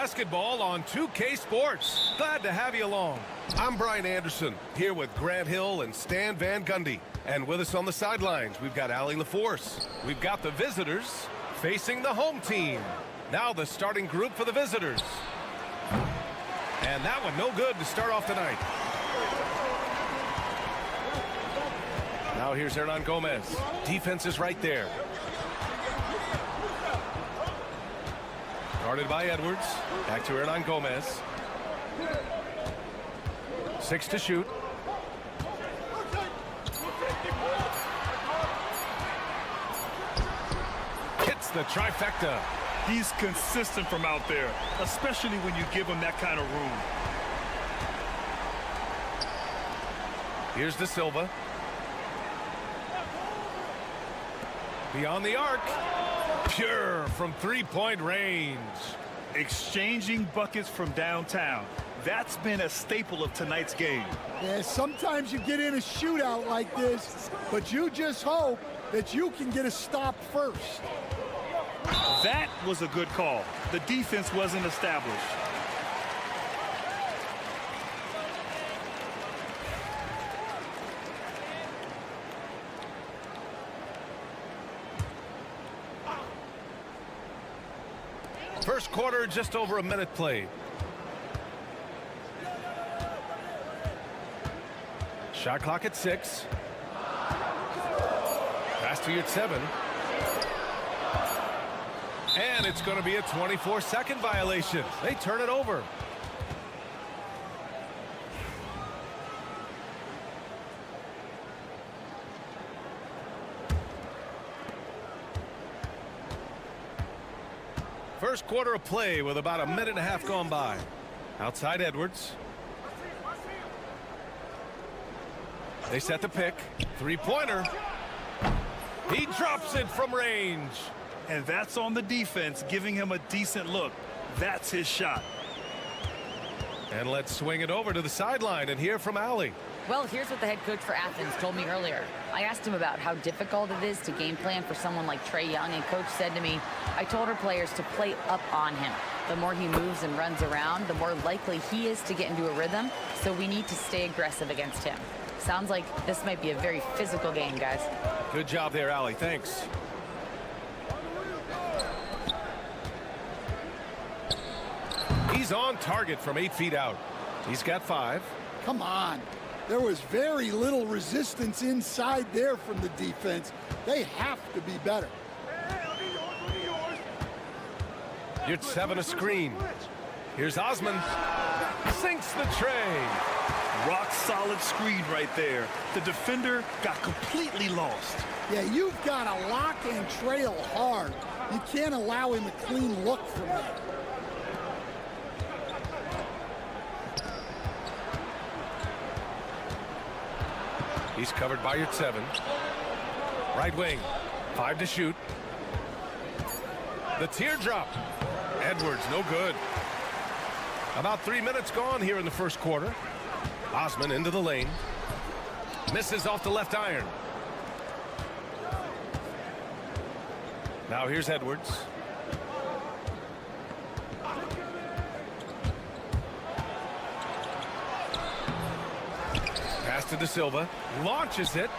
basketball on 2K Sports. Glad to have you along. I'm Brian Anderson, here with Grant Hill and Stan Van Gundy. And with us on the sidelines, we've got Allie LaForce. We've got the visitors facing the home team. Now the starting group for the visitors. And that one no good to start off tonight. Now here's Hernan Gomez. Defense is right there. Guarded by Edwards. Back to Hernan Gomez. 6 to shoot. Hits the trifecta. He's consistent from out there, especially when you give him that kind of room. Here's De Silva. Beyond the arc. Pure from three-point range. Exchanging buckets from downtown. That's been a staple of tonight's game. Yeah, sometimes you get in a shootout like this, but you just hope that you can get a stop first. That was a good call. The defense wasn't established. First quarter, just over a minute played. Shot clock at 6. Pass to Yurtseven. And it's going to be a 24-second violation. They turn it over. First quarter of play with about a minute and a half gone by. Outside Edwards. They set the pick. Three-pointer. He drops it from range. And that's on the defense, giving him a decent look. That's his shot. And let's swing it over to the sideline and hear from Allie. Well, here's what the head coach for Athens told me earlier. I asked him about how difficult it is to game plan for someone like Trae Young, and coach said to me, I told our players to play up on him. The more he moves and runs around, the more likely he is to get into a rhythm, so we need to stay aggressive against him. Sounds like this might be a very physical game, guys. Good job there, Allie. Thanks. He's on target from 8 feet out. He's got 5. Come on. There was very little resistance inside there from the defense. They have to be better. Yurtseven a screen. Here's Osman. Sinks the tray. Rock solid screen right there. The defender got completely lost. Yeah, you've got to lock and trail hard. You can't allow him a clean look from there. He's covered by Yurtseven. Right wing. 5 to shoot. The teardrop. Edwards, no good. About 3 minutes gone here in the first quarter. Osman into the lane. Misses off the left iron. Now here's Edwards. Pass to De Silva. Launches it.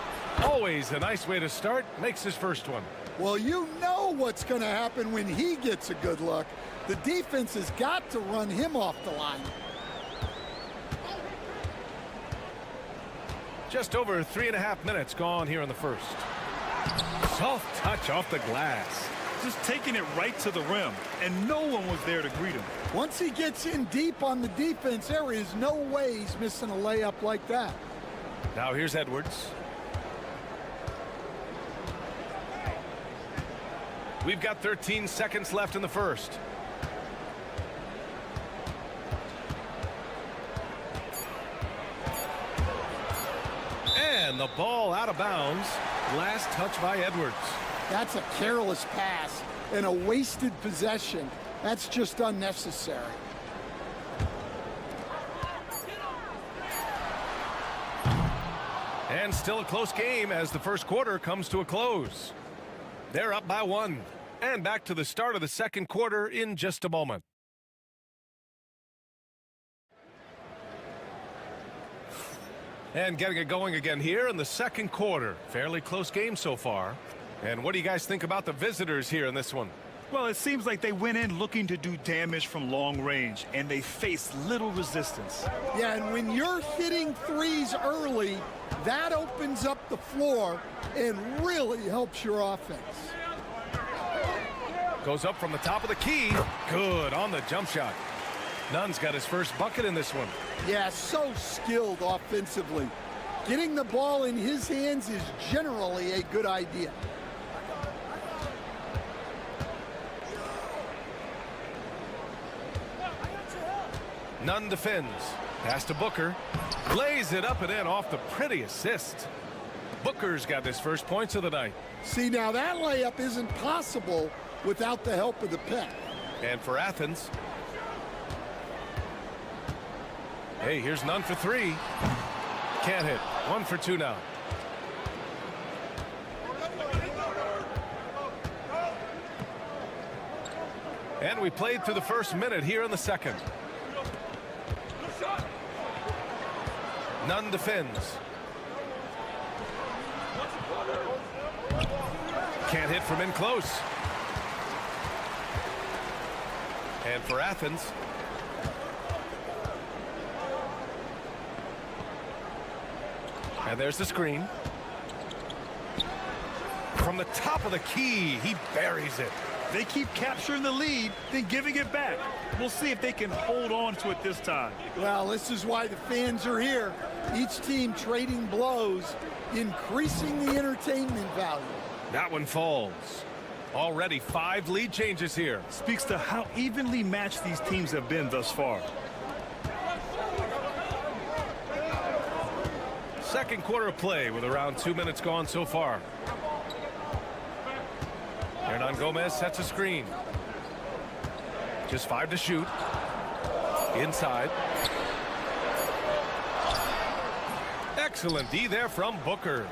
Always a nice way to start. Makes his first one. Well, you know what's going to happen when he gets a good look. The defense has got to run him off the line. Just over 3.5 minutes gone here in the first. Soft touch off the glass. Just taking it right to the rim, and no one was there to greet him. Once he gets in deep on the defense, there is no way he's missing a layup like that. Now here's Edwards. We've got 13 seconds left in the first. And the ball out of bounds. Last touch by Edwards. That's a careless pass and a wasted possession. That's just unnecessary. And still a close game as the first quarter comes to a close. They're up by 1. And back to the start of the second quarter in just a moment. And getting it going again here in the second quarter. Fairly close game so far. And what do you guys think about the visitors here in this one? Well, it seems like they went in looking to do damage from long range, and they faced little resistance. Yeah, and when you're hitting threes early, that opens up the floor and really helps your offense. Goes up from the top of the key. Good on the jump shot. Nunn's got his first bucket in this one. Yeah, so skilled offensively. Getting the ball in his hands is generally a good idea. Nunn defends. Pass to Booker. Lays it up and in off the pretty assist. Booker's got his first points of the night. See, now that layup isn't possible without the help of the pick. And for Athens. Hey, here's Nunn for three. Can't hit. 1 for 2 now. And we played through the first minute here in the second. Nunn defends. Can't hit from in close. And for Athens. And there's the screen. From the top of the key, he buries it. They keep capturing the lead, then giving it back. We'll see if they can hold on to it this time. Well, this is why the fans are here. Each team trading blows, increasing the entertainment value. That one falls. Already 5 lead changes here. Speaks to how evenly matched these teams have been thus far. Second quarter of play with around 2 minutes gone so far. Hernan Gomez sets a screen. Just 5 to shoot. Inside. Excellent D there from Booker.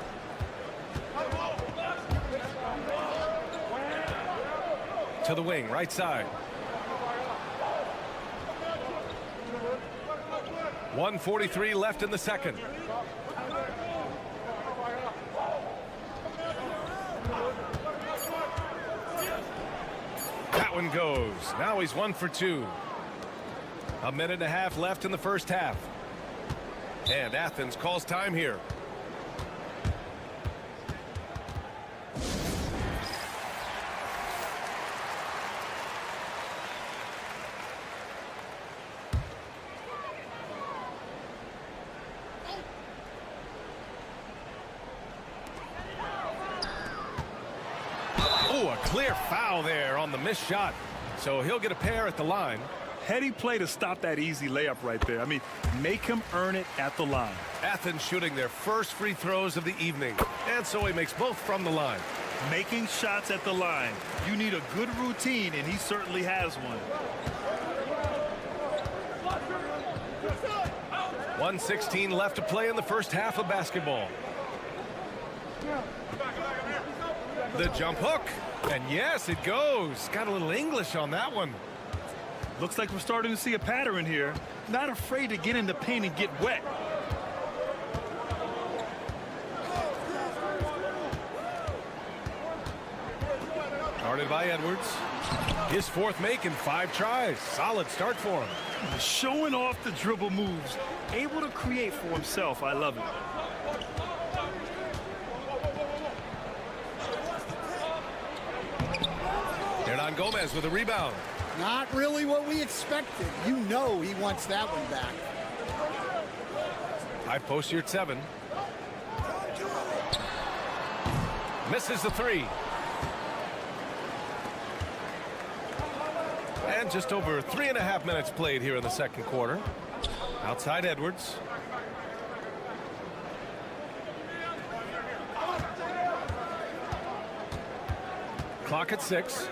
To the wing, right side. 1:43 left in the second. That one goes. Now he's 1 for 2. A minute and a half left in the first half. And Athens calls time here. Oh, a clear foul there on the missed shot. So he'll get a pair at the line. Heady play to stop that easy layup right there. I mean, make him earn it at the line. Athens shooting their first free throws of the evening. And so he makes both from the line. Making shots at the line. You need a good routine, and he certainly has one. 1:16 left to play in the first half of basketball. The jump hook. And yes, it goes. Got a little English on that one. Looks like we're starting to see a pattern here. Not afraid to get in the paint and get wet. Guarded by Edwards. His fourth make in 5 tries. Solid start for him. Showing off the dribble moves. Able to create for himself. I love it. Hernan Gomez with a rebound. Not really what we expected. You know he wants that one back. High post here at 7. Misses the 3. And just over 3.5 minutes played here in the second quarter. Outside Edwards. Clock at 6.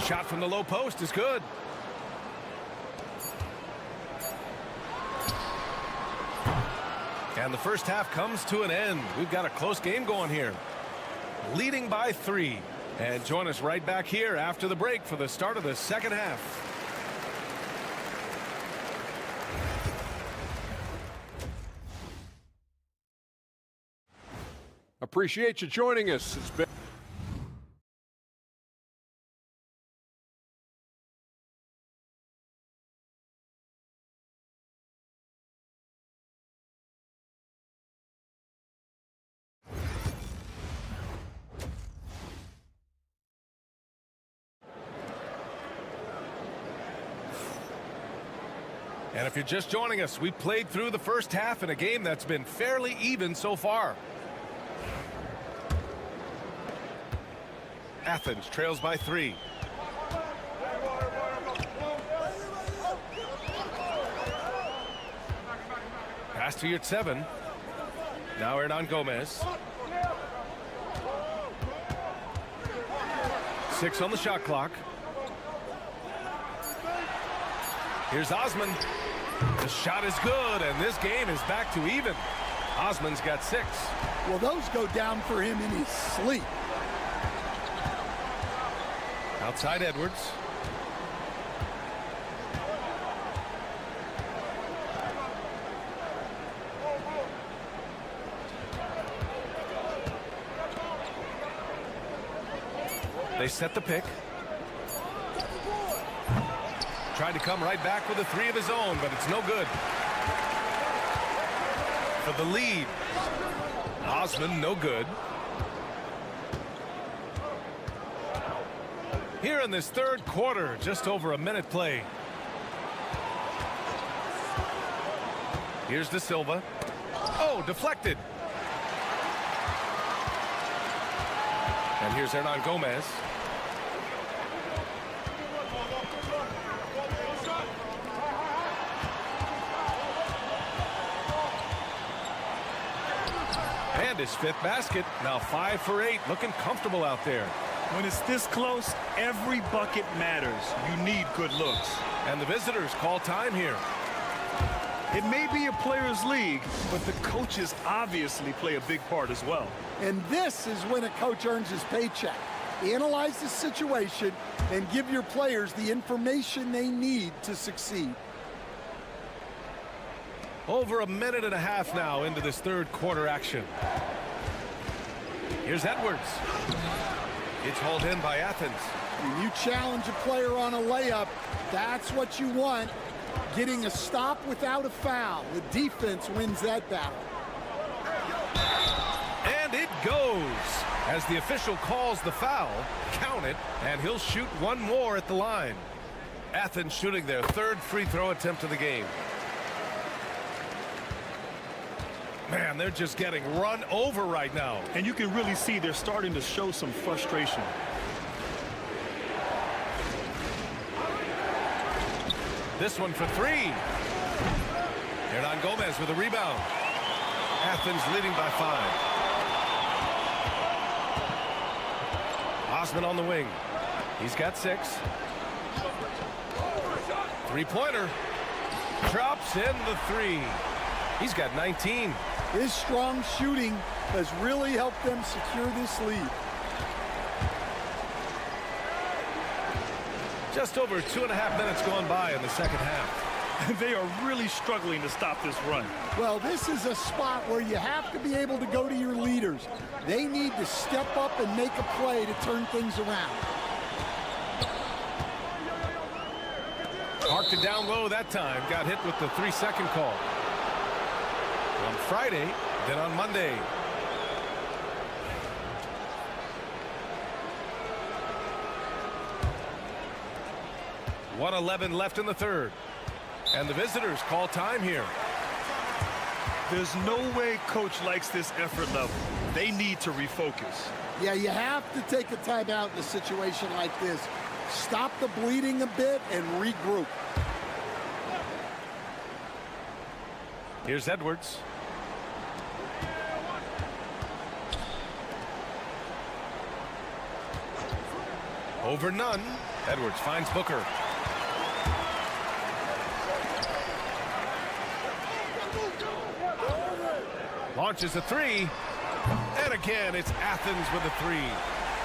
Shot from the low post is good. And the first half comes to an end. We've got a close game going here. Leading by 3. And join us right back here after the break for the start of the second half. Appreciate you joining us. It's been And if you're just joining us, we played through the first half in a game that's been fairly even so far. Athens trails by 3. Pass to Yurtseven. Now Hernan Gomez. 6 on the shot clock. Here's Osman. The shot is good, and this game is back to even. Osman's got 6. Well, those go down for him in his sleep. Outside Edwards. They set the pick. Tried to come right back with a 3 of his own, but it's no good. For the lead. Osman, no good. Here in this third quarter, just over a minute play. Here's De Silva. Oh, deflected. And here's Hernan Gomez. And his 5th basket. Now 5 for 8. Looking comfortable out there. When it's this close, every bucket matters. You need good looks. And the visitors call time here. It may be a players' league, but the coaches obviously play a big part as well. And this is when a coach earns his paycheck. Analyze the situation and give your players the information they need to succeed. Over a minute and a half now into this third quarter action. Here's Edwards. It's hauled in by Athens. When you challenge a player on a layup, that's what you want. Getting a stop without a foul. The defense wins that battle. And it goes. As the official calls the foul, count it, and he'll shoot one more at the line. Athens shooting their 3rd free throw attempt of the game. Man, they're just getting run over right now. And you can really see they're starting to show some frustration. This one for 3. Hernan Gomez with a rebound. Athens leading by 5. Osman on the wing. He's got 6. 3-pointer. Drops in the 3. He's got 19. His strong shooting has really helped them secure this lead. Just over 2.5 minutes gone by in the second half. They are really struggling to stop this run. Well, this is a spot where you have to be able to go to your leaders. They need to step up and make a play to turn things around. Parked it down low that time. Got hit with the 3-second call. On Friday, then on Monday. .111 left in the third. And the visitors call time here. There's no way coach likes this effort level. They need to refocus. Yeah, you have to take a timeout in a situation like this. Stop the bleeding a bit and regroup. Here's Edwards. Over none. Edwards finds Booker. Launches a 3. And again, it's Athens with a 3.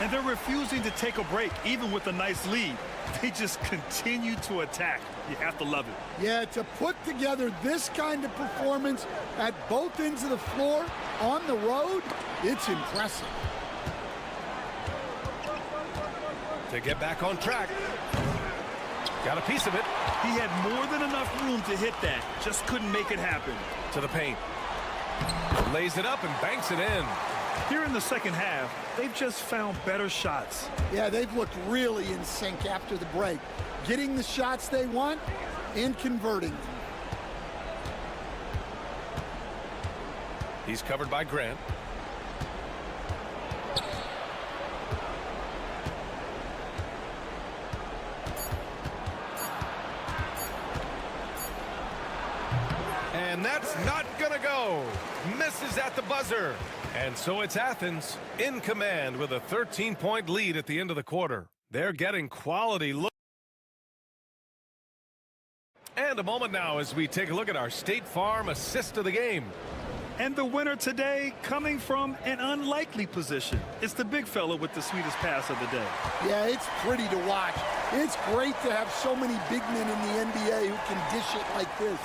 And they're refusing to take a break, even with a nice lead. They just continue to attack. You have to love it. Yeah, to put together this kind of performance at both ends of the floor on the road, it's impressive. To get back on track. Got a piece of it. He had more than enough room to hit that. Just couldn't make it happen. To the paint. Lays it up and banks it in. Here in the second half, they've just found better shots. Yeah, they've looked really in sync after the break. Getting the shots they want and converting them. He's covered by Grant. And that's not gonna go. Misses at the buzzer. And so it's Athens in command with a 13-point lead at the end of the quarter. They're getting quality look. And a moment now as we take a look at our State Farm assist of the game. And the winner today coming from an unlikely position. It's the big fella with the sweetest pass of the day. Yeah, it's pretty to watch. It's great to have so many big men in the NBA who can dish it like this.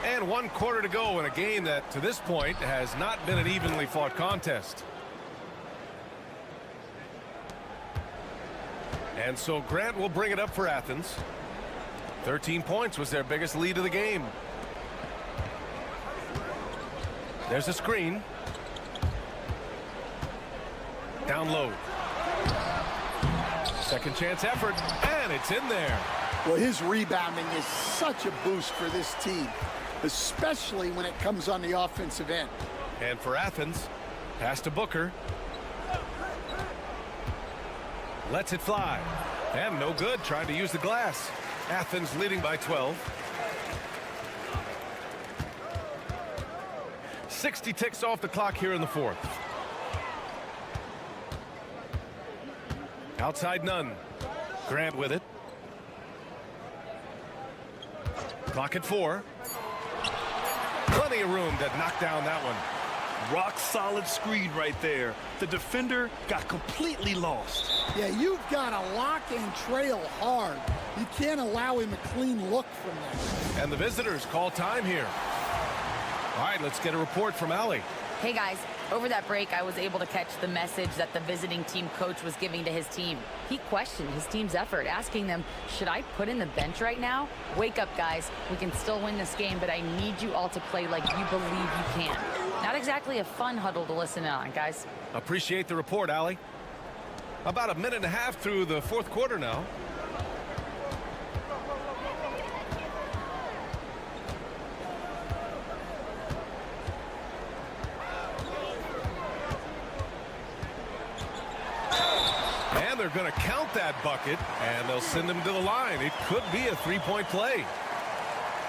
And 1 quarter to go in a game that, to this point, has not been an evenly fought contest. And so Grant will bring it up for Athens. 13 points was their biggest lead of the game. There's a screen. Down low. Second chance effort, and it's in there. Well, his rebounding is such a boost for this team, especially when it comes on the offensive end. And for Athens, pass to Booker. Lets it fly. And no good, trying to use the glass. Athens leading by 12. 60 ticks off the clock here in the fourth. Outside none. Grant with it. Clock at 4. Plenty of room to knock down that one. Rock solid screen right there. The defender got completely lost. Yeah, you've got to lock and trail hard. You can't allow him a clean look from that. And the visitors call time here. All right, let's get a report from Allie. Hey guys, over that break, I was able to catch the message that the visiting team coach was giving to his team. He questioned his team's effort, asking them, should I put in the bench right now? Wake up, guys. We can still win this game, but I need you all to play like you believe you can. Not exactly a fun huddle to listen on, guys. Appreciate the report, Allie. About a minute and a half through the fourth quarter now. And they're going to count that bucket, and they'll send him to the line. It could be a three-point play.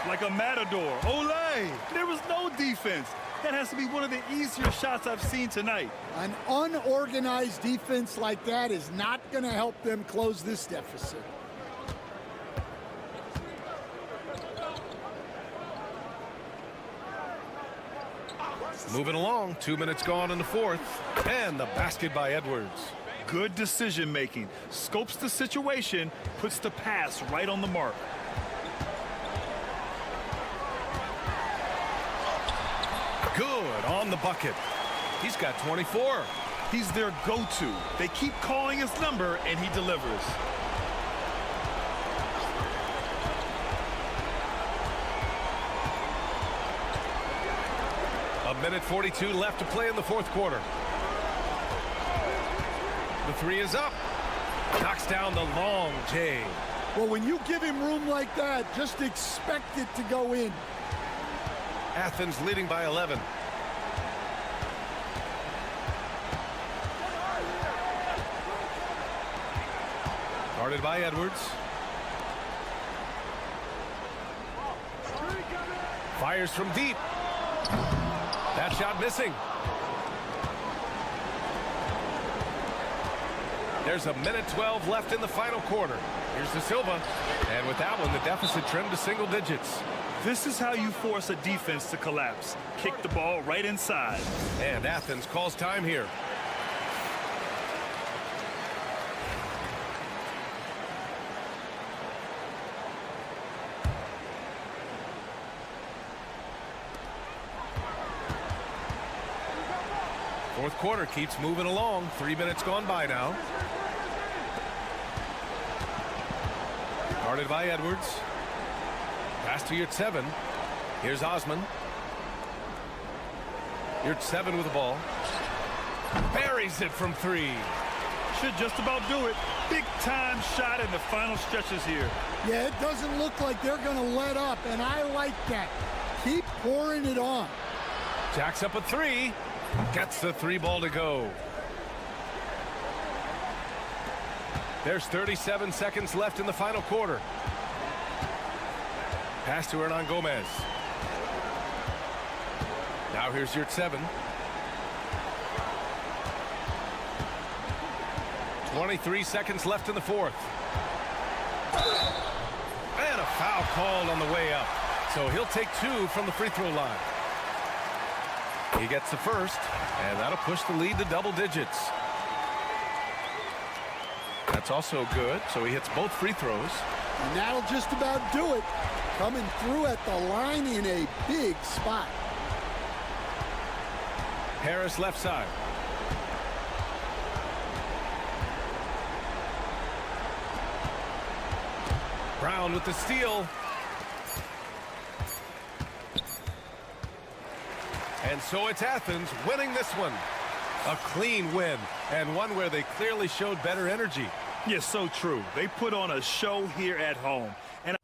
Like a matador. Olay! There was no defense. That has to be one of the easier shots I've seen tonight. An unorganized defense like that is not going to help them close this deficit. Moving along, 2 minutes gone in the fourth, and the basket by Edwards. Good decision making. Scopes the situation, puts the pass right on the mark. Good on the bucket. He's got 24. He's their go-to. They keep calling his number, and he delivers. A minute 42 left to play in the fourth quarter. The three is up. Knocks down the long J. Well, when you give him room like that, just expect it to go in. Athens leading by 11. Guarded by Edwards. Fires from deep. That shot missing. There's a minute 12 left in the final quarter. Here's De Silva. And with that one, the deficit trimmed to single digits. This is how you force a defense to collapse. Kick the ball right inside. And Athens calls time here. Fourth quarter keeps moving along. 3 minutes gone by now. Guarded by Edwards. Pass to Yurtseven. Here's Osman. Yurtseven with the ball. Buries it from 3. Should just about do it. Big time shot in the final stretches here. Yeah, it doesn't look like they're going to let up, and I like that. Keep pouring it on. Jacks up a 3. Gets the 3 ball to go. There's 37 seconds left in the final quarter. Pass to Hernan Gomez. Now here's Yurtseven. 23 seconds left in the fourth. And a foul called on the way up. So he'll take 2 from the free throw line. He gets the first, and that'll push the lead to double digits. That's also good, so he hits both free throws. And that'll just about do it. Coming through at the line in a big spot. Harris left side. Brown with the steal. And so it's Athens winning this one. A clean win, and one where they clearly showed better energy. Yes, so true. They put on a show here at home. And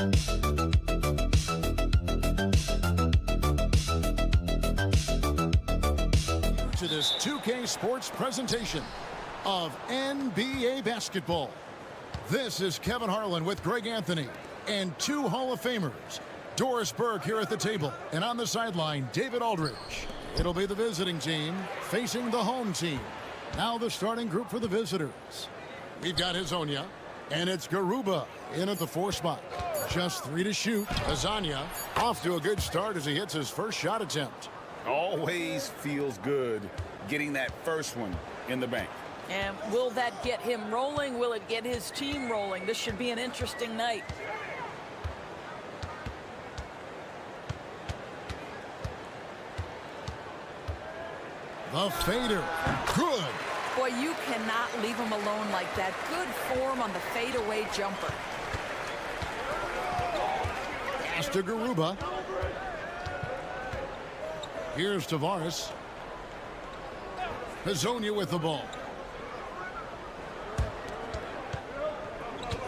To this 2K Sports presentation of NBA basketball. This is Kevin Harlan with Greg Anthony and two Hall of Famers. Doris Burke here at the table, and on the sideline, David Aldridge. It'll be the visiting team facing the home team. Now the starting group for the visitors. We've got Hezonja, and it's Garuba in at the 4 spot. Just 3 to shoot. Hezonja off to a good start as he hits his first shot attempt. Always feels good getting that first one in the bank. And will that get him rolling? Will it get his team rolling? This should be an interesting night. The fader. Good. Boy, you cannot leave him alone like that. Good form on the fadeaway jumper. Pass to Garuba. Here's Tavares. Hezonja with the ball.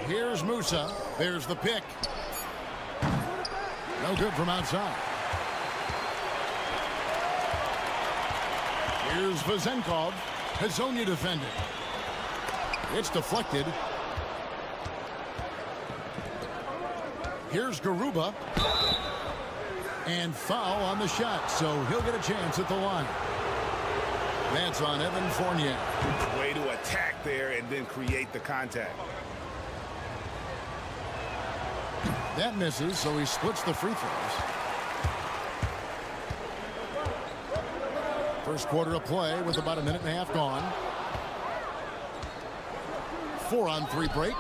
Here's Musa. There's the pick. No good from outside. Here's Vezenkov. Hezonja defending. It's deflected. Here's Garuba. And foul on the shot, so he'll get a chance at the line. That's on Evan Fournier. Way to attack there and then create the contact. That misses, so he splits the free throws. First quarter of play with about a minute and a half gone. 4-on-3 break.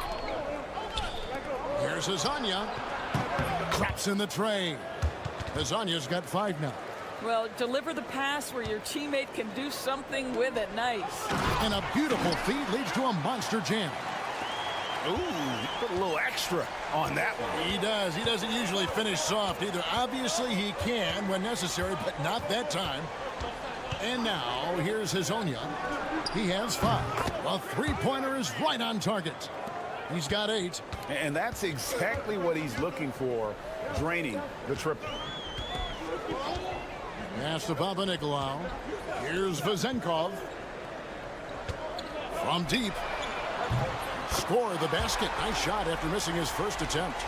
Here's Hezonja. Drops in the tray. Hezonja's got 5 now. Well, deliver the pass where your teammate can do something with it. Nice. And a beautiful feed leads to a monster jam. Ooh, he put a little extra on that one. He does. He doesn't usually finish soft either. Obviously, he can when necessary, but not that time. And now, here's Hezonja. He has 5. A three-pointer is right on target. He's got 8. And that's exactly what he's looking for, draining the triple. Pass to Papa-Nicolau. Here's Vezenkov. From deep. Score the basket. Nice shot after missing his first attempt.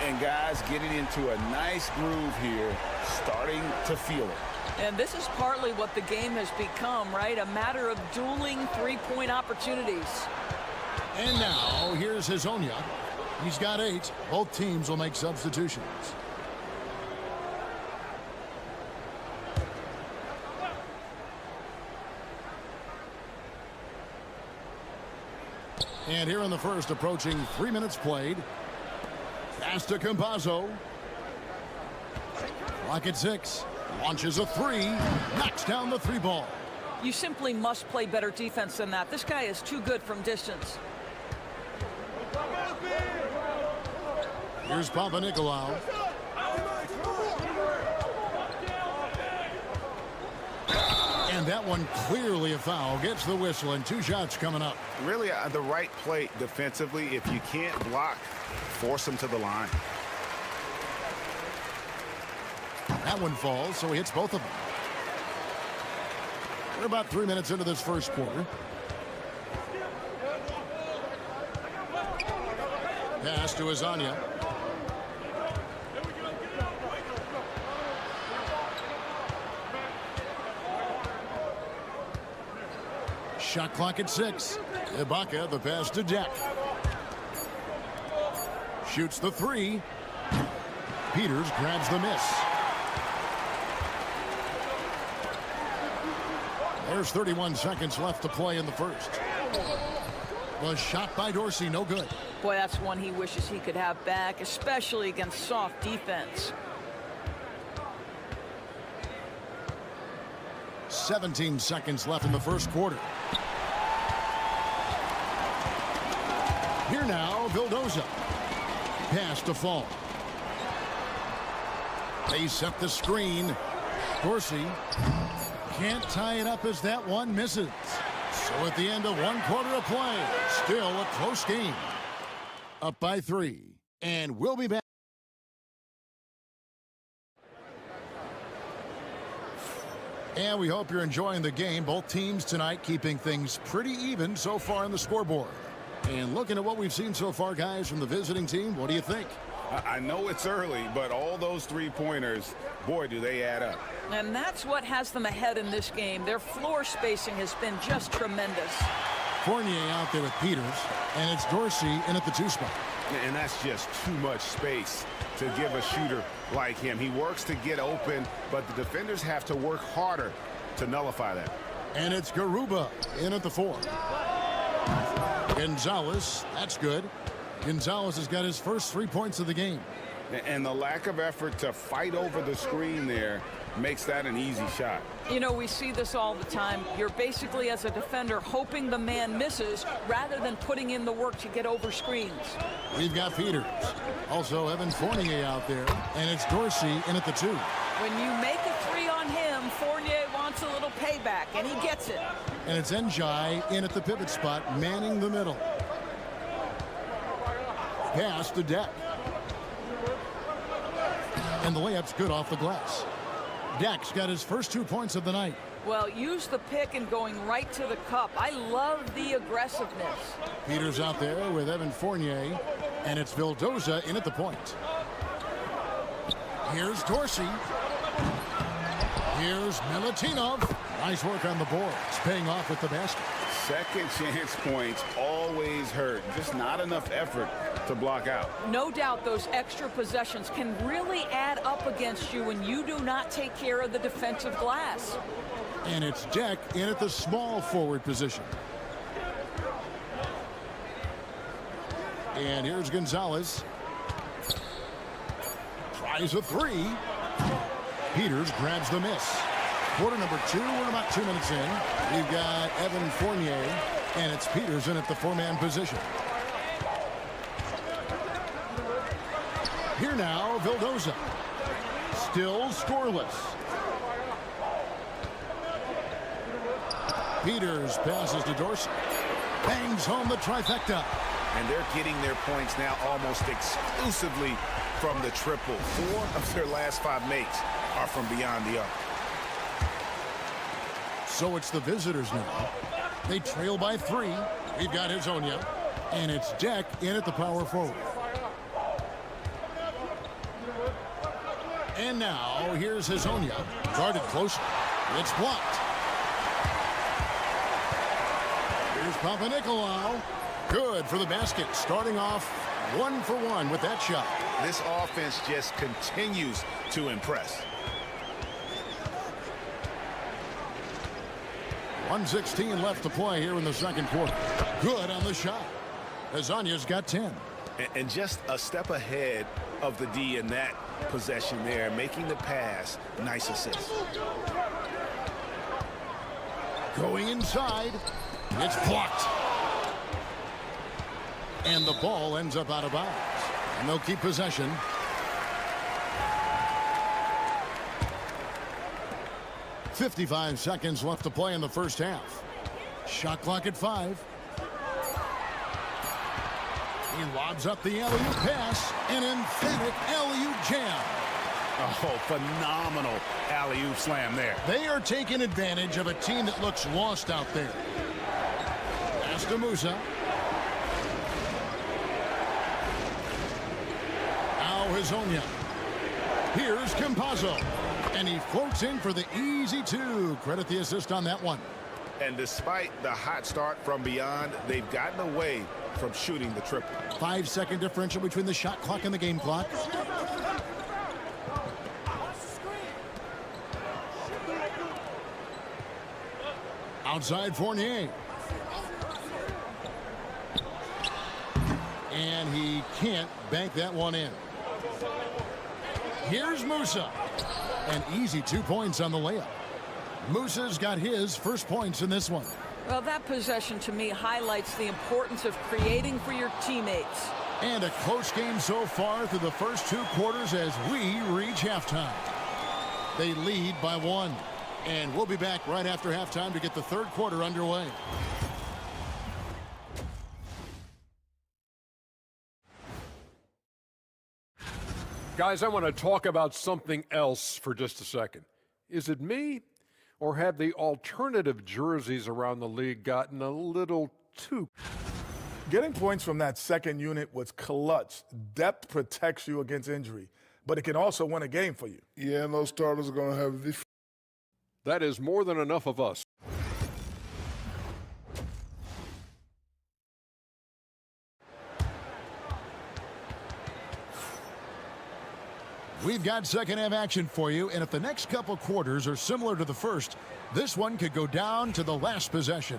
And guys getting into a nice groove here, starting to feel it. And this is partly what the game has become, right? A matter of dueling three-point opportunities. And now, here's Hezonja. He's got 8. Both teams will make substitutions. And here in the first, approaching 3 minutes played. Pass to Campazzo. Clock at 6. Launches a 3. Knocks down the 3 ball. You simply must play better defense than that. This guy is too good from distance. Here's Papa-Nicolau. And that one clearly a foul. Gets the whistle, and 2 shots coming up. Really the right play defensively. If you can't block, force him to the line. That one falls, so he hits both of them. We're about 3 minutes into this first quarter. Pass to Hezonja. Shot clock at 6. Ibaka, the pass to Deck. Shoots the 3. Peters grabs the miss. There's 31 seconds left to play in the first. Was shot by Dorsey, no good. Boy, that's one he wishes he could have back, especially against soft defense. 17 seconds left in the first quarter. Here now, Vildoza. Pass to Fall. They set the screen. Dorsey can't tie it up as that one misses. So at the end of 1 quarter of play, still a close game. Up by 3. And we'll be back. And we hope you're enjoying the game. Both teams tonight keeping things pretty even so far on the scoreboard. And looking at what we've seen so far, guys, from the visiting team, what do you think? I know it's early, but all those three-pointers, boy, do they add up. And that's what has them ahead in this game. Their floor spacing has been just tremendous. Fournier out there with Peters, and it's Dorsey in at the 2 spot. And that's just too much space to give a shooter like him. He works to get open, but the defenders have to work harder to nullify that. And it's Garuba in at the 4. Gonzalez, that's good. Gonzalez has got his first 3 points of the game. And the lack of effort to fight over the screen there makes that an easy shot. You know, we see this all the time. You're basically, as a defender, hoping the man misses rather than putting in the work to get over screens. We've got Peters. Also, Evan Fournier out there. And it's Dorsey in at the 2. When you make a 3 on him, Fournier wants a little payback, and he gets it. And it's Njai in at the pivot spot, manning the middle. Pass to Deck. And the layup's good off the glass. Deck's got his first 2 points of the night. Well, use the pick and going right to the cup. I love the aggressiveness. Peters out there with Evan Fournier. And it's Vildoza in at the point. Here's Dorsey. Here's Milutinov. Nice work on the board. It's paying off with the basket. Second chance points always hurt. Just not enough effort to block out. No doubt those extra possessions can really add up against you when you do not take care of the defensive glass. And it's Deck in at the small forward position. And here's Gonzalez. Tries a 3. Peters grabs the miss. Quarter number 2, we're about 2 minutes in. We've got Evan Fournier, and it's Peters in at the 4-man position. Here now, Vildoza. Still scoreless. Peters passes to Dorsey. Bangs home the trifecta. And they're getting their points now almost exclusively from the triple. 4 of their last 5 makes are from beyond the arc. So it's the visitors now. They trail by 3. We've got Hezonja, and it's Deck in at the power forward. And now here's Hezonja, guarded closely. It's blocked. Here's Panathinaikos. Good for the basket, starting off 1 for 1 with that shot. This offense just continues to impress. 1:16 left to play here in the second quarter. Good on the shot. Hezonja's got 10. And just a step ahead of the D in that possession there, making the pass. Nice assist. Going inside. It's blocked. And the ball ends up out of bounds. And they'll keep possession. .55 seconds left to play in the first half. Shot clock at 5. He lobs up the alley-oop pass. An emphatic alley-oop jam. Oh, phenomenal alley-oop slam there. They are taking advantage of a team that looks lost out there. Pass to Musa. Now Hezonja. Here's Campazzo. And he floats in for the easy 2. Credit the assist on that one. And despite the hot start from beyond, they've gotten away from shooting the triple. 5-second differential between the shot clock and the game clock. Outside Fournier. And he can't bank that one in. Here's Musa. An easy 2 points on the layup. Musa's got his first points in this one. Well, that possession to me highlights the importance of creating for your teammates. And a close game so far through the first 2 quarters as we reach halftime. They lead by 1. And we'll be back right after halftime to get the third quarter underway. Guys, I want to talk about something else for just a second. Is it me? Or have the alternative jerseys around the league gotten a little too... Getting points from that second unit was clutch. Depth protects you against injury, but it can also win a game for you. Yeah, and those starters are going to have the... That is more than enough of us. We've got second half action for you, and if the next couple quarters are similar to the first, this one could go down to the last possession.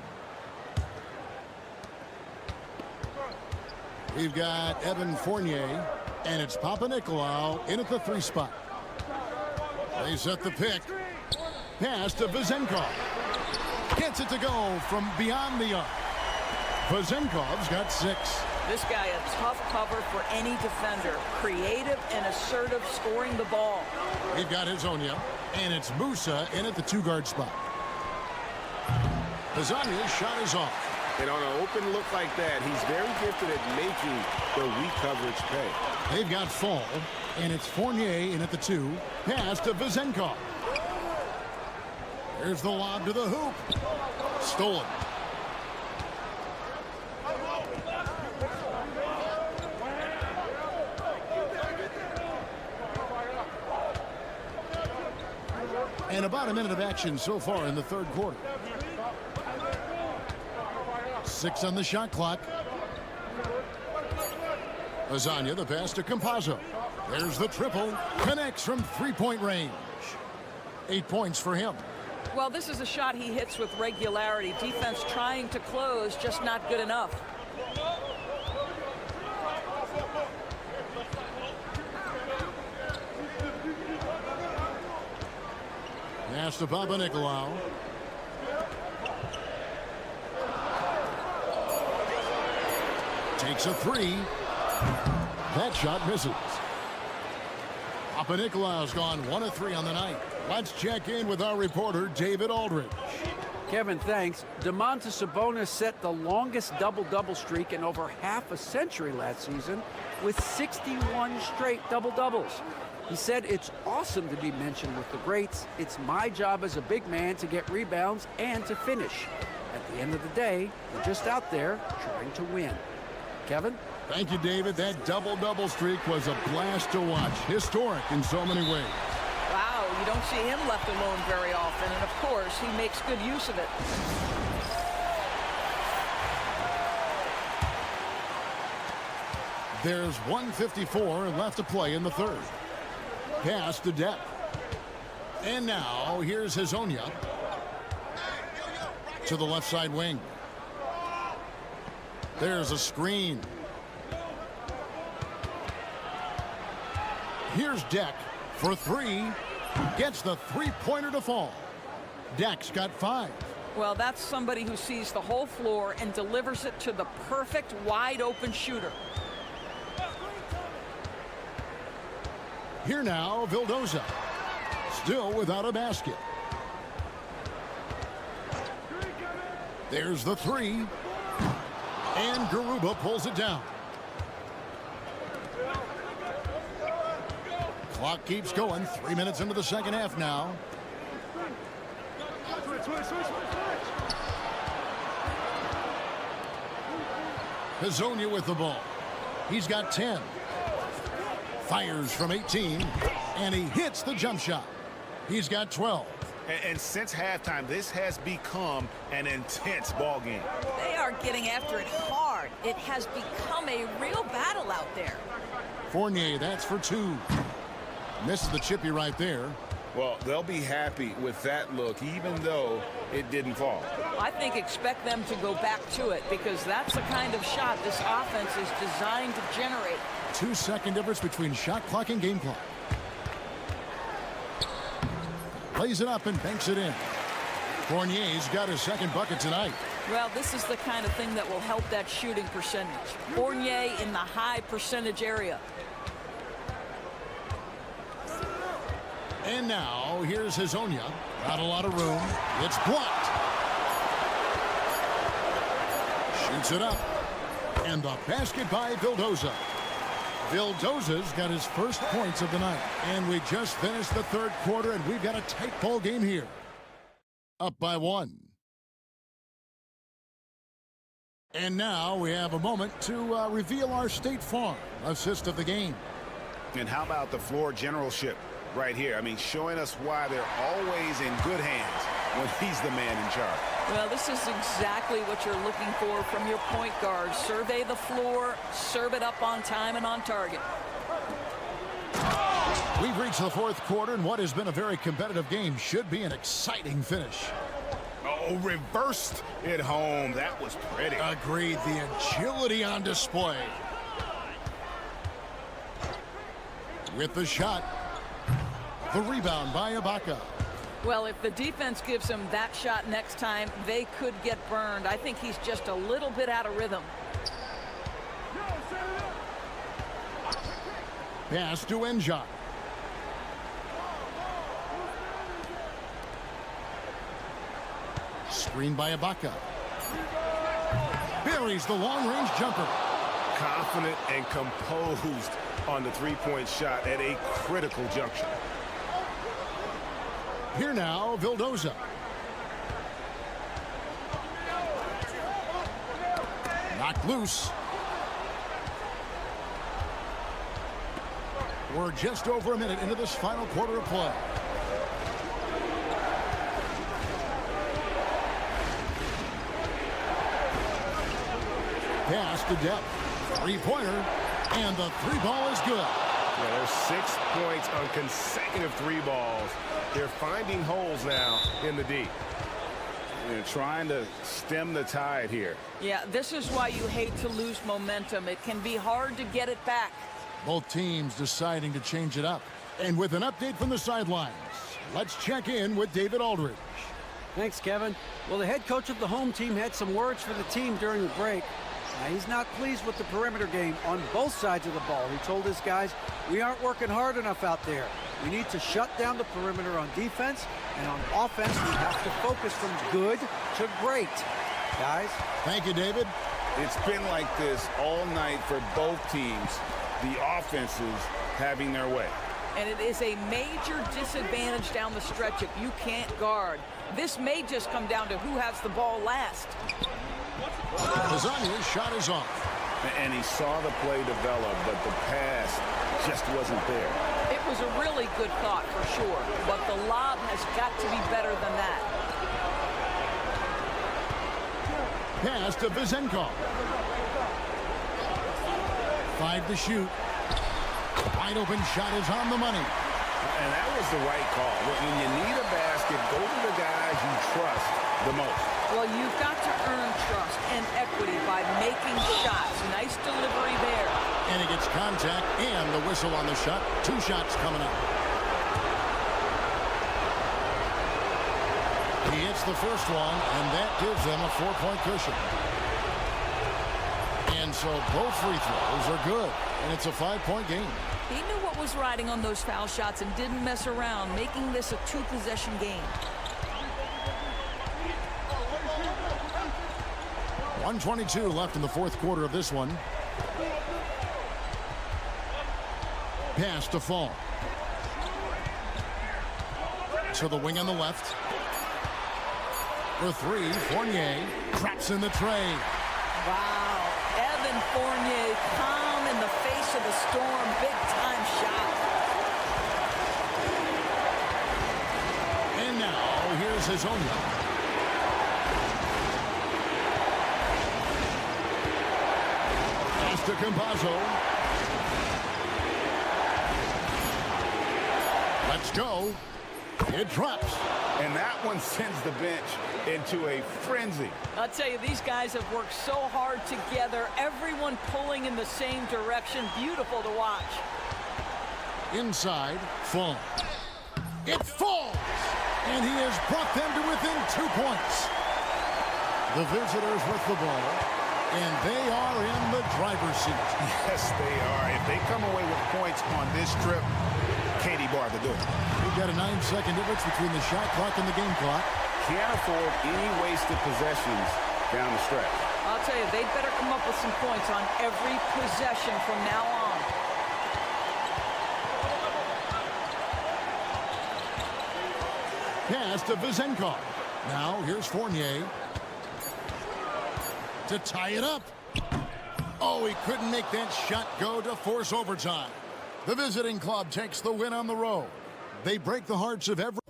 We've got Evan Fournier, and it's Papanikolaou in at the 3 spot. They set the pick. Pass to Vezenkov. Gets it to go from beyond the arc. Vezenkov's got 6. This guy a tough cover for any defender. Creative and assertive scoring the ball. We've got Hezonja, and it's Musa in at the 2-guard spot. Hezonja's shot is off. And on an open look like that, he's very gifted at making the weak coverage pay. They've got Fall, and it's Fournier in at the 2. Pass to Vezenkov. There's the lob to the hoop. Stolen. And about a minute of action so far in the third quarter. 6 on the shot clock. Hezonja, the pass to Campazzo. There's the triple. Connects from 3-point range. 8 points for him. Well, this is a shot he hits with regularity. Defense trying to close, just not good enough. Pass to Papanikolaou. Takes a 3. That shot misses. Papanikolaou's gone 1 of 3 on the night. Let's check in with our reporter, David Aldridge. Kevin, thanks. Domantas Sabonis set the longest double-double streak in over half a century last season with 61 straight double-doubles. He said, "It's awesome to be mentioned with the greats. It's my job as a big man to get rebounds and to finish. At the end of the day, we're just out there trying to win." Kevin? Thank you, David. That double-double streak was a blast to watch. Historic in so many ways. Wow, you don't see him left alone very often, and of course, he makes good use of it. There's 1:54 left to play in the third. Pass to Depp. And now, here's Hezonja to the left side wing. There's a screen. Here's Deck for 3. Gets the 3-pointer to fall. Deck's got 5. Well, that's somebody who sees the whole floor and delivers it to the perfect wide-open shooter. Here now, Vildoza. Still without a basket. There's the 3. And Garuba pulls it down. Clock keeps going. 3 minutes into the second half now. Hezonja with the ball. He's got 10. Fires from 18, and he hits the jump shot. He's got 12. And since halftime, this has become an intense ball game. They are getting after it hard. It has become a real battle out there. Fournier, that's for 2. Misses the chippy right there. Well, they'll be happy with that look, even though it didn't fall. I think expect them to go back to it, because that's the kind of shot this offense is designed to generate. 2-second difference between shot clock and game clock. Plays it up and banks it in. Fournier's got his second bucket tonight. Well, this is the kind of thing that will help that shooting percentage. Fournier in the high percentage area. And now, here's Hezonja. Not a lot of room. It's blocked. Shoots it up. And the basket by Vildoza. Vildoza's got his first points of the night. And we just finished the third quarter, and we've got a tight ball game here. up by 1. And now we have a moment to reveal our State Farm assist of the game. And how about the floor generalship right here? I mean, showing us why they're always in good hands when he's the man in charge. Well, this is exactly what you're looking for from your point guard. Survey the floor, serve it up on time and on target. We've reached the fourth quarter, and what has been a very competitive game should be an exciting finish. Oh, reversed it home. That was pretty. Agreed. The agility on display. With the shot. The rebound by Ibaka. Well, if the defense gives him that shot next time, they could get burned. I think he's just a little bit out of rhythm. Pass to Enjot. Screen by Ibaka. Buries the long-range jumper. Confident and composed on the three-point shot at a critical juncture. Here now, Vildoza. Knocked loose. We're just over a minute into this final quarter of play. Pass to depth. Three-pointer. And the three ball is good. Yeah, there's 6 points on consecutive three balls. They're finding holes now in the D. They're trying to stem the tide here. Yeah, this is why you hate to lose momentum. It can be hard to get it back. Both teams deciding to change it up. And with an update from the sidelines, let's check in with David Aldridge. Thanks, Kevin. Well, the head coach of the home team had some words for the team during the break. Now, he's not pleased with the perimeter game on both sides of the ball. He told his guys, we aren't working hard enough out there. We need to shut down the perimeter on defense, and on offense, we have to focus from good to great. Guys? Thank you, David. It's been like this all night for both teams. The offenses having their way. And it is a major disadvantage down the stretch if you can't guard. This may just come down to who has the ball last. Lasagna's shot is off. And he saw the play develop, but the pass just wasn't there. It was a really good thought for sure, but the lob has got to be better than that. Pass to Vizenkov. 5 to shoot. Wide open shot is on the money. And that was the right call. When you need a basket, go to the guys you trust the most. Well, you've got to earn trust and equity by making shots. Nice delivery there. And he gets contact and the whistle on the shot. 2 shots coming up. He hits the first one, and that gives them a 4-point cushion. And so both free throws are good, and it's a 5-point game. He knew what was riding on those foul shots and didn't mess around, making this a 2-possession game. 1:22 left in the fourth quarter of this one. Pass to Fall. To the wing on the left. For 3, Fournier traps in the tray. Wow, Evan Fournier, calm in the face of the storm, big-time shot. And now, here's his own shot. Pass to Campazzo. Let's go. It drops. And that one sends the bench into a frenzy. I'll tell you, these guys have worked so hard together. Everyone pulling in the same direction. Beautiful to watch. Inside, Fall. It falls! And he has brought them to within 2 points. The visitors with the ball, and they are in the driver's seat. Yes, they are. If they come away with points on this trip, Katie Barr to do it. We've got a 9-second difference between the shot clock and the game clock. Can't afford any wasted possessions down the stretch. I'll tell you, they'd better come up with some points on every possession from now on. Pass to Vizenkov. Now here's Fournier to tie it up. Oh, he couldn't make that shot go to force overtime. The visiting club takes the win on the road. They break the hearts of every